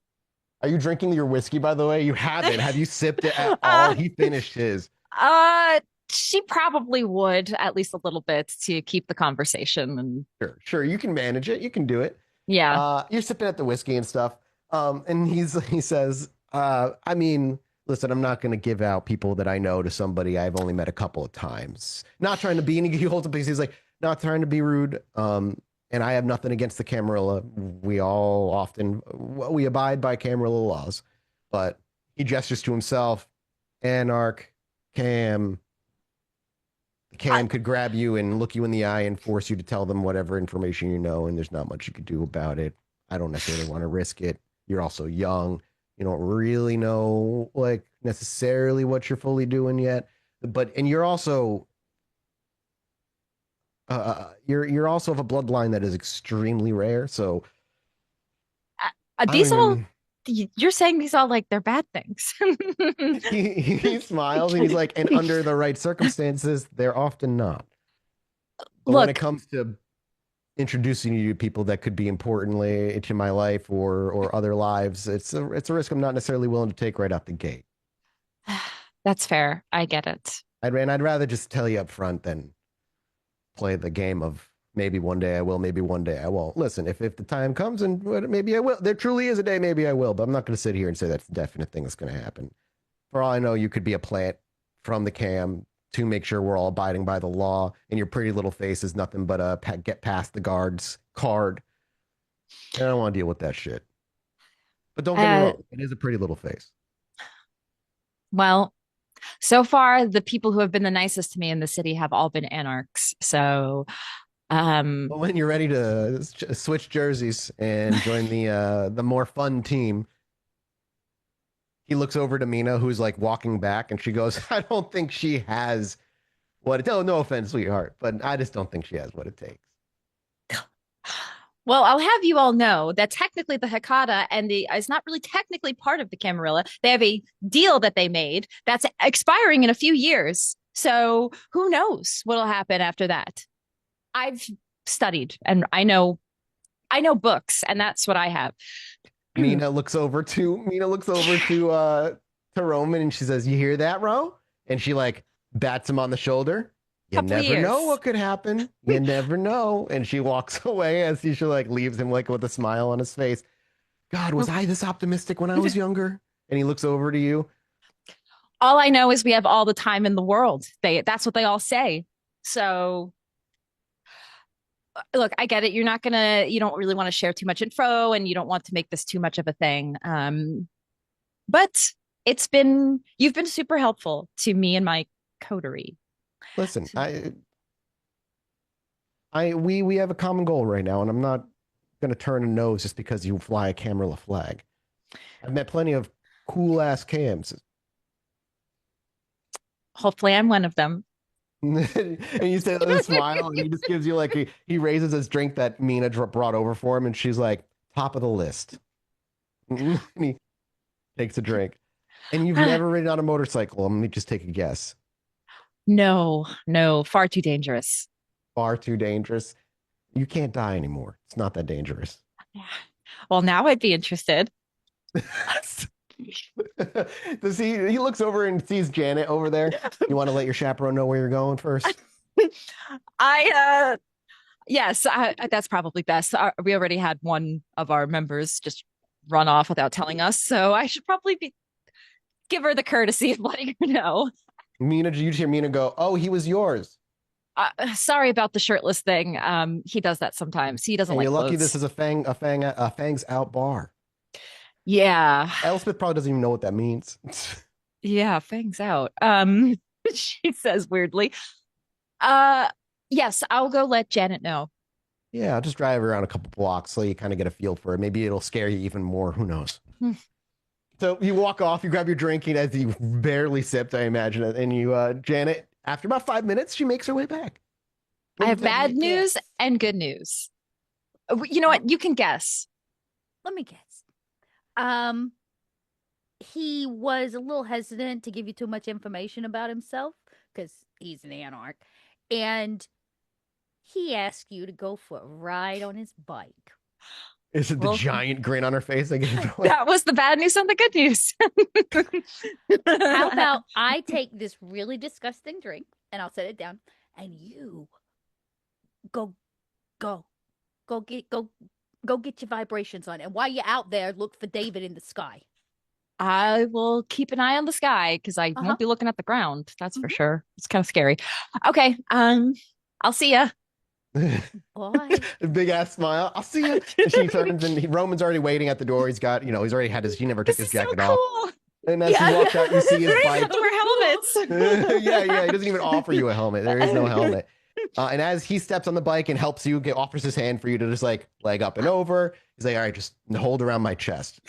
Are you drinking your whiskey, by the way? You haven't. Have you sipped it at all? uh, He finished his. uh, she probably would, at least a little bit, to keep the conversation. And Sure. You can manage it. You can do it. yeah. You're sipping at the whiskey and stuff. And he says, I mean, listen, I'm not going to give out people that I know to somebody I've only met a couple of times. Not trying to be, and he holds up, he's like, not trying to be rude. And I have nothing against the Camarilla. We abide by Camarilla laws, but he gestures to himself, Anarch, Cam. I, Cam could grab you and look you in the eye and force you to tell them whatever information you know, and there's not much you could do about it. I don't necessarily want to risk it. You're also young. You don't really know like necessarily what you're fully doing yet. And you're also you're also of a bloodline that is extremely rare. So I don't these all even you're saying these all like they're bad things. he smiles and he's like, and under the right circumstances, they're often not. But when it Look, comes to introducing you to people that could be importantly into my life or other lives, it's a risk I'm not necessarily willing to take right out the gate. that's fair. I get it. I'd rather just tell you up front than play the game of maybe one day I will, maybe one day I won't. Listen, if the time comes and maybe I will, there truly is a day maybe I will, but I'm not going to sit here and say that's a definite thing that's going to happen. For all I know, you could be a plant from the cam to make sure we're all abiding by the law, and your pretty little face is nothing but a get past the guards card. And I don't want to deal with that shit. But don't get me wrong, it is a pretty little face. Well, so far the people who have been the nicest to me in the city have all been anarchs. So, But when you're ready to switch jerseys and join the more fun team, he looks over to Mina, who's like walking back, and she goes, I don't think she has what it takes. No offense, sweetheart, but I just don't think she has what it takes. well, I'll have you all know that technically the Hecata is not really technically part of the Camarilla. They have a deal that they made that's expiring in a few years. So who knows what'll happen after that? I've studied and I know books, and that's what I have. Mina looks over to Roman, and she says, "You hear that, Ro?" And she like bats him on the shoulder. You never know what could happen. You never know. And she walks away as she like leaves him like with a smile on his face. God, was I this optimistic when I was younger? And he looks over to you. All I know is we have all the time in the world. That's what they all say. So look, I get it. You don't really want to share too much info, and you don't want to make this too much of a thing. But you've been super helpful to me and my coterie. Listen, we have a common goal right now, and I'm not gonna turn a nose just because you fly a Camarilla flag. I've met plenty of cool ass cams. Hopefully I'm one of them. And you say with a smile, and he just gives you like he raises his drink that Mina brought over for him, and she's like, top of the list. And he takes a drink. And you've never ridden on a motorcycle. Let me just take a guess. No, far too dangerous. Far too dangerous. You can't die anymore. It's not that dangerous. Well, now I'd be interested. Does he looks over and sees Janet over there. You want to let your chaperone know where you're going first? Yes, that's probably best. We already had one of our members just run off without telling us, so I should probably give her the courtesy of letting her know. Mina, did you hear Mina go, oh, he was yours? Sorry about the shirtless thing. He does that sometimes. He doesn't like you're clothes. Lucky this is a fangs out bar. Yeah. Elspeth probably doesn't even know what that means. Yeah, fangs out. She says weirdly. Yes, I'll go let Janet know. Yeah, I'll just drive around a couple blocks so you kind of get a feel for it. Maybe it'll scare you even more. Who knows? So you walk off, you grab your drink, and as you barely sipped, I imagine it, and you, Janet, after about 5 minutes, she makes her way back. I have bad news and good news. You know what? You can guess. Let me guess. He was a little hesitant to give you too much information about himself because he's an anarch, and he asked you to go for a ride on his bike. Is it the giant grin on her face? That was the bad news and the good news. How about I take this really disgusting drink and I'll set it down, and you go get your vibrations on, and while you're out there, look for David in the sky. I will keep an eye on the sky because I won't be looking at the ground. That's for sure. It's kind of scary. Okay. I'll see ya. Boy. Big ass smile. I'll see you. She turns and Roman's already waiting at the door. He's got, he's already had he never took his jacket off. And as he walks out, you see his bike. Wear helmets. Yeah. He doesn't even offer you a helmet. There is no helmet. And as he steps on the bike and helps you, offers his hand for you to just like leg up and over. He's like, all right, just hold around my chest.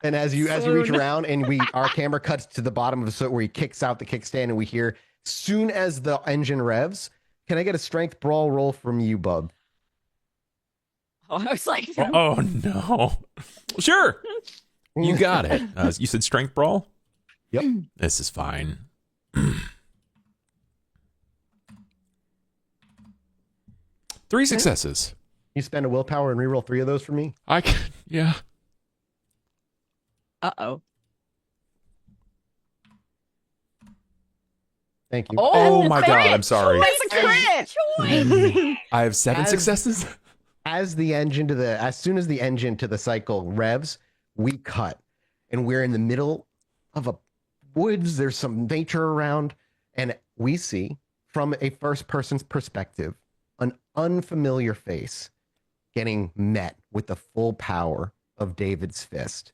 And as you reach around and our camera cuts to the bottom of the where he kicks out the kickstand, and we hear, soon as the engine revs, can I get a strength brawl roll from you, bub? Oh, I was like, oh no. Sure. You got it. You said strength brawl? Yep. This is fine. 3 successes. You spend a willpower and reroll 3 of those for me? Yeah. Uh-oh. Thank you. Oh my God, I'm sorry. That's a crit. I have 7 successes. As soon as the engine to the cycle revs, we cut, and we're in the middle of a woods. There's some nature around, and we see, from a first person's perspective, an unfamiliar face getting met with the full power of David's fist.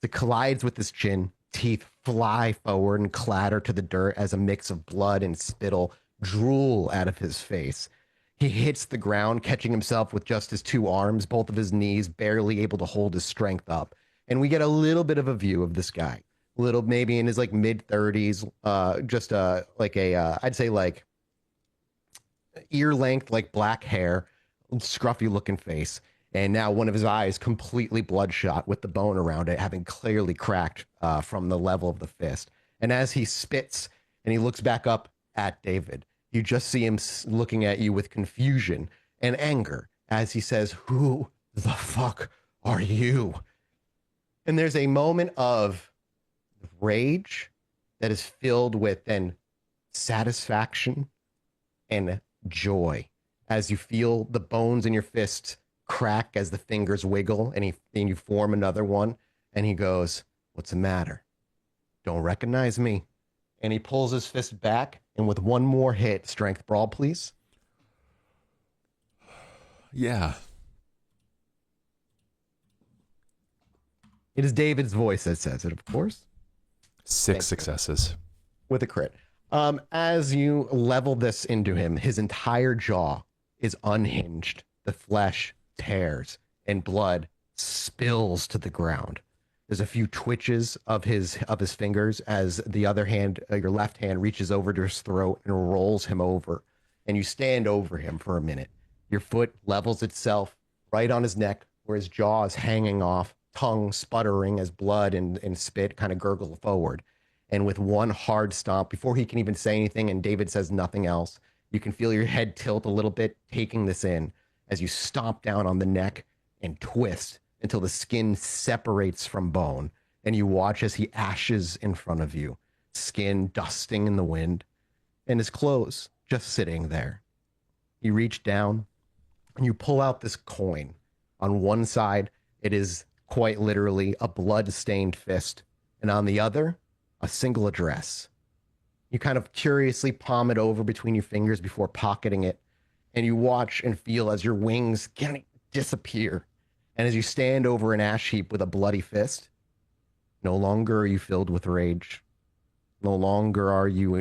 It collides with his chin. Teeth fly forward and clatter to the dirt as a mix of blood and spittle drool out of his face. He hits the ground, catching himself with just his 2 arms, both of his knees, barely able to hold his strength up. And we get a little bit of a view of this guy, maybe in his like mid-30s, I'd say like ear length, like black hair, scruffy looking face. And now one of his eyes completely bloodshot with the bone around it, having clearly cracked from the level of the fist. And as he spits and he looks back up at David, you just see him looking at you with confusion and anger as he says, "Who the fuck are you?" And there's a moment of rage that is filled with then satisfaction and joy as you feel the bones in your fist crack as the fingers wiggle, and you form another one, and he goes, "What's the matter? Don't recognize me?" And he pulls his fist back, and with one more hit, strength brawl, please. Yeah. It is David's voice that says it, of course. 6 successes. With a crit. As you level this into him, his entire jaw is unhinged. The flesh tears and blood spills to the ground. There's a few twitches of his fingers as the other hand, your left hand, reaches over to his throat and rolls him over. And you stand over him for a minute. Your foot levels itself right on his neck, where his jaw is hanging off, tongue sputtering as blood and spit kind of gurgle forward. And with one hard stomp, before he can even say anything, and David says nothing else, you can feel your head tilt a little bit, taking this in as you stomp down on the neck and twist until the skin separates from bone, and you watch as he ashes in front of you, skin dusting in the wind, and his clothes just sitting there. You reach down, and you pull out this coin. On one side, it is quite literally a blood-stained fist, and on the other, a single address. You kind of curiously palm it over between your fingers before pocketing it, and you watch and feel as your wings kind of disappear. And as you stand over an ash heap with a bloody fist, no longer are you filled with rage. No longer are you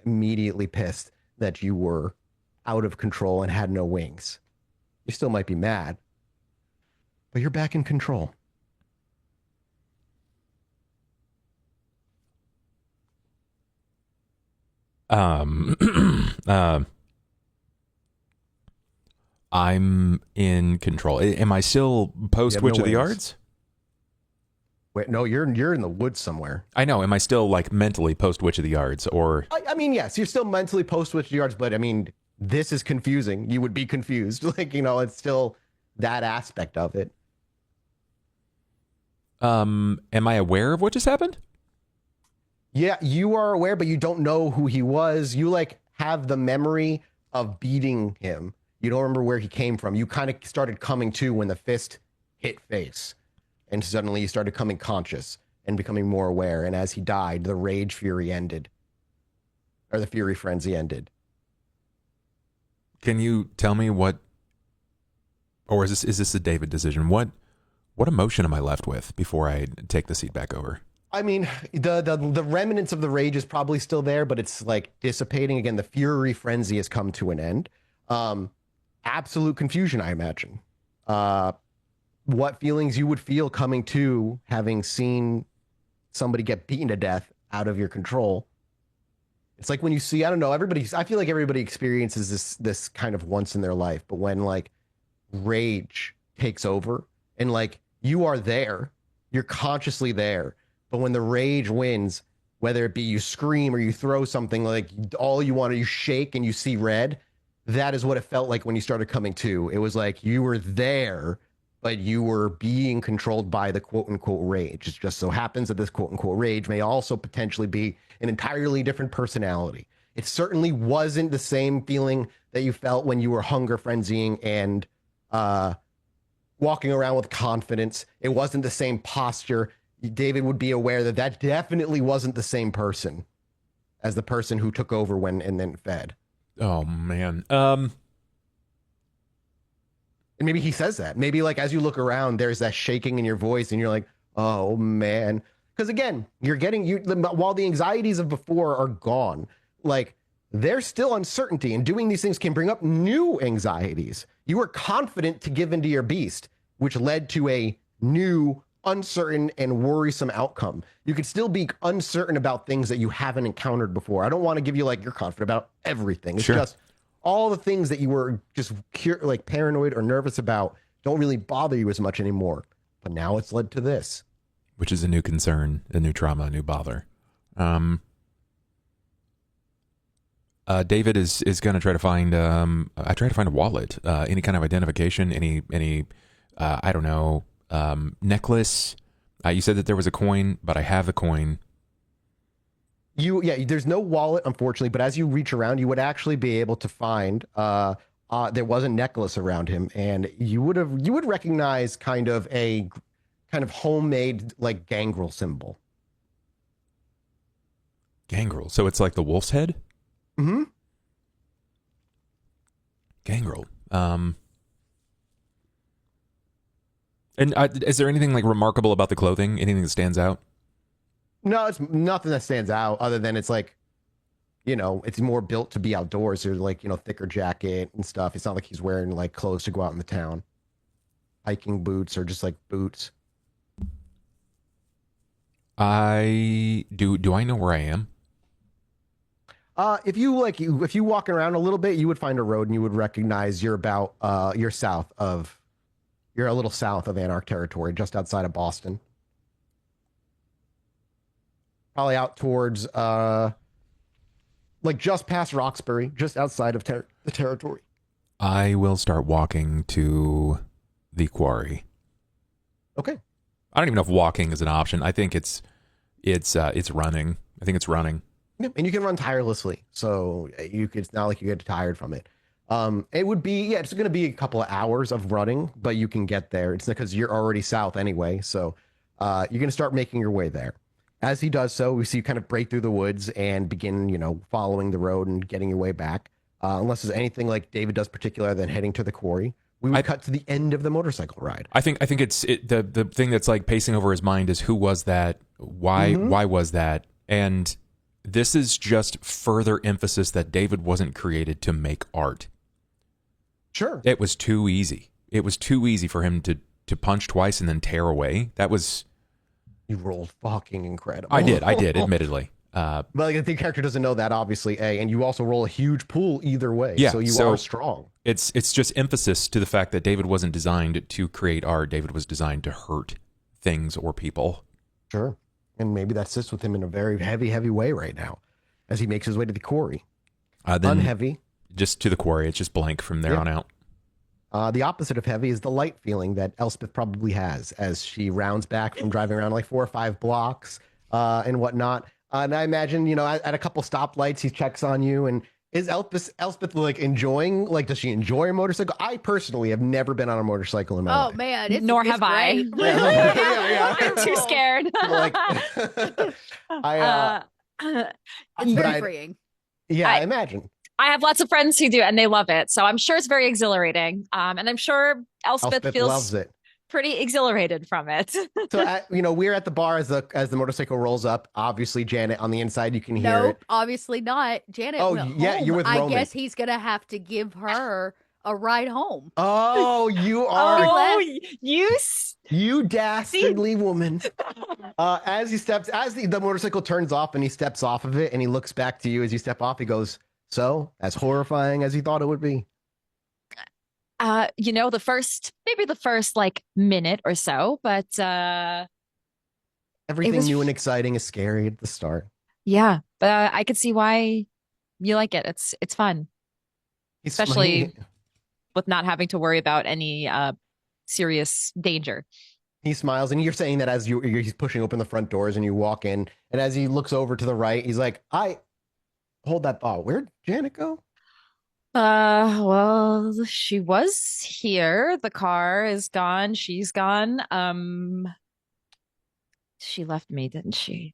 immediately pissed that you were out of control and had no wings. You still might be mad, but you're back in control. I'm in control. Am I still post Witch of the Yards? Wait, no, you're in the woods somewhere. I know. Am I still like mentally post Witch of the Yards, or? I mean, yes, you're still mentally post Witch of the Yards, but I mean, this is confusing. You would be confused. Like, it's still that aspect of it. Am I aware of what just happened? Yeah, you are aware, but you don't know who he was. You like have the memory of beating him. You don't remember where he came from. You kind of started coming to when the fist hit face. And suddenly you started coming conscious and becoming more aware. And as he died, the rage fury ended. Or the fury frenzy ended. Can you tell me what, or is this a David decision? What emotion am I left with before I take the seat back over? I mean, the remnants of the rage is probably still there, but it's like dissipating. Again, the fury frenzy has come to an end. Absolute confusion, I imagine. What feelings you would feel coming to having seen somebody get beaten to death out of your control. It's like when you see, I don't know, I feel like everybody experiences this kind of once in their life, but when like rage takes over and like you are there, you're consciously there, but when the rage wins, whether it be you scream or you throw something, like all you want to, you shake and you see red. That is what it felt like when you started coming to. It was like you were there, but you were being controlled by the quote unquote rage. It just so happens that this quote unquote rage may also potentially be an entirely different personality. It certainly wasn't the same feeling that you felt when you were hunger frenzying and walking around with confidence. It wasn't the same posture. David would be aware that that definitely wasn't the same person as the person who took over when and then fed. Oh man. And maybe he says that. Maybe like as you look around, there's that shaking in your voice, and you're like, "Oh man," because again, while the anxieties of before are gone, like there's still uncertainty, and doing these things can bring up new anxieties. You were confident to give into your beast, which led to a new, uncertain, and worrisome outcome. You could still be uncertain about things that you haven't encountered before. I don't want to give you like you're confident about everything. It's just all the things that you were just like paranoid or nervous about don't really bother you as much anymore. But now it's led to this. Which is a new concern, a new trauma, a new bother. David is going to try to find, I try to find a wallet, any kind of identification, any I don't know, necklace. You said that there was a coin, but I have the coin. There's no wallet, unfortunately, but as you reach around, you would actually be able to find, there was a necklace around him, and you would recognize kind of homemade like gangrel symbol. Gangrel. So it's like the wolf's head? Mm-hmm. Gangrel. And is there anything like remarkable about the clothing? Anything that stands out? No, it's nothing that stands out other than it's like, it's more built to be outdoors. There's like, thicker jacket and stuff. It's not like he's wearing like clothes to go out in the town. Hiking boots or just like boots. I do I know where I am? If you walk around a little bit, you would find a road and you would recognize you're you're a little south of Anarch territory, just outside of Boston. Probably out towards like just past Roxbury, just outside of the territory. I will start walking to the quarry. Okay. I don't even know if walking is an option. I think it's running. I think it's running. Yeah, and you can run tirelessly, so it's not like you get tired from it. It would be, it's going to be a couple of hours of running, but you can get there. It's because you're already south anyway, so you're going to start making your way there. As he does so, we see you kind of break through the woods and begin, following the road and getting your way back. Unless there's anything like David does particular than heading to the quarry, we would cut to the end of the motorcycle ride. I think the thing that's like pacing over his mind is who was that? Why was that? And this is just further emphasis that David wasn't created to make art. Sure. It was too easy. It was too easy for him to punch twice and then tear away. That was... You rolled fucking incredible. I did, admittedly. But like, the character doesn't know that, obviously, and you also roll a huge pool either way, yeah, so you are strong. It's just emphasis to the fact that David wasn't designed to create art. David was designed to hurt things or people. Sure. And maybe that sits with him in a very heavy, heavy way right now as he makes his way to the quarry. Then unheavy. Just to the quarry. It's just blank from there on out. The opposite of heavy is the light feeling that Elspeth probably has as she rounds back from driving around like 4 or 5 blocks and whatnot. And I imagine, at a couple stoplights, he checks on you. And is Elspeth like enjoying, like, does she enjoy a motorcycle? I personally have never been on a motorcycle in my life. Oh, man. Nor it's have I. great. I'm too scared. It's very freeing. Yeah, I imagine. I have lots of friends who do, and they love it. So I'm sure it's very exhilarating. And I'm sure Elspeth feels loves it. Pretty exhilarated from it. So, we're at the bar as the motorcycle rolls up. Obviously, Janet on the inside, you can hear it. Obviously not. Janet. Oh, yeah, you're with Roman. I guess he's gonna have to give her a ride home. Oh, you are. Oh, you dastardly woman. As the motorcycle turns off and he steps off of it and he looks back to you as you step off, he goes, "So, as horrifying as he thought it would be." The first like minute or so, but everything new and exciting is scary at the start. Yeah, but I could see why you like it. It's fun, especially with not having to worry about any serious danger. He smiles, and you're saying that as he's pushing open the front doors, and you walk in, and as he looks over to the right, he's like, "I hold that thought. Where'd Janet go?" Well, she was here. The car is gone. She's gone. She left me, didn't she?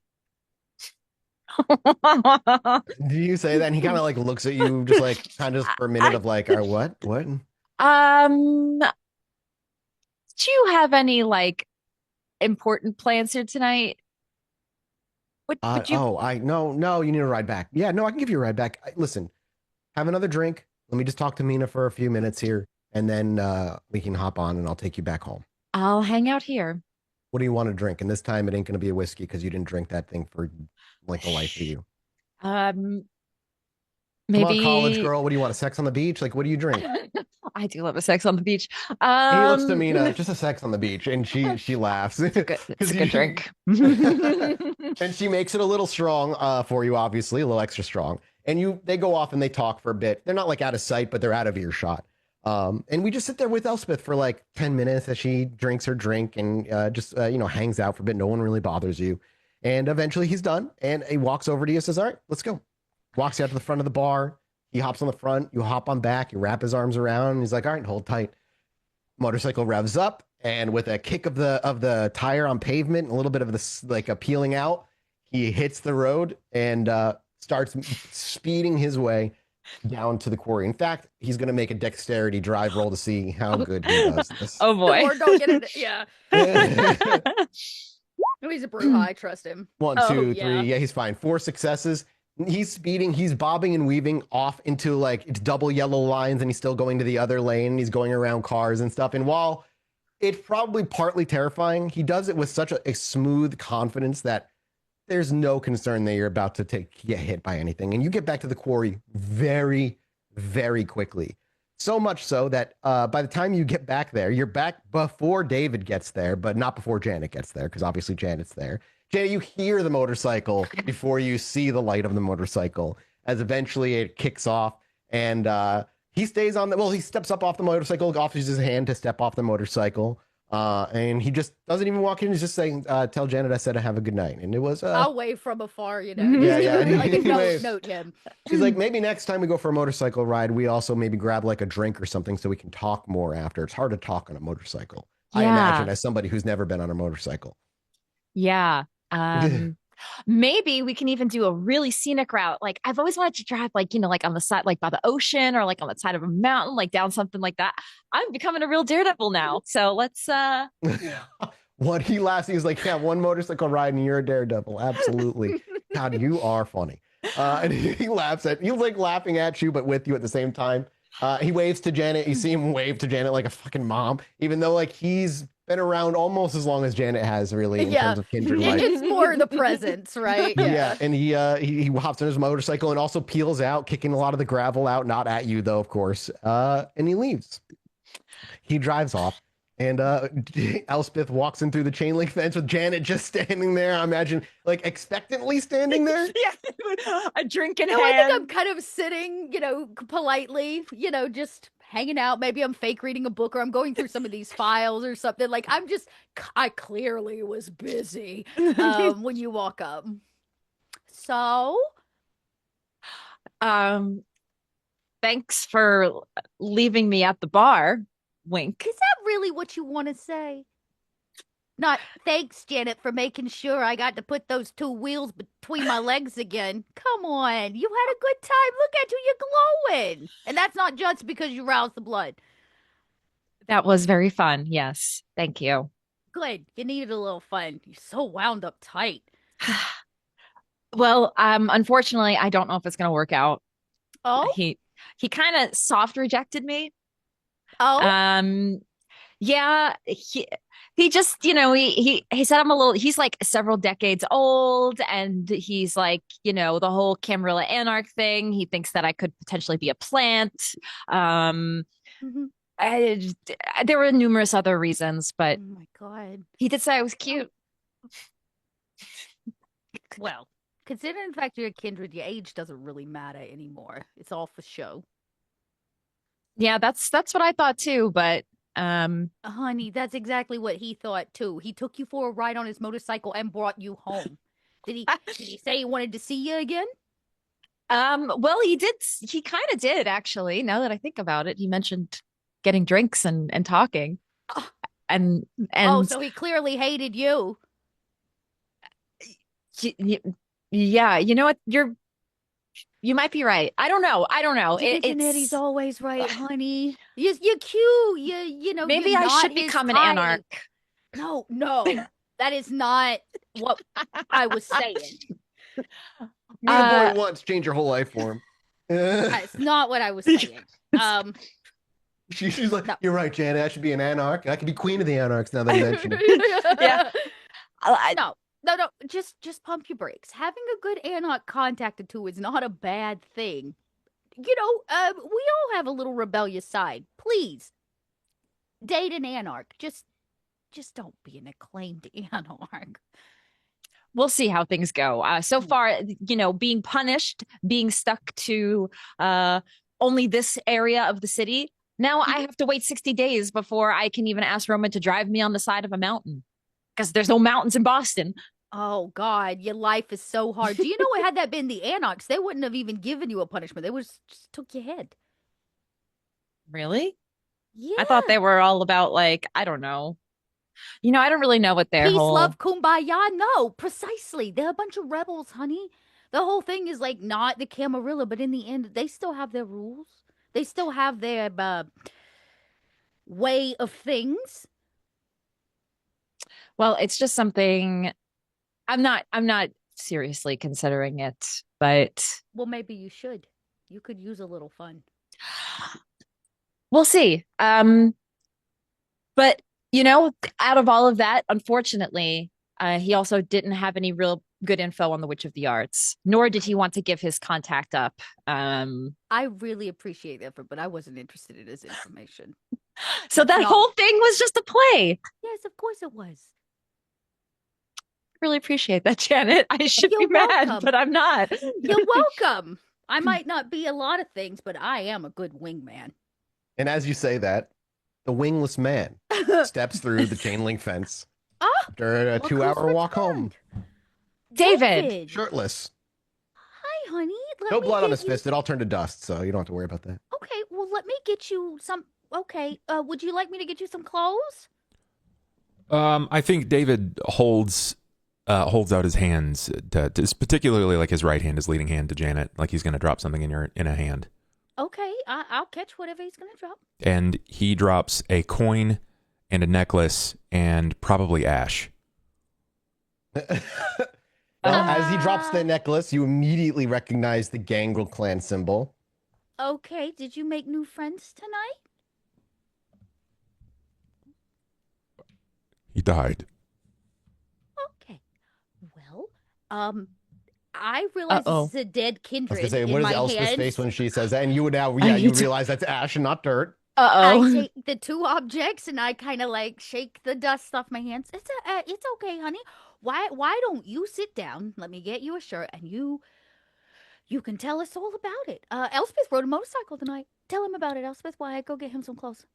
Do you say that? And he kind of like looks at you just like kind of for a minute of like, what? What? Do you have any like important plans here tonight? Would you? No, you need a ride back. Yeah, no, I can give you a ride back. Listen, have another drink. Let me just talk to Mina for a few minutes here, and then we can hop on and I'll take you back home. I'll hang out here. What do you want to drink? And this time it ain't going to be a whiskey because you didn't drink that thing for like the life of you. Maybe... Come on, college girl. What do you want? A sex on the beach? Like, what do you drink? I do love a sex on the beach. He looks to Mina, just a sex on the beach, and she laughs. It's a good drink. And she makes it a little strong for you, obviously, a little extra strong. And they go off and they talk for a bit. They're not like out of sight, but they're out of earshot. And we just sit there with Elspeth for like 10 minutes as she drinks her drink and just hangs out for a bit. No one really bothers you. And eventually he's done, and he walks over to you and says, "All right, let's go." Walks you out to the front of the bar. He hops on the front. You hop on back. You wrap his arms around. And he's like, "All right, hold tight." Motorcycle revs up, and with a kick of the tire on pavement, a little bit of this like a peeling out, he hits the road and starts speeding his way down to the quarry. In fact, he's going to make a dexterity drive roll to see how good he does this. Oh boy! Or don't get it. Yeah. Oh, he's a brute. I trust him. 1, 2, 3. Yeah, he's fine. 4 successes. He's speeding. He's bobbing and weaving off into like it's double yellow lines, and he's still going to the other lane. He's going around cars and stuff. And while it's probably partly terrifying, he does it with such a smooth confidence that there's no concern that you're about to get hit by anything. And you get back to the quarry very, very quickly. So much so that by the time you get back there, you're back before David gets there, but not before Janet gets there, because obviously Janet's there. Janet, you hear the motorcycle before you see the light of the motorcycle, as eventually it kicks off. And he stays on he steps up off the motorcycle, offers his hand to step off the motorcycle. And he just doesn't even walk in. He's just saying, tell Janet I said I have a good night. And it was I'll wave from afar, you know. Yeah. Like a note him. She's like, maybe next time we go for a motorcycle ride, we also maybe grab like a drink or something so we can talk more after. It's hard to talk on a motorcycle. I imagine, as somebody who's never been on a motorcycle. Yeah. Maybe we can even do a really scenic route. Like I've always wanted to drive, like, like on the side, like by the ocean, or like on the side of a mountain, like down something like that. I'm becoming a real daredevil now. So let's What he laughs, he's like, yeah, one motorcycle ride and you're a daredevil. Absolutely. God, you are funny. And he laughs he's like laughing at you, but with you at the same time. He waves to Janet. You see him wave to Janet like a fucking mom, even though like he's been around almost as long as Janet has, really, in terms of kindred life. It's more the presence, right? Yeah. And he hops on his motorcycle and also peels out, kicking a lot of the gravel out, not at you though, of course. And he leaves. He drives off, and Elspeth walks in through the chain link fence with Janet just standing there. I imagine, like, expectantly standing there. Yeah, a drink in hand. hand. I think I'm kind of sitting, politely, just hanging out. Maybe I'm fake reading a book, or I'm going through some of these files or something. Like, I clearly was busy when you walk up. So, thanks for leaving me at the bar. Wink. Is that really what you want to say? Not thanks, Janet, for making sure I got to put those two wheels between my legs again. Come on, you had a good time. Look at you, you're glowing. And that's not just because you roused the blood. That was very fun. Yes. Thank you. Good. You needed a little fun. You're so wound up tight. Well, unfortunately, I don't know if it's going to work out. Oh? He kind of soft rejected me. Oh? Yeah, he just, he said he's like several decades old, and he's like, the whole Camarilla Anarch thing. He thinks that I could potentially be a plant. There were numerous other reasons, but oh my God, he did say I was cute. Well, considering the fact you're a kindred, your age doesn't really matter anymore. It's all for show. Yeah, that's what I thought too, but honey, that's exactly what he thought too. He took you for a ride on his motorcycle and brought you home. Did he say he wanted to see you again? Well, he kind of did, actually. Now that I think about it, he mentioned getting drinks and talking. And so he clearly hated you. Yeah, you know what? You might be right. I don't know. He's always right, honey. You're cute. You know. Maybe I should become an anarch. No, that is not what I was saying. Meet a boy once, change your whole life for him. That's not what I was saying. She's like, no. You're right, Janet. I should be an anarch. I could be queen of the anarchs now that you mention it. Yeah. No. Just pump your brakes. Having a good anarch contacted to is not a bad thing. We all have a little rebellious side. Please, date an anarch. Just don't be an acclaimed anarch. We'll see how things go. So far, being punished, being stuck to only this area of the city. Now I have to wait 60 days before I can even ask Roman to drive me on the side of a mountain, because there's no mountains in Boston. Oh, God, your life is so hard. Do you know, had that been the anarchs, they wouldn't have even given you a punishment. They would just took your head. Really? Yeah. I thought they were all about, like, I don't know. I don't really know what their peace, love, kumbaya. No, precisely. They're a bunch of rebels, honey. The whole thing is like not the Camarilla, but in the end, they still have their rules. They still have their way of things. Well, it's just something I'm not seriously considering it, but well, maybe you should. You could use a little fun. We'll see. But out of all of that, unfortunately, he also didn't have any real good info on the Witch of the Arts, nor did he want to give his contact up. I really appreciate the effort, but I wasn't interested in his information. So that whole thing was just a play. Yes, of course it was. Really appreciate that, Janet. I should You're be mad, welcome. but I'm not. You're welcome. I might not be a lot of things, but I am a good wingman. And as you say that, the wingless man steps through the chain link fence after a 2-hour walk home. David. Shirtless. Hi, honey. No blood on his fist. It all turned to dust, so you don't have to worry about that. Okay, well, let me get you some... Okay, would you like me to get you some clothes? I think David holds out his hands, to particularly like his right hand, his leading hand to Janet, like he's going to drop something in a hand. Okay, I'll catch whatever he's going to drop. And he drops a coin and a necklace and probably ash. As he drops the necklace, you immediately recognize the Gangrel clan symbol. Okay, did you make new friends tonight? He died. Okay. Well, I realize this is a dead kindred. I was gonna say, in what is my Elspeth's hand. face when she says that? And you would now, you realize that's ash and not dirt. I take the two objects and I kind of like shake the dust off my hands. It's okay, honey. Why don't you sit down? Let me get you a shirt and you can tell us all about it. Elspeth rode a motorcycle tonight. Tell him about it, Elspeth. Why I go get him some clothes.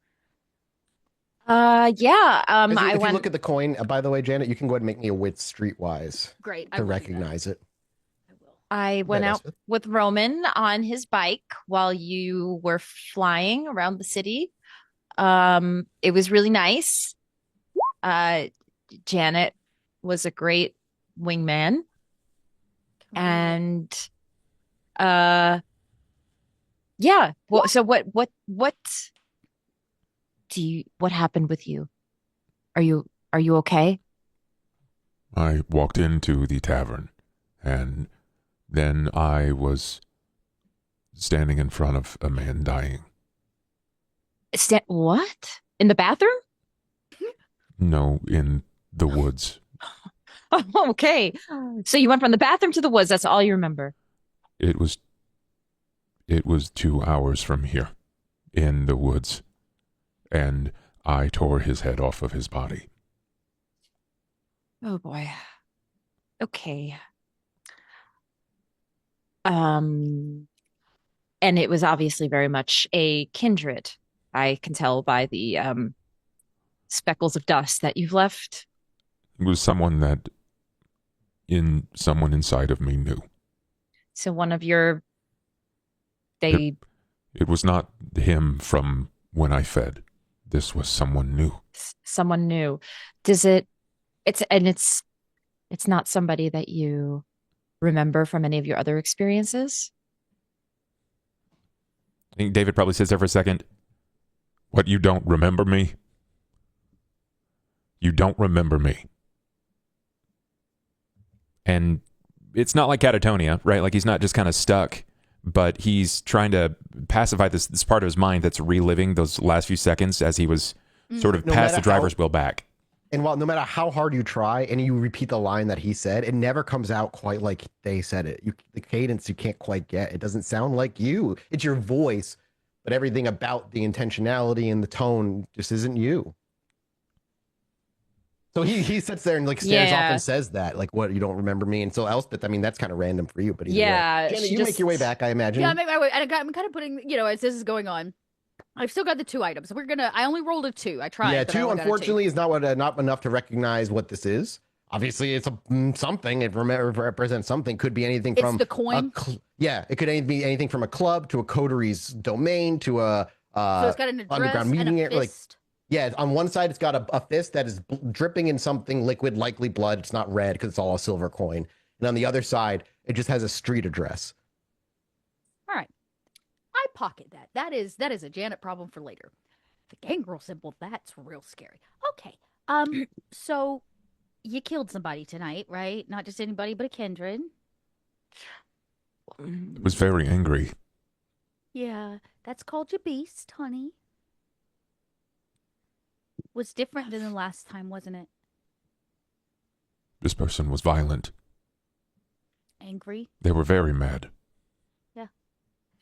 Yeah. If you look at the coin, by the way, Janet, you can go ahead and make me a wit streetwise. Great. To recognize it. I went out with Roman on his bike while you were flying around the city. It was really nice. Janet was a great wingman. And yeah. Well, so what happened with you? Are you okay? I walked into the tavern, and then I was standing in front of a man dying. What? In the bathroom? No, in the woods. Okay. So you went from the bathroom to the woods. That's all you remember. It was 2 hours from here, in the woods, and I tore his head off of his body. Oh boy. Okay. And it was obviously very much a kindred. I can tell by the speckles of dust that you've left. It was someone that someone inside of me knew. So one of your It was not him from when I fed. This was someone new. Someone new. It's not somebody that you remember from any of your other experiences? I think David probably sits there for a second. What, you don't remember me? You don't remember me. And it's not like catatonia, right? Like he's not just kind of stuck, but he's trying to pacify this part of his mind that's reliving those last few seconds as he was sort of past the driver's wheel back. And while no matter how hard you try and you repeat the line that he said, it never comes out quite like they said it. The cadence you can't quite get. It doesn't sound like you. It's your voice, but everything about the intentionality and the tone just isn't you. So he sits there and like stares off and says that, like, what, you don't remember me? And so Elspeth, I mean, that's kind of random for you, but yeah, Jenny, you make your way back, I imagine. Yeah, I make my way. And I'm kind of putting, as this is going on, I've still got the 2 items. I only rolled a 2. I tried. Yeah, but 2 unfortunately is not enough to recognize what this is. Obviously, it's something. It represents something. Could be anything from the coin. It could be anything from a club to a coterie's domain to a so it's got an address underground meeting and a fist. Yeah, on one side it's got a fist that is dripping in something liquid, likely blood. It's not red because it's all a silver coin. And on the other side, it just has a street address. All right. I pocket that. That is a Janet problem for later. The gangrel symbol, that's real scary. Okay. So you killed somebody tonight, right? Not just anybody, but a kindred. I was very angry. Yeah, that's called your beast, honey. Was different than the last time, wasn't it? This person was violent. Angry. They were very mad.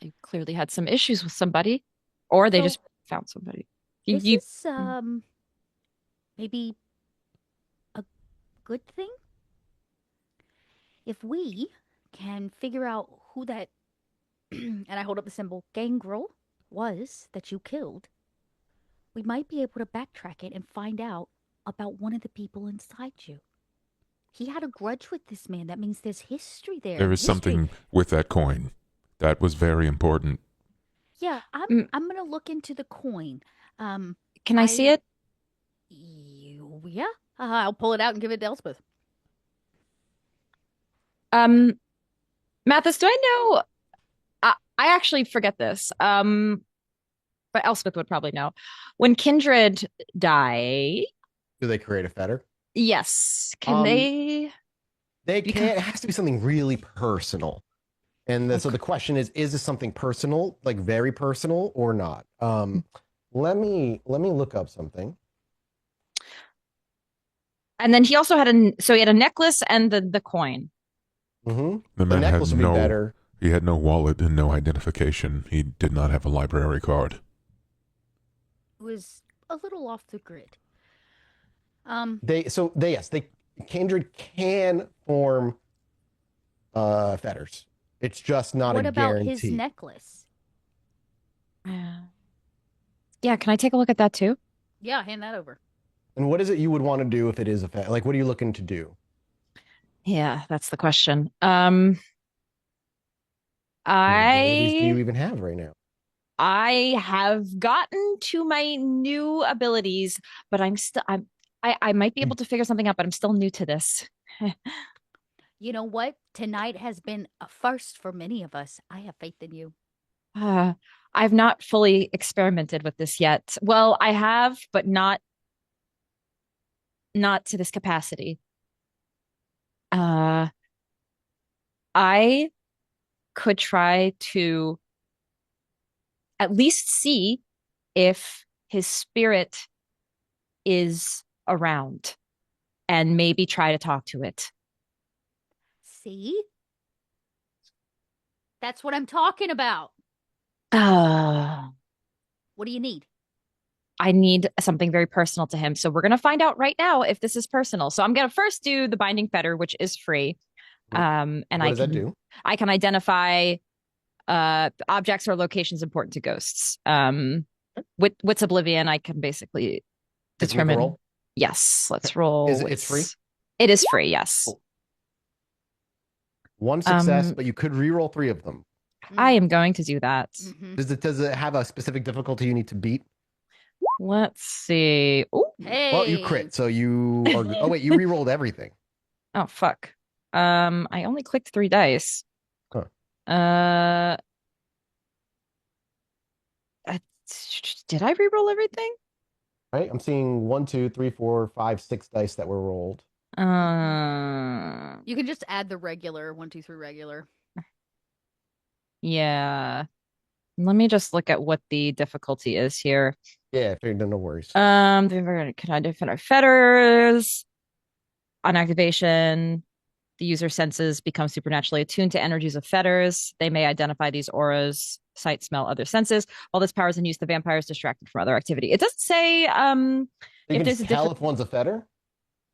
They clearly had some issues with somebody, or they So, just found somebody. This You, is maybe a good thing. If we can figure out who that and I hold up the symbol gangrel was that you killed, we might be able to backtrack it and find out about one of the people inside you. He had a grudge with this man. That means there's history there. There is something with that coin. That was very important. Yeah, I'm gonna look into the coin. can I see it? Yeah. I'll pull it out and give it to Elspeth. Mathis, do I know? I actually forget this. But Elspeth would probably know. When Kindred die, Do they create a fetter? yes, can they? They can't. It has to be something really personal. And so the question is this something personal, like very personal, or not? Let me look up something. And then he also had he had a necklace and the coin. Mm-hmm. The man necklace had would be better. He had no wallet and no identification. He did not have a library card. It was a little off the grid. Kindred can form fetters. It's just not a guarantee. What about his necklace? Yeah, can I take a look at that too? Yeah, hand that over. And what is it you would want to do if it is a fetter? Like, what are you looking to do? Yeah, that's the question. What abilities do you even have right now? I have gotten to my new abilities, but I might be able to figure something out, but I'm still new to this. You know what? Tonight has been a first for many of us. I have faith in you. I've not fully experimented with this yet. Well, I have, but not to this capacity. I could try to at least see if his spirit is around and maybe try to talk to it. See? That's what I'm talking about. What do you need? I need something very personal to him. So we're going to find out right now if this is personal. So I'm going to first do the binding fetter, which is free. And what does that do? I can identify objects or locations important to ghosts. What's Oblivion, I can basically determine. Roll? Yes, let's roll. It's free? It is free, yes. Cool. One success, but you could re-roll 3 of them. I am going to do that. Mm-hmm. Does it have a specific difficulty you need to beat? Let's see. Ooh. Hey. Well, you crit, so you are. Oh wait, you re-rolled everything. Oh fuck. I only clicked 3 dice. Huh. Did I re-roll everything? Right, I'm seeing 1, 2, 3, 4, 5, 6 dice that were rolled. You can just add the regular 1, 2, 3 regular. Yeah. Let me just look at what the difficulty is here. Yeah, no worries. Can I defend our fetters? On activation, the user senses become supernaturally attuned to energies of fetters. They may identify these auras, sight, smell, other senses. While this power is in use, the vampire is distracted from other activity. It doesn't say you if can there's a tell if one's a fetter.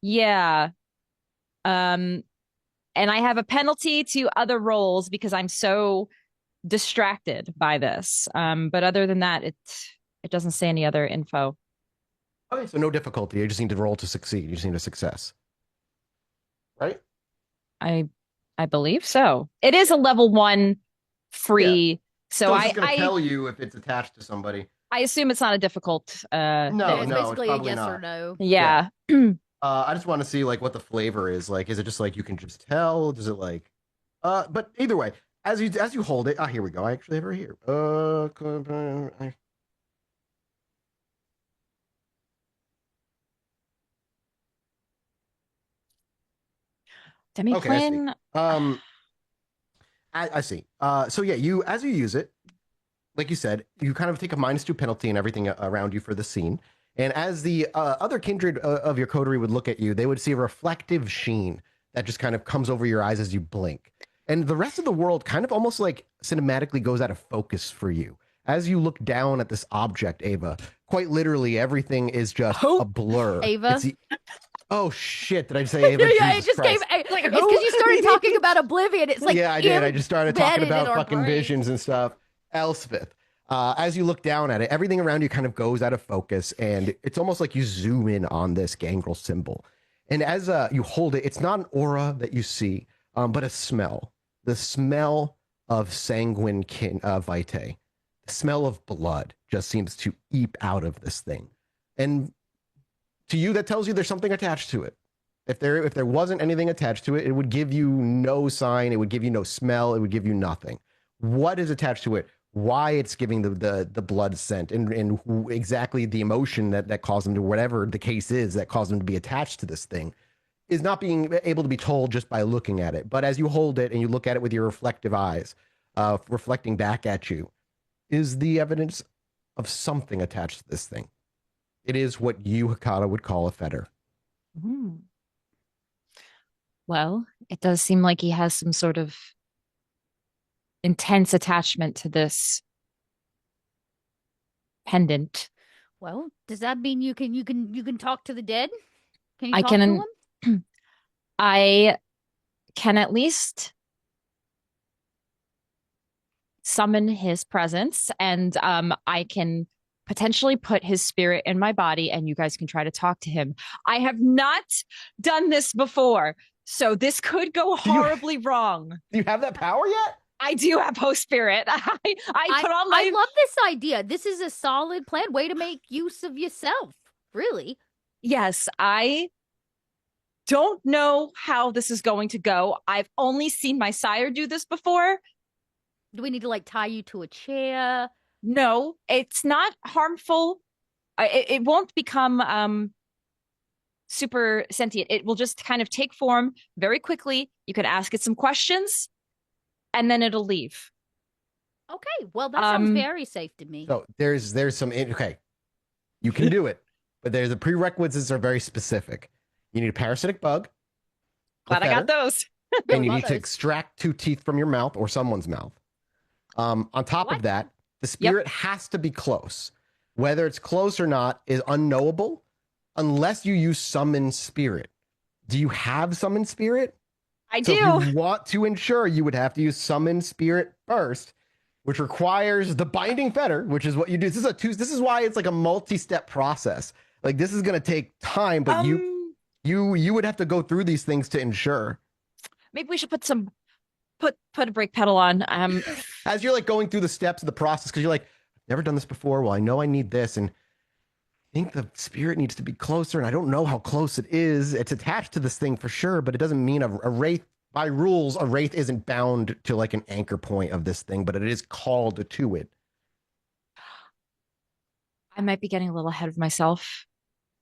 Yeah. And I have a penalty to other rolls because I'm so distracted by this. But other than that, it doesn't say any other info. Okay, so no difficulty. You just need to roll to succeed. You just need a success. Right? I believe so. It is a level 1 free. Yeah. So it's going to tell you if it's attached to somebody. I assume it's not a difficult No, thing. it's basically it's a yes not. or no. Yeah. I just want to see like what the flavor is. Like, is it just like you can just tell? Does it like but either way, as you hold it, here we go. I actually have her here. Demi-plane. Okay, I see. So yeah, as you use it, like you said, you kind of take a -2 penalty and everything around you for the scene. And as the other kindred of your coterie would look at you, they would see a reflective sheen that just kind of comes over your eyes as you blink. And the rest of the world kind of almost like cinematically goes out of focus for you. As you look down at this object, Ava, quite literally everything is just a blur. Ava? Oh shit! Did I say Ava? Yeah, Jesus it just Christ. came. It's because you started talking about Oblivion. It's like yeah, I did. I just started talking embedded in about our fucking brains. visions and stuff. Elspeth. As you look down at it, everything around you kind of goes out of focus, and it's almost like you zoom in on this gangrel symbol. And as you hold it, it's not an aura that you see, but a smell. The smell of sanguine vitae. The smell of blood just seems to eep out of this thing. And to you, that tells you there's something attached to it. If there wasn't anything attached to it, it would give you no sign. It would give you no smell. It would give you nothing. What is attached to it? Why it's giving the blood scent and exactly the emotion that caused them to, whatever the case is that caused them to be attached to this thing, is not being able to be told just by looking at it. But as you hold it and you look at it with your reflective eyes, reflecting back at you, is the evidence of something attached to this thing. It is what you, Hakata, would call a fetter. Well, it does seem like he has some sort of intense attachment to this pendant. Well, does that mean you can talk to the dead? Can you I talk can- to them? I can at least summon his presence, and I can potentially put his spirit in my body, and you guys can try to talk to him. I have not done this before, so this could go horribly wrong. Do you have that power yet? I do have host spirit. I put on my. I love this idea. This is a solid plan. Way to make use of yourself. Really. Yes, I don't know how this is going to go. I've only seen my sire do this before. Do we need to like tie you to a chair? No, it's not harmful. It won't become super sentient. It will just kind of take form very quickly. You can ask it some questions, and then it'll leave. Okay, well that sounds very safe to me. So there's some okay, you can do it, but the prerequisites are very specific. You need a parasitic bug. Glad I got those. And you need to extract 2 teeth from your mouth or someone's mouth. On top of that, the spirit has to be close. Whether it's close or not is unknowable unless you use summon spirit. Do you have summon spirit? I so do. If you want to ensure, you would have to use summon spirit first, which requires the binding fetter, which is what you do. This is why it's like a multi-step process. Like this is going to take time, but you would have to go through these things to ensure. Maybe we should put a brake pedal on. As you're like going through the steps of the process, because you're like, never done this before. Well, I know I need this, and I think the spirit needs to be closer, and I don't know how close it is. It's attached to this thing for sure, but it doesn't mean a wraith. By rules, a wraith isn't bound to like an anchor point of this thing, but it is called to it. I might be getting a little ahead of myself.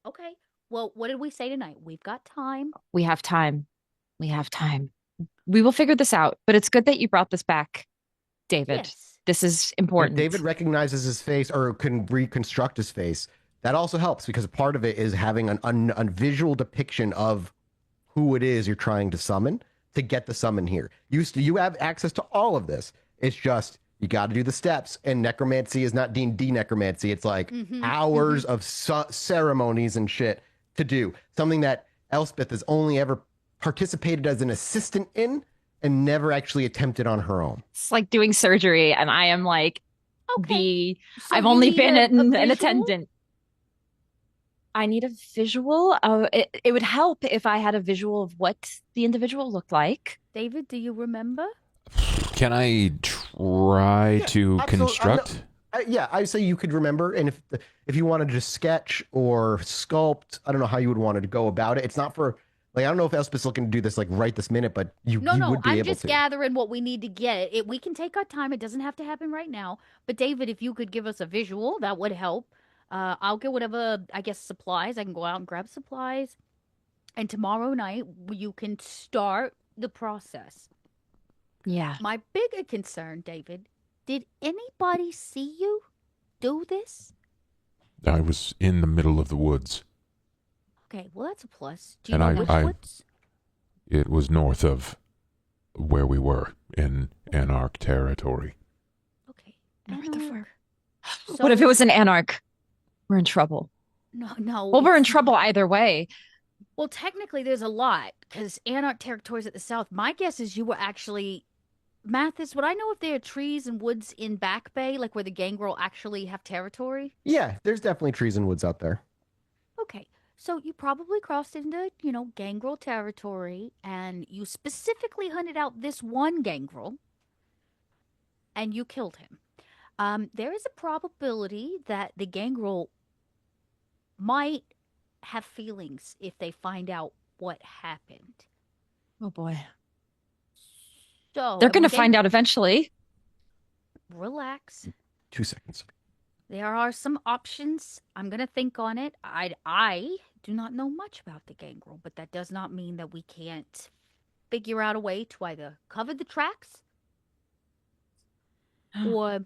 Okay. Well, what did we say tonight? We've got time. We have time. We have time. We will figure this out, but it's good that you brought this back, David. Yes. This is important. If David recognizes his face or can reconstruct his face, that also helps because part of it is having a visual depiction of who it is you're trying to summon to get the summon here. You have access to all of this. It's just you got to do the steps, and necromancy is not D&D necromancy. It's like hours of ceremonies and shit to do. Something that Elspeth has only ever participated as an assistant in and never actually attempted on her own. It's like doing surgery, and I am like Okay. So I've you only need been an visual? attendant. I need a visual. It would help if I had a visual of what the individual looked like. David, do you remember? Can I try to absolutely. construct? I say you could remember, and if you wanted to sketch or sculpt, I don't know how you would want to go about it. It's not for like I don't know if Elspeth's looking to do this like right this minute, but you would be able to. I'm just gathering what we need to get. We can take our time. It doesn't have to happen right now. But David, if you could give us a visual, that would help. I'll get whatever, I guess, supplies. I can go out and grab supplies. And tomorrow night, you can start the process. Yeah. My bigger concern, David, did anybody see you do this? I was in the middle of the woods. Okay, well, that's a plus. Do you And know which woods? It was north of where we were in Anarch territory. Okay. Where the fuck? Anarch. What if it So- was an Anarch? We're in trouble. No. Well, we're in it's trouble not. either way. Well, technically, there's a lot because Anarch territories at the south. My guess is you were actually Mathis. Would I know if there are trees and woods in Back Bay, like where the gangrel actually have territory? Yeah, there's definitely trees and woods out there. Okay, so you probably crossed into, gangrel territory, and you specifically hunted out this one gangrel, and you killed him. There is a probability that the gangrel might have feelings if they find out what happened. Oh boy. So They're going to find out eventually. Relax. 2 seconds. There are some options. I'm gonna think on it. I do not know much about the gangrel, but that does not mean that we can't figure out a way to either cover the tracks or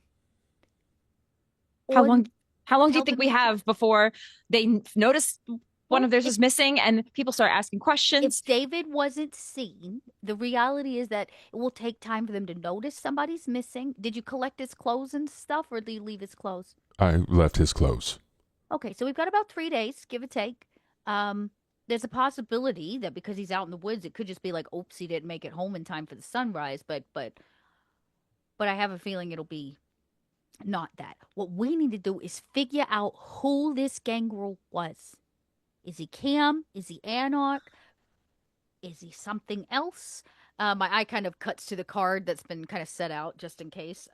How long do you tell think them we not to- have before they notice one Well, of theirs if- is missing and people start asking questions? If David wasn't seen, the reality is that it will take time for them to notice somebody's missing. Did you collect his clothes and stuff, or did you leave his clothes? I left his clothes. Okay, so we've got about 3 days, give or take. There's a possibility that because he's out in the woods, it could just be like, oops, he didn't make it home in time for the sunrise. But I have a feeling it'll be not that. What we need to do is figure out who this gangrel was. Is he Cam? Is he Anarch? Is he something else? My eye kind of cuts to the card that's been kind of set out just in case.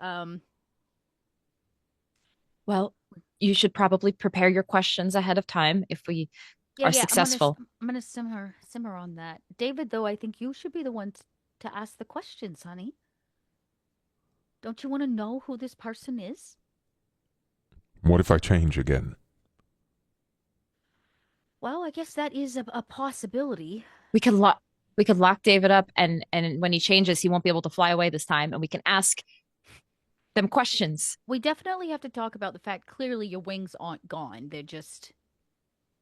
Well, you should probably prepare your questions ahead of time if we are successful. I'm gonna simmer on that. David, though, I think you should be the one to ask the questions, honey. Don't you want to know who this person is? What if I change again? Well, I guess that is a possibility. We could lock David up and when he changes, he won't be able to fly away this time and we can ask them questions. We definitely have to talk about the fact clearly your wings aren't gone. They're just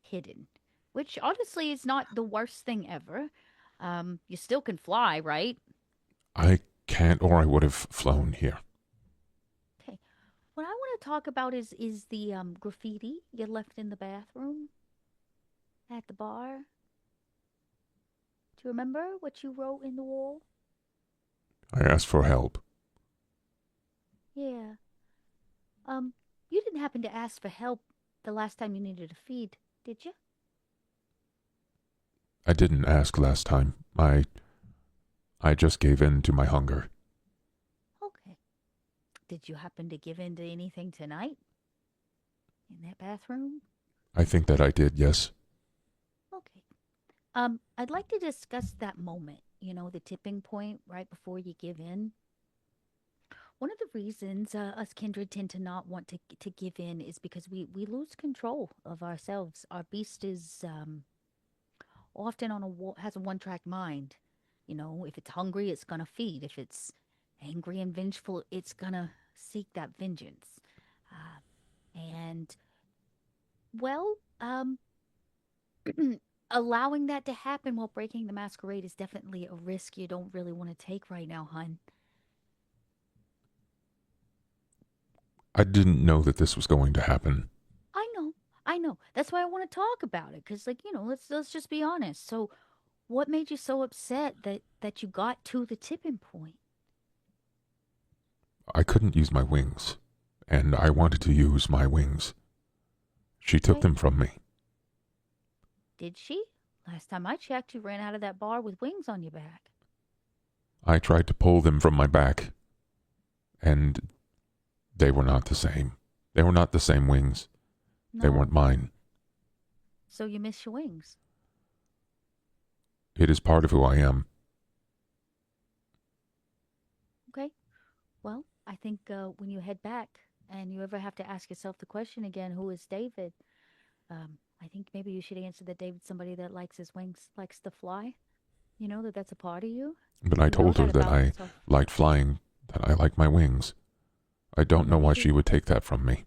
hidden, which honestly is not the worst thing ever. You still can fly, right? I can't, or I would have flown here. Okay. What I want to talk about is the graffiti you left in the bathroom at the bar. Do you remember what you wrote in the wall? I asked for help. Yeah. You didn't happen to ask for help the last time you needed a feed, did you? I didn't ask last time. I just gave in to my hunger. Okay. Did you happen to give in to anything tonight? In that bathroom? I think that I did, yes. Okay. I'd like to discuss that moment, the tipping point right before you give in. One of the reasons us kindred tend to not want to give in is because we lose control of ourselves. Our beast is often has a one-track mind. If it's hungry, it's gonna feed. If it's angry and vengeful, it's gonna seek that vengeance. And well, allowing that to happen while breaking the masquerade is definitely a risk you don't really want to take right now, hun. I didn't know that this was going to happen. I know. That's why I want to talk about it, because, let's just be honest. So, what made you so upset that you got to the tipping point? I couldn't use my wings, and I wanted to use my wings. She took them from me. Did she? Last time I checked, you ran out of that bar with wings on your back. I tried to pull them from my back, and they were not the same. They were not the same wings. No. They weren't mine. So you miss your wings. It is part of who I am. Okay. Well, I think when you head back and you ever have to ask yourself the question again, who is David? I think maybe you should answer that David's somebody that likes his wings, likes to fly. That's a part of you. But I told her that I liked flying, that I liked my wings. I don't know why she would take that from me.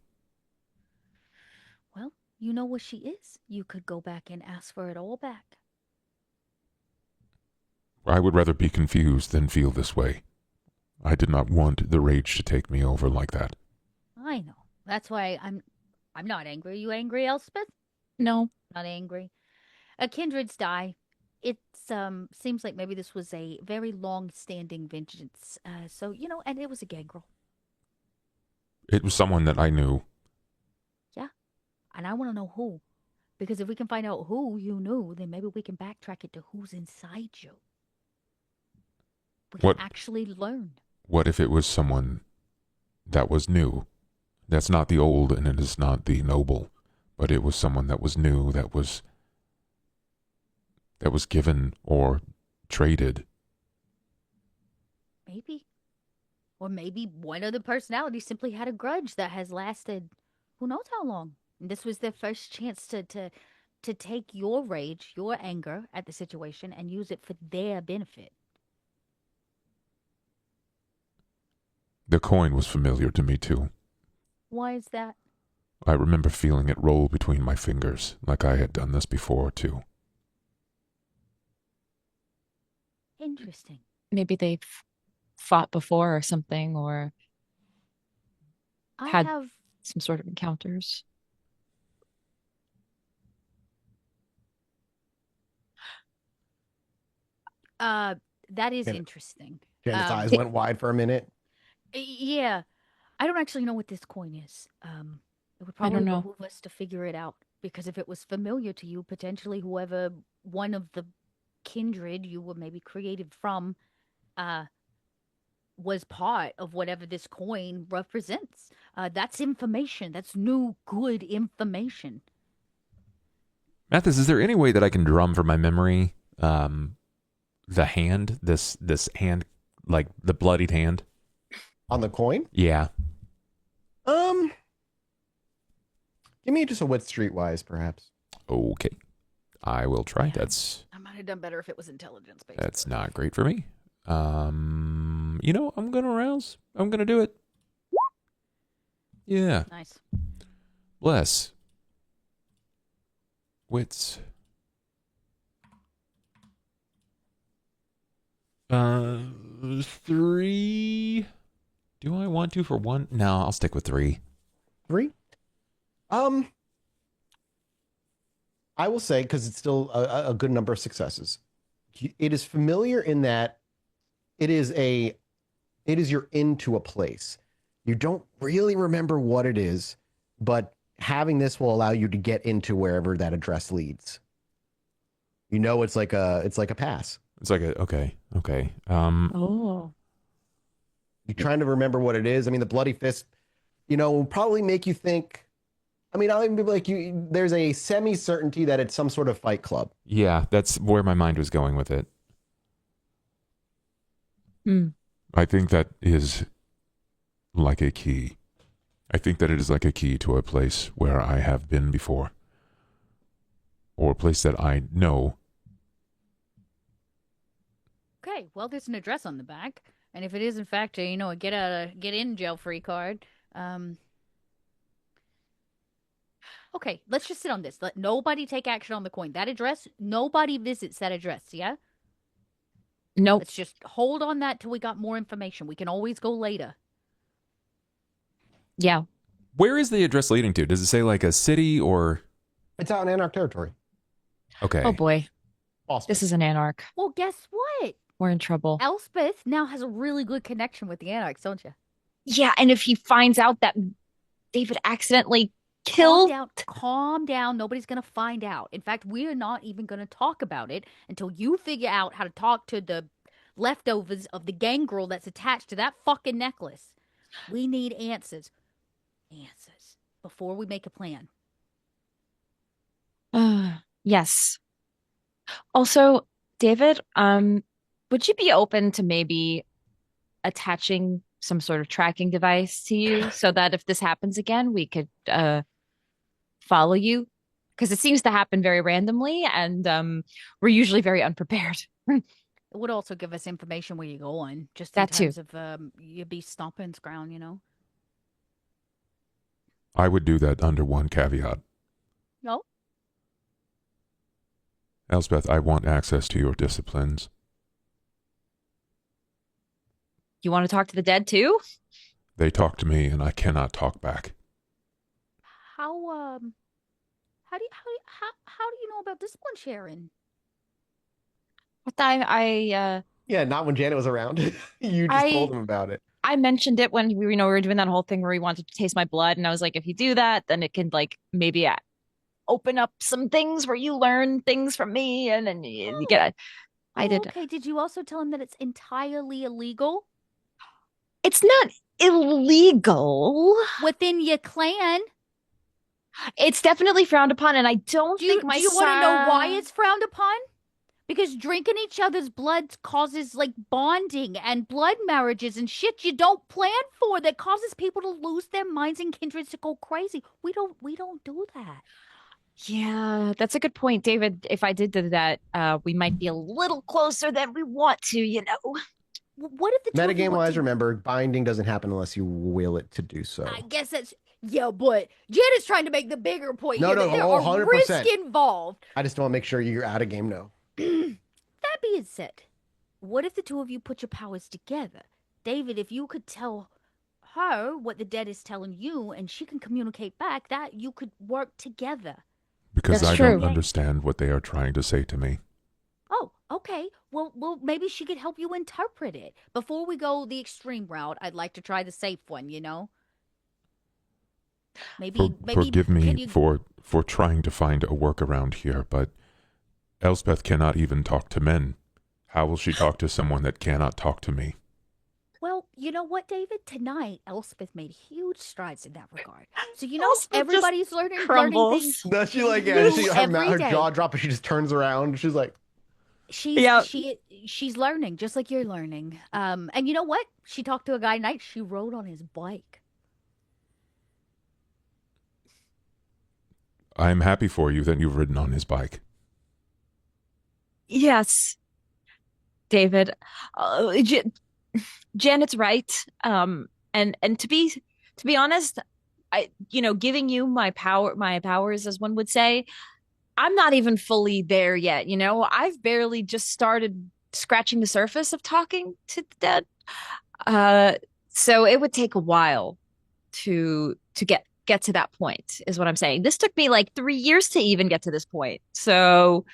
Well, you know what she is. You could go back and ask for it all back. I would rather be confused than feel this way. I did not want the rage to take me over like that. I know. That's why I'm not angry. Are you angry, Elspeth? No. Not angry. Kindreds die. It seems like maybe this was a very long-standing vengeance. So, and it was a gangrel. It was someone that I knew. Yeah. And I want to know who. Because if we can find out who you knew, then maybe we can backtrack it to who's inside you. We can actually learn. What if it was someone that was new? That's not the old and it is not the noble, but it was someone that was new, that was given or traded. Maybe. Or maybe one of the personalities simply had a grudge that has lasted who knows how long. And this was their first chance to take your rage, your anger at the situation and use it for their benefit. The coin was familiar to me too. Why is that? I remember feeling it roll between my fingers, like I had done this before too. Interesting. Maybe they've fought before or something, or had some sort of encounters. That is interesting. Jen's eyes went wide for a minute. Yeah. I don't actually know what this coin is. It would probably behoove us to figure it out. Because if it was familiar to you, potentially whoever one of the kindred you were maybe created from was part of whatever this coin represents. That's information. That's new, good information. Mathis, is there any way that I can drum from my memory the hand, this hand, like the bloodied hand? On the coin? Yeah. Give me just a wit streetwise, perhaps. Okay. I will try. Yeah, That's... I might have done better if it was intelligence based. That's not great for me. I'm going to rouse. I'm going to do it. Yeah. Nice. Bless. Wits. 3. Do I want to for 1? No, I'll stick with 3. 3? I will say, because it's still a good number of successes, it is familiar in that it is you're into a place. You don't really remember what it is, but having this will allow you to get into wherever that address leads. It's like a pass. It's like okay. Oh. You're trying to remember what it is. I mean, the bloody fist, will probably make you think. I mean, I'll even be like, there's a semi-certainty that it's some sort of fight club. Yeah, that's where my mind was going with it. I think that is like a key. I think that it is like a key to a place where I have been before. Or a place that I know. Okay, well, there's an address on the back. And if it is, in fact, a get in jail free card, okay, let's just sit on this. Let nobody take action on the coin. That address, nobody visits that address, yeah? Nope. Let's just hold on that till we got more information. We can always go later. Yeah. Where is the address leading to? Does it say like a city or? It's out in Anarch territory. Okay. Oh boy. Boston. This is an Anarch. Well, guess what? We're in trouble. Elspeth now has a really good connection with the Anarchs, don't you? Yeah, and if he finds out that David accidentally killed... Calm down. Nobody's going to find out. In fact, we're not even going to talk about it until you figure out how to talk to the leftovers of the gangrel that's attached to that fucking necklace. We need answers. Answers. Before we make a plan. Yes. Also, David, would you be open to maybe attaching some sort of tracking device to you so that if this happens again, we could follow you? Because it seems to happen very randomly, and we're usually very unprepared. It would also give us information where you're going, just in terms of you be stomping ground, I would do that under one caveat. No? Elspeth, I want access to your disciplines. You want to talk to the dead too? They talk to me, and I cannot talk back. How do you know about this one, Sharon? What I Yeah, not when Janet was around. You just told I him about it. I mentioned it when we were doing that whole thing where he wanted to taste my blood, and I was like, if you do that, then it can like maybe open up some things where you learn things from me, and then you get. I did. Okay. Did you also tell him that it's entirely illegal It's not illegal. within your clan? It's definitely frowned upon, and I don't think my do you want to know why it's frowned upon? Because drinking each other's blood causes like bonding and blood marriages and shit you don't plan for that causes people to lose their minds and kindreds to go crazy. We don't do that. Yeah, that's a good point, David. If I did do that, we might be a little closer than we want to, you know. What if the two of you Metagame want wise, to- remember, binding doesn't happen unless you will it to do so. I guess that's yeah, but Janet's trying to make the bigger point No, here no, that there oh, are 100%. risk involved. I just want to make sure you're out of game now. That being said, what if the two of you put your powers together? David, if you could tell her what the dead is telling you and she can communicate back, that you could work together. Because That's I true. don't understand what they are trying to say to me. Oh, okay. Well, maybe she could help you interpret it. Before we go the extreme route, I'd like to try the safe one, you know? Maybe Forgive can me you... for trying to find a workaround here, but Elspeth cannot even talk to men. How will she talk to someone that cannot talk to me? Well, you know what, David? Tonight, Elspeth made huge strides in that regard. So, you know, Elspeth just everybody's learning crumbles. things. No, she like new her every day. jaw drop, and she just turns around. She's like, She's learning, just like you're learning. And you know what? She talked to a guy tonight. She rode on his bike. I'm happy for you that you've ridden on his bike. Yes, David. Janet's right. And to be honest, giving you my powers, as one would say, I'm not even fully there yet. You know, I've barely just started scratching the surface of talking to the dead. So it would take a while to get to that point, is what I'm saying. This took me like 3 years to even get to this point. So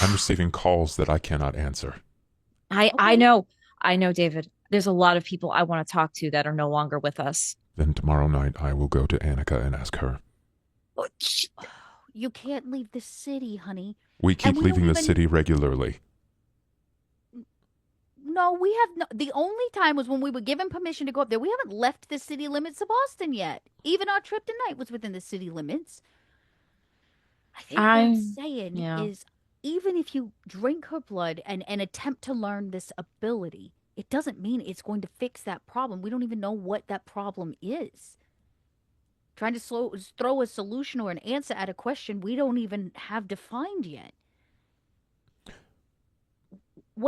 I'm receiving calls that I cannot answer. I know, David. There's a lot of people I want to talk to that are no longer with us. Then tomorrow night I will go to Annika and ask her. You can't leave the city, honey. We keep we leaving don't the even- city regularly. No, we have no. The only time was when we were given permission to go up there. We haven't left the city limits of Boston yet. Even our trip tonight was within the city limits. I think what I'm saying is, even if you drink her blood and attempt to learn this ability, it doesn't mean it's going to fix that problem. We don't even know what that problem is. Trying to throw a solution or an answer at a question we don't even have defined yet.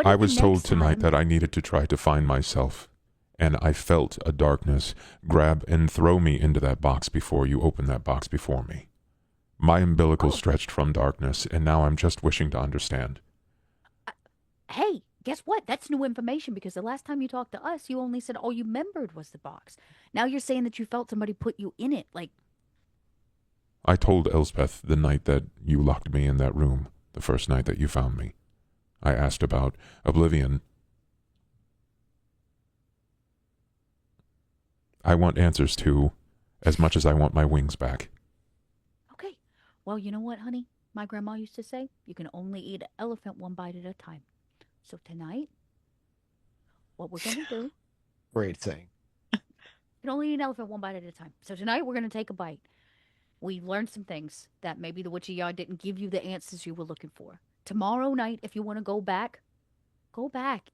I was told tonight that I needed to try to find myself, and I felt a darkness grab and throw me into that box before you opened that box before me. My umbilical stretched from darkness, and now I'm just wishing to understand. Hey, guess what? That's new information, because the last time you talked to us, you only said all you remembered was the box. Now you're saying that you felt somebody put you in it, like... I told Elspeth the night that you locked me in that room, the first night that you found me. I asked about Oblivion. I want answers too, as much as I want my wings back. Okay. Well, you know what, honey? My grandma used to say, you can only eat an elephant one bite at a time. So tonight, what we're going to do... Great saying. You can only eat an elephant one bite at a time. So tonight, we're going to take a bite. We learned some things that maybe the Witch of Yard didn't give you the answers you were looking for. Tomorrow night, if you want to go back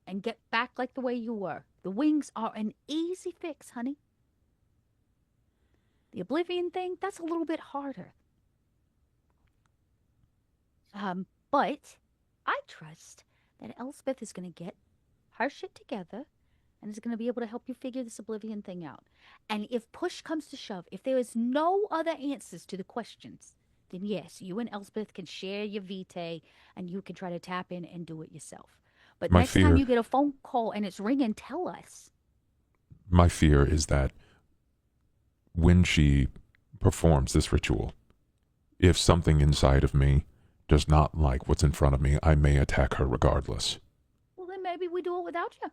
and get back like the way you were. The wings are an easy fix, honey. The Oblivion thing, that's a little bit harder. But I trust that Elspeth is going to get her shit together and is going to be able to help you figure this Oblivion thing out. And if push comes to shove, if there is no other answers to the questions, then yes, you and Elspeth can share your vitae and you can try to tap in and do it yourself. But My next time fear- you get a phone call and it's ringing, tell us. My fear is that when she performs this ritual, if something inside of me does not like what's in front of me, I may attack her regardless. Well, then maybe we do it without you.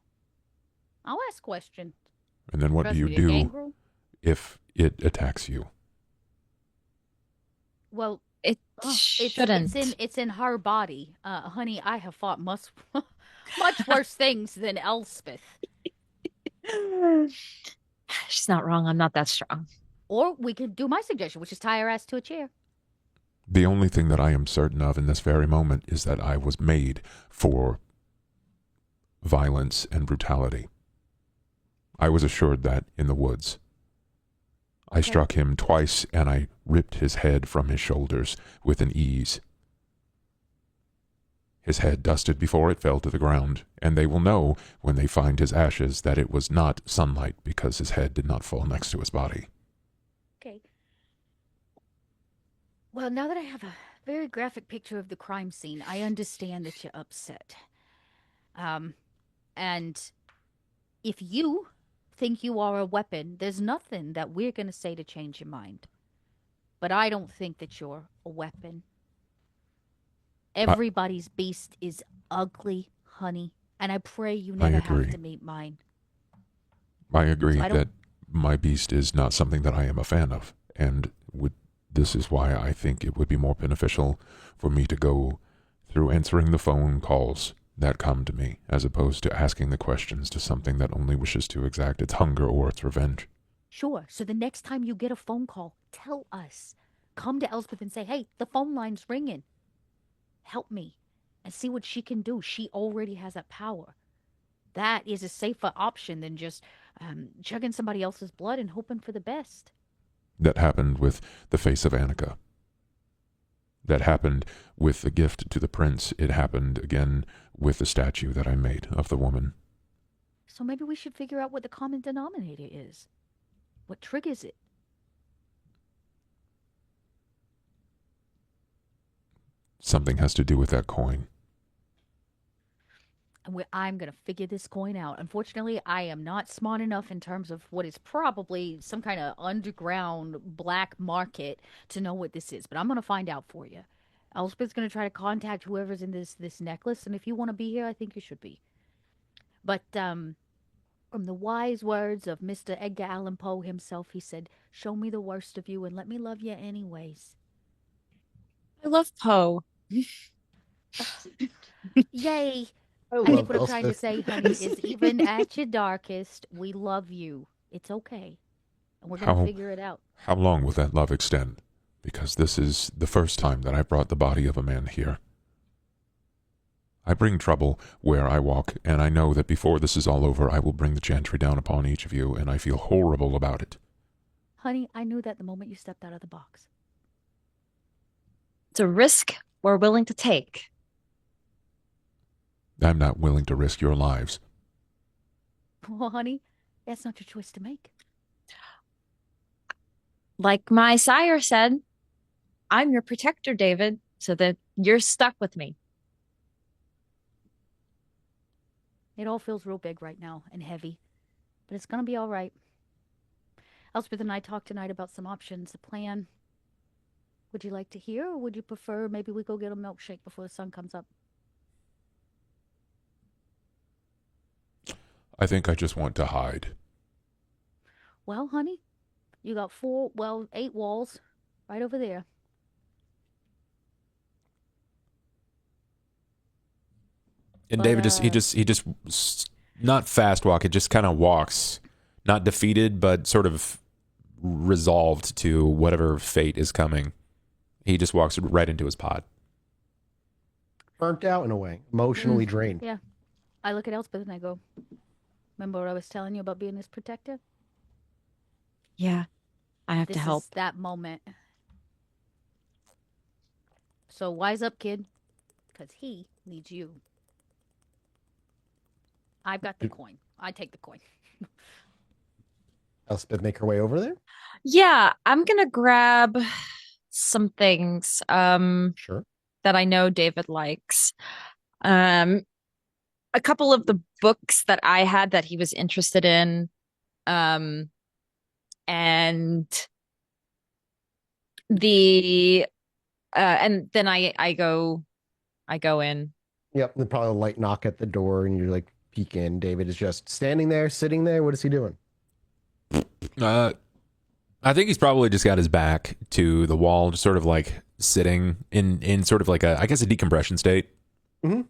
I'll ask questions. And then what Trust do you me, do Gangrel? if it attacks you? Well, It shouldn't. it's in her body. Honey, I have fought much worse things than Elspeth. She's not wrong. I'm not that strong. Or we could do my suggestion, which is tie her ass to a chair. The only thing that I am certain of in this very moment is that I was made for violence and brutality. I was assured that in the woods. I struck him twice, and I ripped his head from his shoulders with an ease. His head dusted before it fell to the ground, and they will know when they find his ashes that it was not sunlight because his head did not fall next to his body. Okay. Well, now that I have a very graphic picture of the crime scene, I understand that you're upset. And if you think you are a weapon, there's nothing that we're going to say to change your mind. But I don't think that you're a weapon. Everybody's beast is ugly, honey, and I pray you never have to meet mine. I agree that my beast is not something that I am a fan of, and this is why I think it would be more beneficial for me to go through answering the phone calls that come to me, as opposed to asking the questions to something that only wishes to exact its hunger or its revenge. Sure. So the next time you get a phone call, tell us. Come to Elspeth and say, hey, the phone line's ringing. Help me. And see what she can do. She already has that power. That is a safer option than just chugging somebody else's blood and hoping for the best. That happened with the face of Annika. That happened with the gift to the prince. It happened again with the statue that I made of the woman. So maybe we should figure out what the common denominator is. What triggers it? Something has to do with that coin. And I'm going to figure this coin out. Unfortunately, I am not smart enough in terms of what is probably some kind of underground black market to know what this is. But I'm going to find out for you. Elspeth's going to try to contact whoever's in this necklace. And if you want to be here, I think you should be. But from the wise words of Mr. Edgar Allan Poe himself, he said, show me the worst of you and let me love you anyways. I love Poe. Yay. I think what I'm trying to say, honey, is even at your darkest, we love you. It's okay. And we're going to figure it out. How long will that love extend? Because this is the first time that I brought the body of a man here. I bring trouble where I walk, and I know that before this is all over, I will bring the chantry down upon each of you, and I feel horrible about it. Honey, I knew that the moment you stepped out of the box. It's a risk we're willing to take. I'm not willing to risk your lives. Well, honey, that's not your choice to make. Like my sire said, I'm your protector, David, so that you're stuck with me. It all feels real big right now and heavy, but it's going to be all right. Elspeth and I talked tonight about some options, a plan. Would you like to hear, or would you prefer maybe we go get a milkshake before the sun comes up? I think I just want to hide. Well, honey, you got 8 walls right over there. And David he just not fast walk. It just kind of walks, not defeated, but sort of resolved to whatever fate is coming. He just walks right into his pod. Burnt out in a way, emotionally drained. Yeah. I look at Elspeth and I go, remember what I was telling you about being his protector? Yeah, I have to help. This is that moment. So wise up, kid, because he needs you. I've got the coin. I take the coin. Elspeth make her way over there? Yeah, I'm going to grab some things Sure. that I know David likes. a couple of the books that I had that he was interested in. Um, and the and then I go in. Yep, and probably a light knock at the door, and you're like peek in. David is just standing there, sitting there. What is he doing? I think he's probably just got his back to the wall, just sort of like sitting in sort of like I guess a decompression state. Mm-hmm.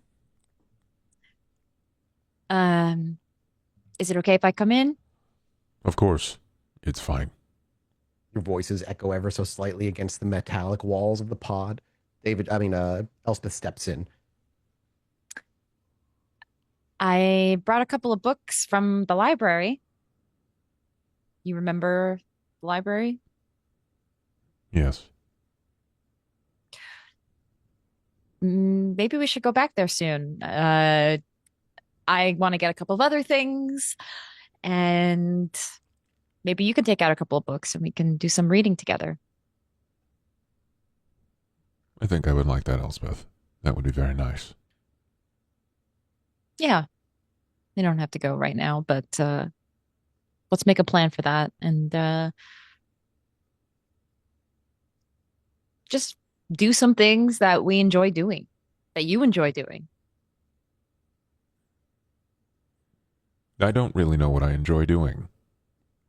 Is it okay if I come in? Of course, it's fine. Your voices echo ever so slightly against the metallic walls of the pod. Elspeth steps in. I brought a couple of books from the library. You remember the library? Yes. Maybe we should go back there soon. I want to get a couple of other things, and maybe you can take out a couple of books and we can do some reading together. I think I would like that, Elspeth. That would be very nice. Yeah, you don't have to go right now, but let's make a plan for that and just do some things that we enjoy doing, that you enjoy doing. I don't really know what I enjoy doing.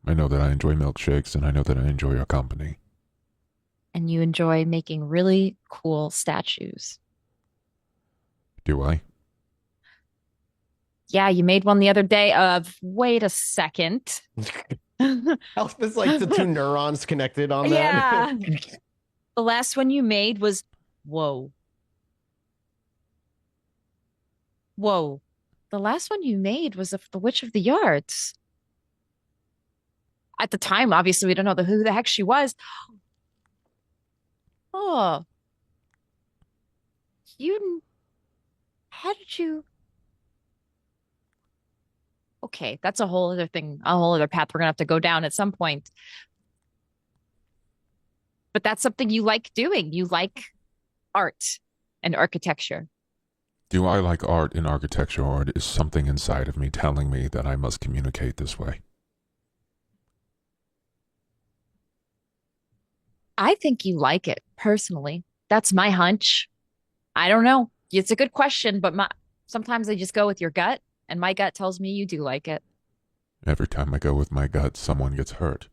I know that I enjoy milkshakes, and I know that I enjoy your company. And you enjoy making really cool statues. Do I? Yeah, you made one the other day of, wait a second. Elspeth's like the two neurons connected on that. Yeah. The last one you made was, whoa. Whoa. The last one you made was of the Witch of the Yards. At the time, obviously, we don't know who the heck she was. Oh. How did you? Okay, that's a whole other thing, a whole other path we're gonna have to go down at some point. But that's something you like doing. You like art and architecture. Do I like art and architecture, or is something inside of me telling me that I must communicate this way? I think you like it personally. That's my hunch. I don't know. It's a good question, but sometimes I just go with your gut, and my gut tells me you do like it. Every time I go with my gut, someone gets hurt.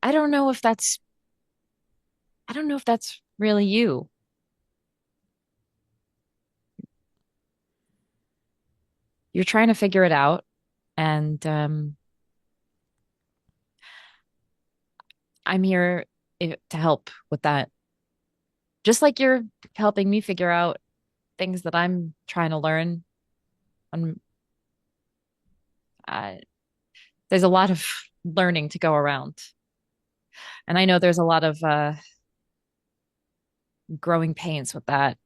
I don't know if that's really you. You're trying to figure it out, and I'm here to help with that. Just like you're helping me figure out things that I'm trying to learn. Um, uh, there's a lot of learning to go around. And I know there's a lot of growing pains with that.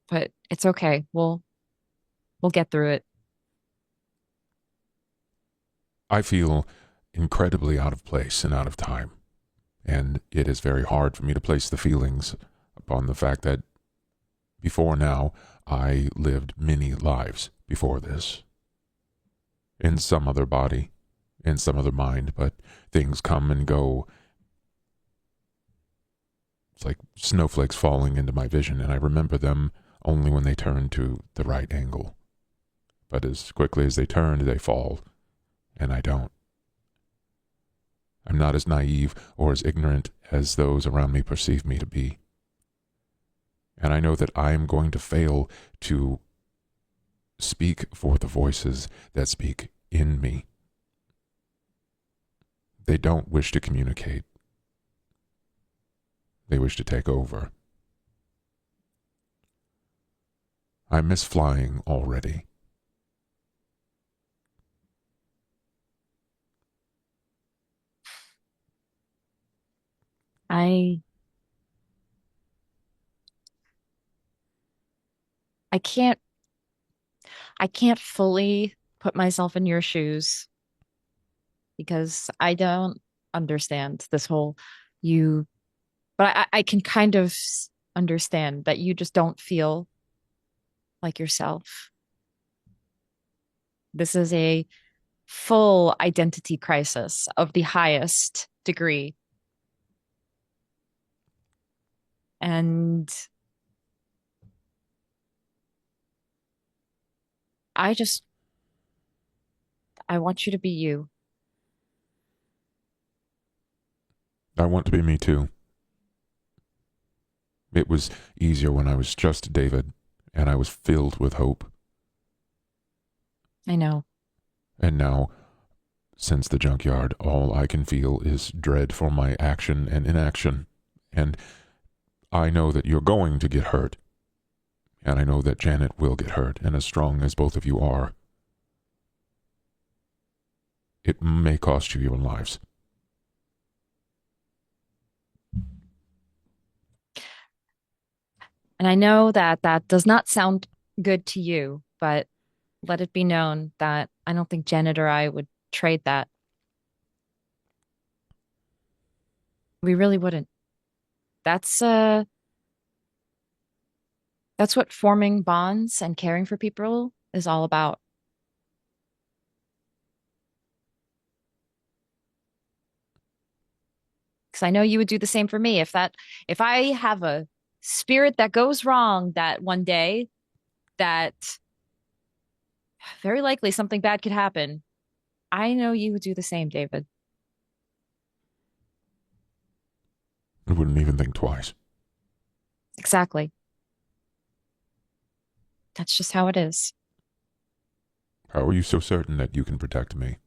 But it's okay. We'll get through it. I feel incredibly out of place and out of time. And it is very hard for me to place the feelings upon the fact that before now, I lived many lives before this. In some other body, in some other mind, but things come and go. It's like snowflakes falling into my vision, and I remember them only when they turn to the right angle. But as quickly as they turn, they fall, and I don't. I'm not as naive or as ignorant as those around me perceive me to be. And I know that I am going to fail to speak for the voices that speak in me. They don't wish to communicate. They wish to take over. I miss flying already. I I can't I can't fully put myself in your shoes because I don't understand this whole you, but I can kind of understand that you just don't feel like yourself. This is a full identity crisis of the highest degree. And I want you to be you. I want to be me too. It was easier when I was just David, and I was filled with hope. I know. And now, since the junkyard, all I can feel is dread for my action and inaction. And I know that you're going to get hurt. And I know that Janet will get hurt, and as strong as both of you are, it may cost you your lives. And I know that that does not sound good to you, but let it be known that I don't think Janet or I would trade that. We really wouldn't. That's what forming bonds and caring for people is all about. Because I know you would do the same for me. If I have a spirit that goes wrong that one day, that very likely something bad could happen. I know you would do the same, David. I wouldn't even think twice. Exactly. That's just how it is. How are you so certain that you can protect me?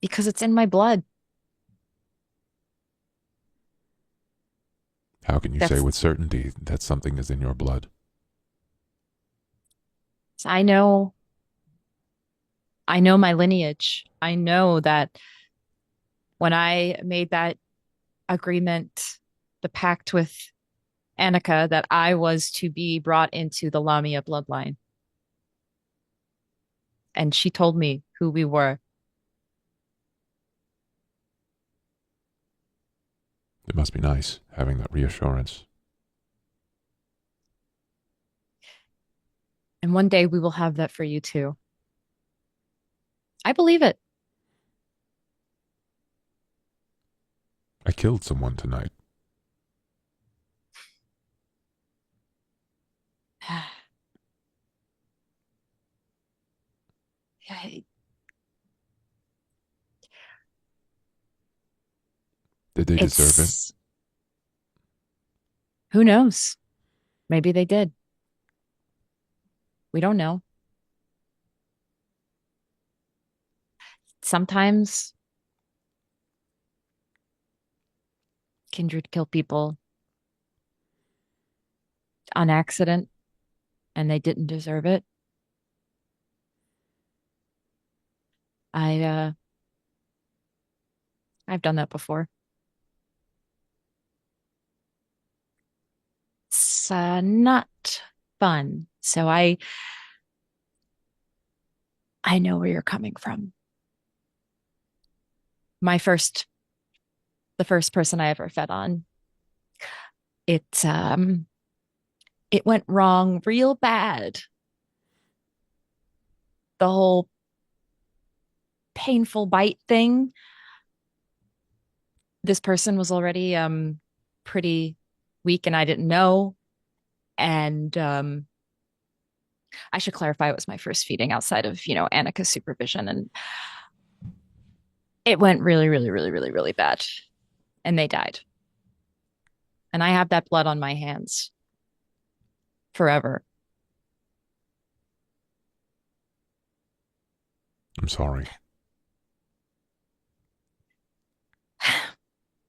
Because it's in my blood. How can you say with certainty that something is in your blood? I know my lineage. I know that when I made that agreement, the pact with Annika, that I was to be brought into the Lamia bloodline. And she told me who we were. It must be nice having that reassurance. And one day we will have that for you too. I believe it. I killed someone tonight. Did they deserve it? Who knows? Maybe they did. We don't know. Sometimes kindred kill people on accident and they didn't deserve it. I've done that before. It's not fun. So I know where you're coming from. The first person I ever fed on, it went wrong real bad. The whole painful bite thing. This person was already pretty weak and I didn't know. And I should clarify, it was my first feeding outside of, Annika's supervision. And it went really, really, really, really, really bad. And they died. And I have that blood on my hands forever. I'm sorry.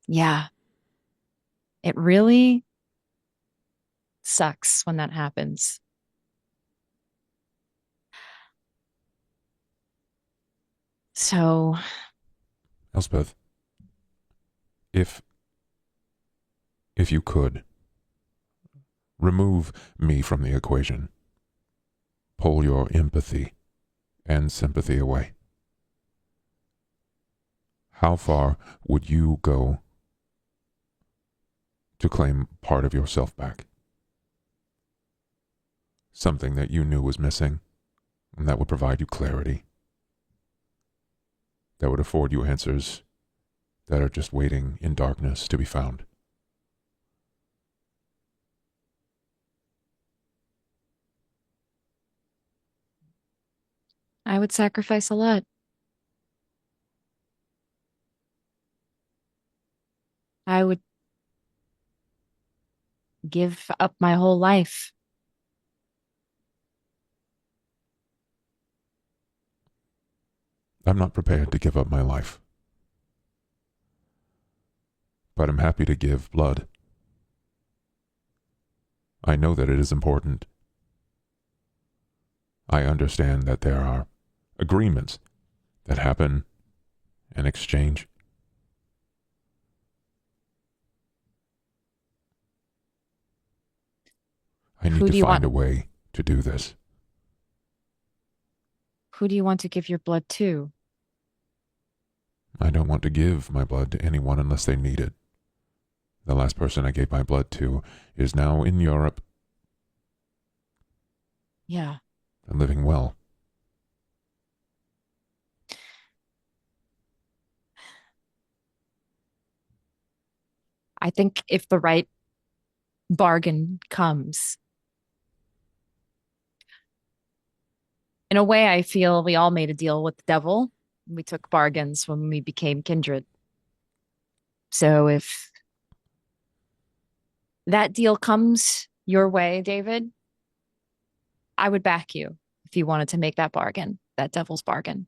Yeah. It really sucks when that happens. So, Elspeth, if you could, remove me from the equation. Pull your empathy and sympathy away. How far would you go to claim part of yourself back. Something that you knew was missing, and that would provide you clarity. That would afford you answers that are just waiting in darkness to be found. I would sacrifice a lot. I would give up my whole life. I'm not prepared to give up my life, but I'm happy to give blood. I know that it is important. I understand that there are agreements that happen in exchange. I need to find a way to do this. Who do you want to give your blood to? I don't want to give my blood to anyone unless they need it. The last person I gave my blood to is now in Europe. Yeah. And living well. I think if the right bargain comes, in a way, I feel we all made a deal with the devil. We took bargains when we became kindred. So if that deal comes your way, David, I would back you if you wanted to make that bargain, that devil's bargain.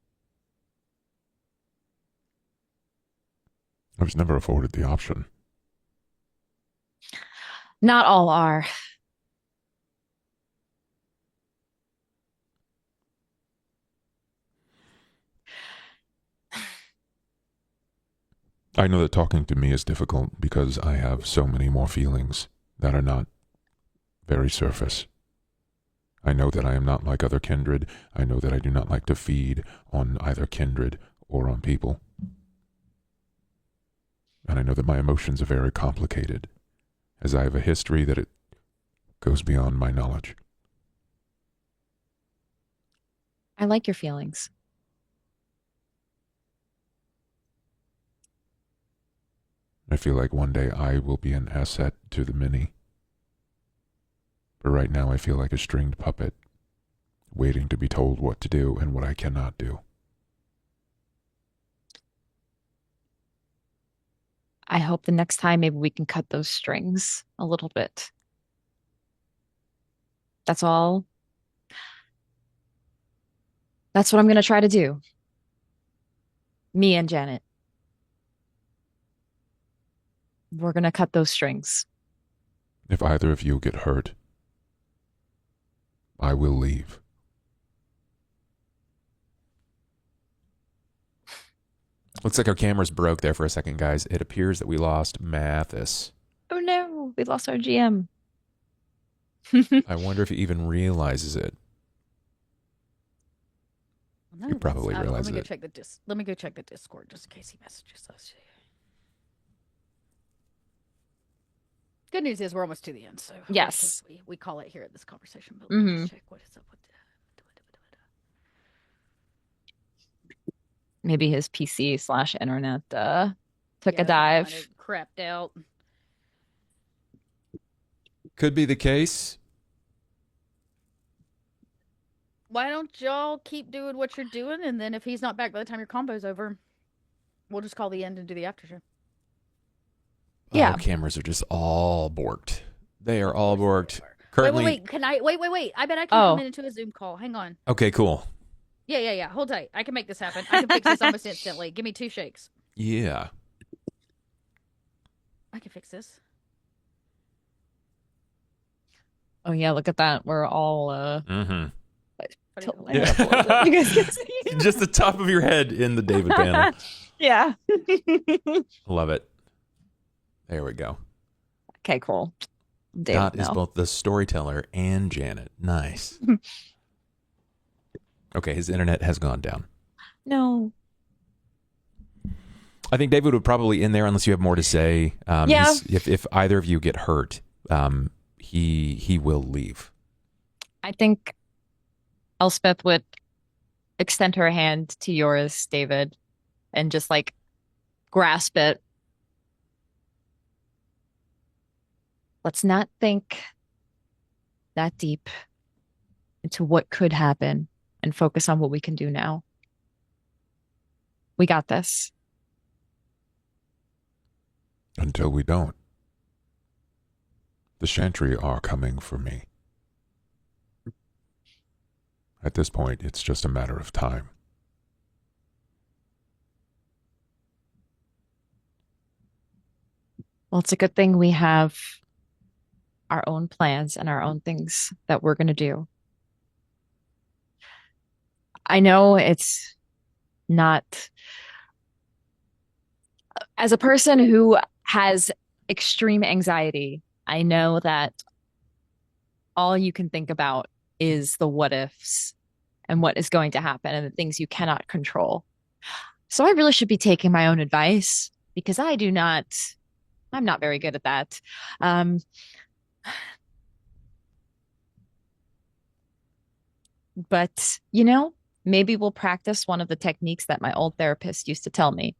I was never afforded the option. Not all are. I know that talking to me is difficult because I have so many more feelings that are not very surface. I know that I am not like other kindred. I know that I do not like to feed on either kindred or on people. And I know that my emotions are very complicated, as I have a history that it goes beyond my knowledge. I like your feelings. I feel like one day I will be an asset to the many. But right now I feel like a stringed puppet, waiting to be told what to do and what I cannot do. I hope the next time maybe we can cut those strings a little bit. That's all. That's what I'm going to try to do. Me and Janet. We're going to cut those strings. If either of you get hurt, I will leave. Looks like our cameras broke there for a second, guys. It appears that we lost Mathis. Oh no, we lost our GM. I wonder if he even realizes it. No, He probably realizes let me go it. check the Let me go check the Discord just in case he messages us. Good news is we're almost to the end, so yes, we call it here at this conversation. But let's check what is up with maybe his PC/internet took a dive. Kind of crapped out. Could be the case. Why don't y'all keep doing what you're doing, and then if he's not back by the time your combo's over, we'll just call the end and do the after show. Yeah, cameras are just all borked. They are all borked. Currently, wait. Can I wait? I bet I can come into a Zoom call. Hang on. Okay, cool. Yeah. Hold tight. I can make this happen. I can fix this almost instantly. Give me 2 shakes. Yeah. I can fix this. Oh yeah, look at that. We're all Yeah. You guys can see. Just the top of your head in the David panel. Yeah. Love it. There we go. Okay, cool. Dot is both the storyteller and Janet. Nice. Okay, his internet has gone down. No. I think David would probably end there unless you have more to say. Yeah. If either of you get hurt, he will leave. I think Elspeth would extend her hand to yours, David, and just like grasp it. Let's not think that deep into what could happen and focus on what we can do now. We got this. Until we don't. The Chantry are coming for me. At this point, it's just a matter of time. Well, it's a good thing we have our own plans and our own things that we're going to do. I know it's not, as a person who has extreme anxiety, I know that all you can think about is the what ifs and what is going to happen and the things you cannot control. So I really should be taking my own advice because I'm not very good at that. But, maybe we'll practice one of the techniques that my old therapist used to tell me,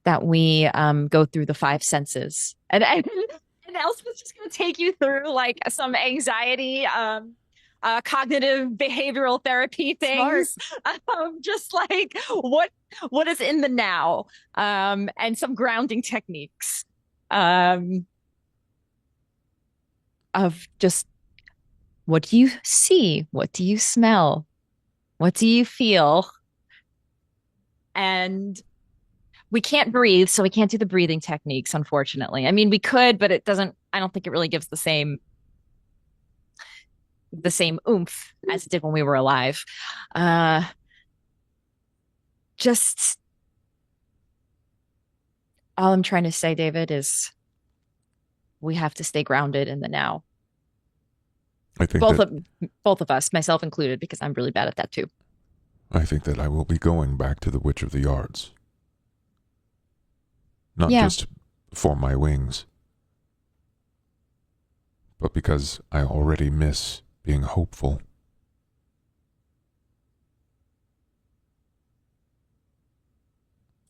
that we go through the five senses. And Elspeth's just going to take you through like some anxiety, cognitive behavioral therapy things. Just like what is in the now, and some grounding techniques of just, what do you see? What do you smell? What do you feel? And we can't breathe, so we can't do the breathing techniques, unfortunately. I mean, we could, but I don't think it really gives the same oomph as it did when we were alive. Just all I'm trying to say, David, is we have to stay grounded in the now. I think both of us, myself included, because I'm really bad at that too. I think that I will be going back to the Witch of the Yards. Not Yeah. just for my wings, but because I already miss being hopeful.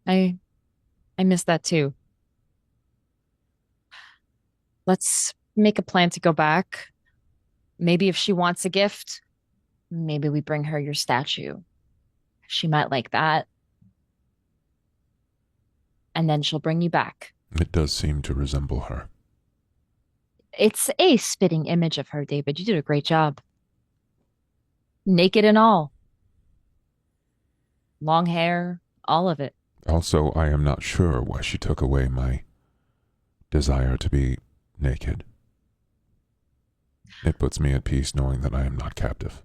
I miss that too. Let's make a plan to go back. Maybe if she wants a gift, maybe we bring her your statue. She might like that. And then she'll bring you back. It does seem to resemble her. It's a spitting image of her, David. You did a great job. Naked and all. Long hair, all of it. Also, I am not sure why she took away my desire to be naked. It puts me at peace knowing that I am not captive.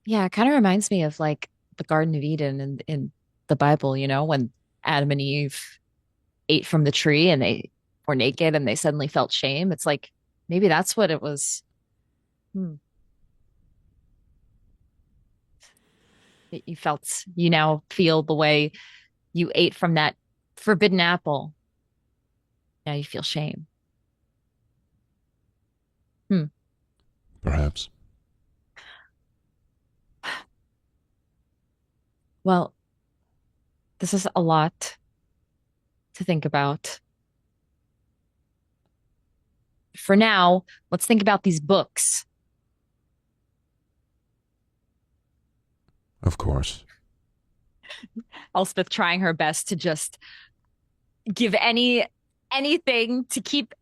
Yeah, it kind of reminds me of like the Garden of Eden in the Bible, when Adam and Eve ate from the tree and they were naked and they suddenly felt shame. It's like, maybe that's what it was. You now feel the way you ate from that forbidden apple. Now you feel shame. Perhaps. Well, this is a lot to think about. For now, let's think about these books. Of course. Elspeth trying her best to just give anything to keep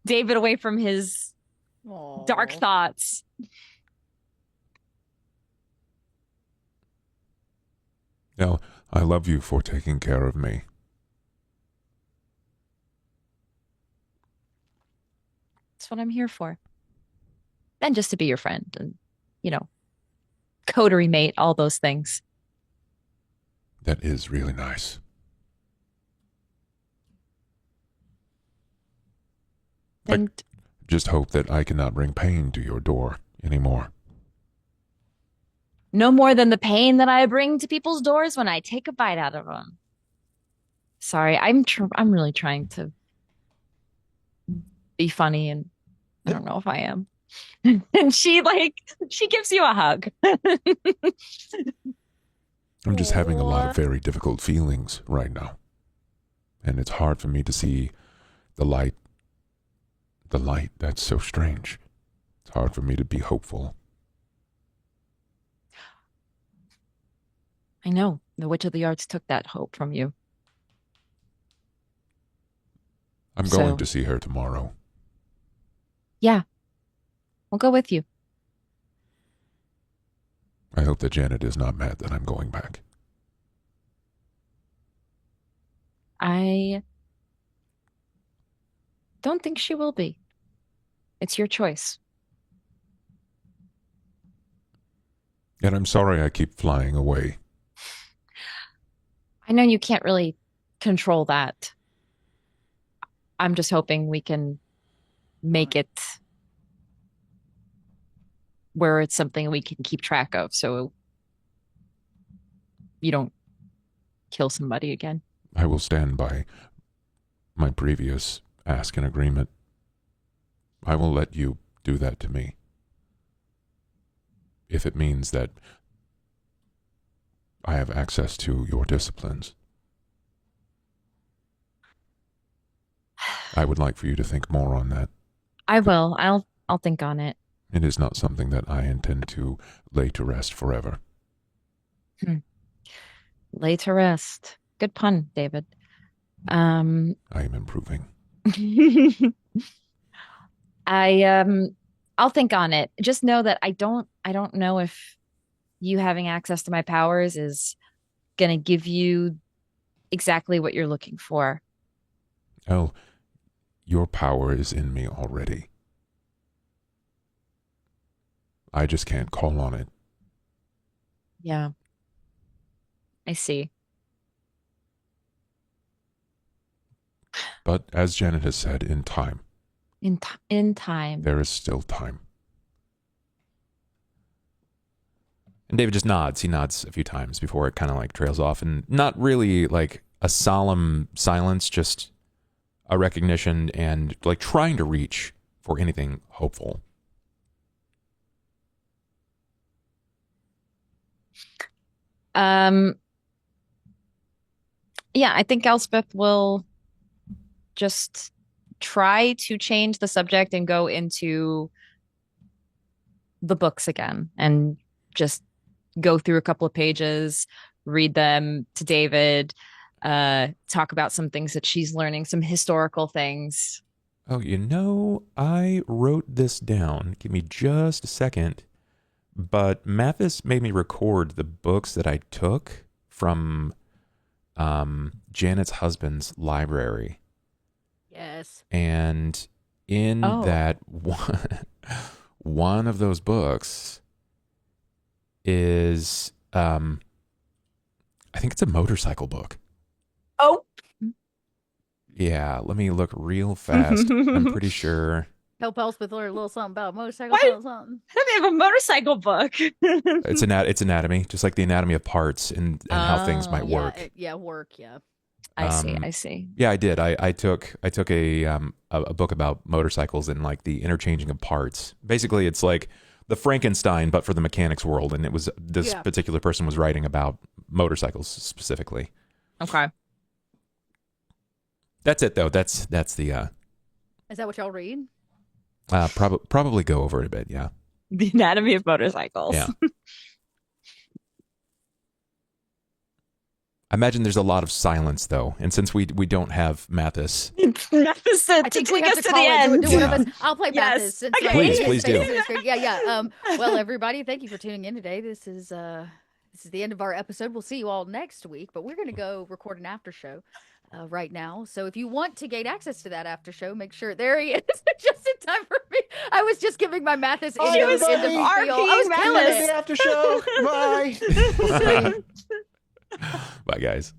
David away from his dark thoughts. Now, I love you for taking care of me. That's what I'm here for. And just to be your friend and, coterie mate, all those things. That is really nice. And Just hope that I cannot bring pain to your door anymore. No more than the pain that I bring to people's doors when I take a bite out of them. Sorry, I'm really trying to be funny, and I don't know if I am. And she gives you a hug. I'm just having a lot of very difficult feelings right now. And it's hard for me to see the light. The light, that's so strange. It's hard for me to be hopeful. I know. The Witch of the Arts took that hope from you. I'm going to see her tomorrow. Yeah. We'll go with you. I hope that Janet is not mad that I'm going back. I don't think she will be. It's your choice. And I'm sorry I keep flying away. I know you can't really control that. I'm just hoping we can make it where it's something we can keep track of so you don't kill somebody again. I will stand by my previous ask and agreement. I will let you do that to me. If it means that I have access to your disciplines. I would like for you to think more on that. I will. I'll think on it. It is not something that I intend to lay to rest forever. Lay to rest. Good pun, David. I am improving. I'll think on it. Just know that I don't know if you having access to my powers is going to give you exactly what you're looking for. Elle, your power is in me already. I just can't call on it. Yeah. I see. But as Janet has said, in time. In time. There is still time. And David just nods. He nods a few times before it kind of like trails off, and not really like a solemn silence, just a recognition and like trying to reach for anything hopeful. Yeah, I think Elspeth will just try to change the subject and go into the books again and just go through a couple of pages, read them to David, talk about some things that she's learning, some historical things. Oh, I wrote this down. Give me just a second. But Mathis made me record the books that I took from Janet's husband's library. Yes. And in that one of those books is, I think it's a motorcycle book. Oh. Yeah, let me look real fast. I'm pretty sure. Help Elspeth learn a little something about motorcycles. Something. They have a motorcycle book. It's anatomy, just like the anatomy of parts and how things might work. Work. Yeah. I see. Yeah, I did. I took a book about motorcycles and like the interchanging of parts. Basically, it's like the Frankenstein, but for the mechanics world. And it was this particular person was writing about motorcycles specifically. Okay. That's it, though. That's the. Is that what y'all read? Probably go over it a bit. Yeah. The anatomy of motorcycles. Yeah. I imagine there's a lot of silence, though, and since we don't have Mathis, to take us to the end. I'll play Mathis. Okay. Please do. Yeah. Well, everybody, thank you for tuning in today. This is the end of our episode. We'll see you all next week, but we're going to go record an after show right now. So if you want to gain access to that after show, make sure there he is. Just in time for me. I was just giving my Mathis end of feel. I was killing it. After show. Bye. Bye, guys.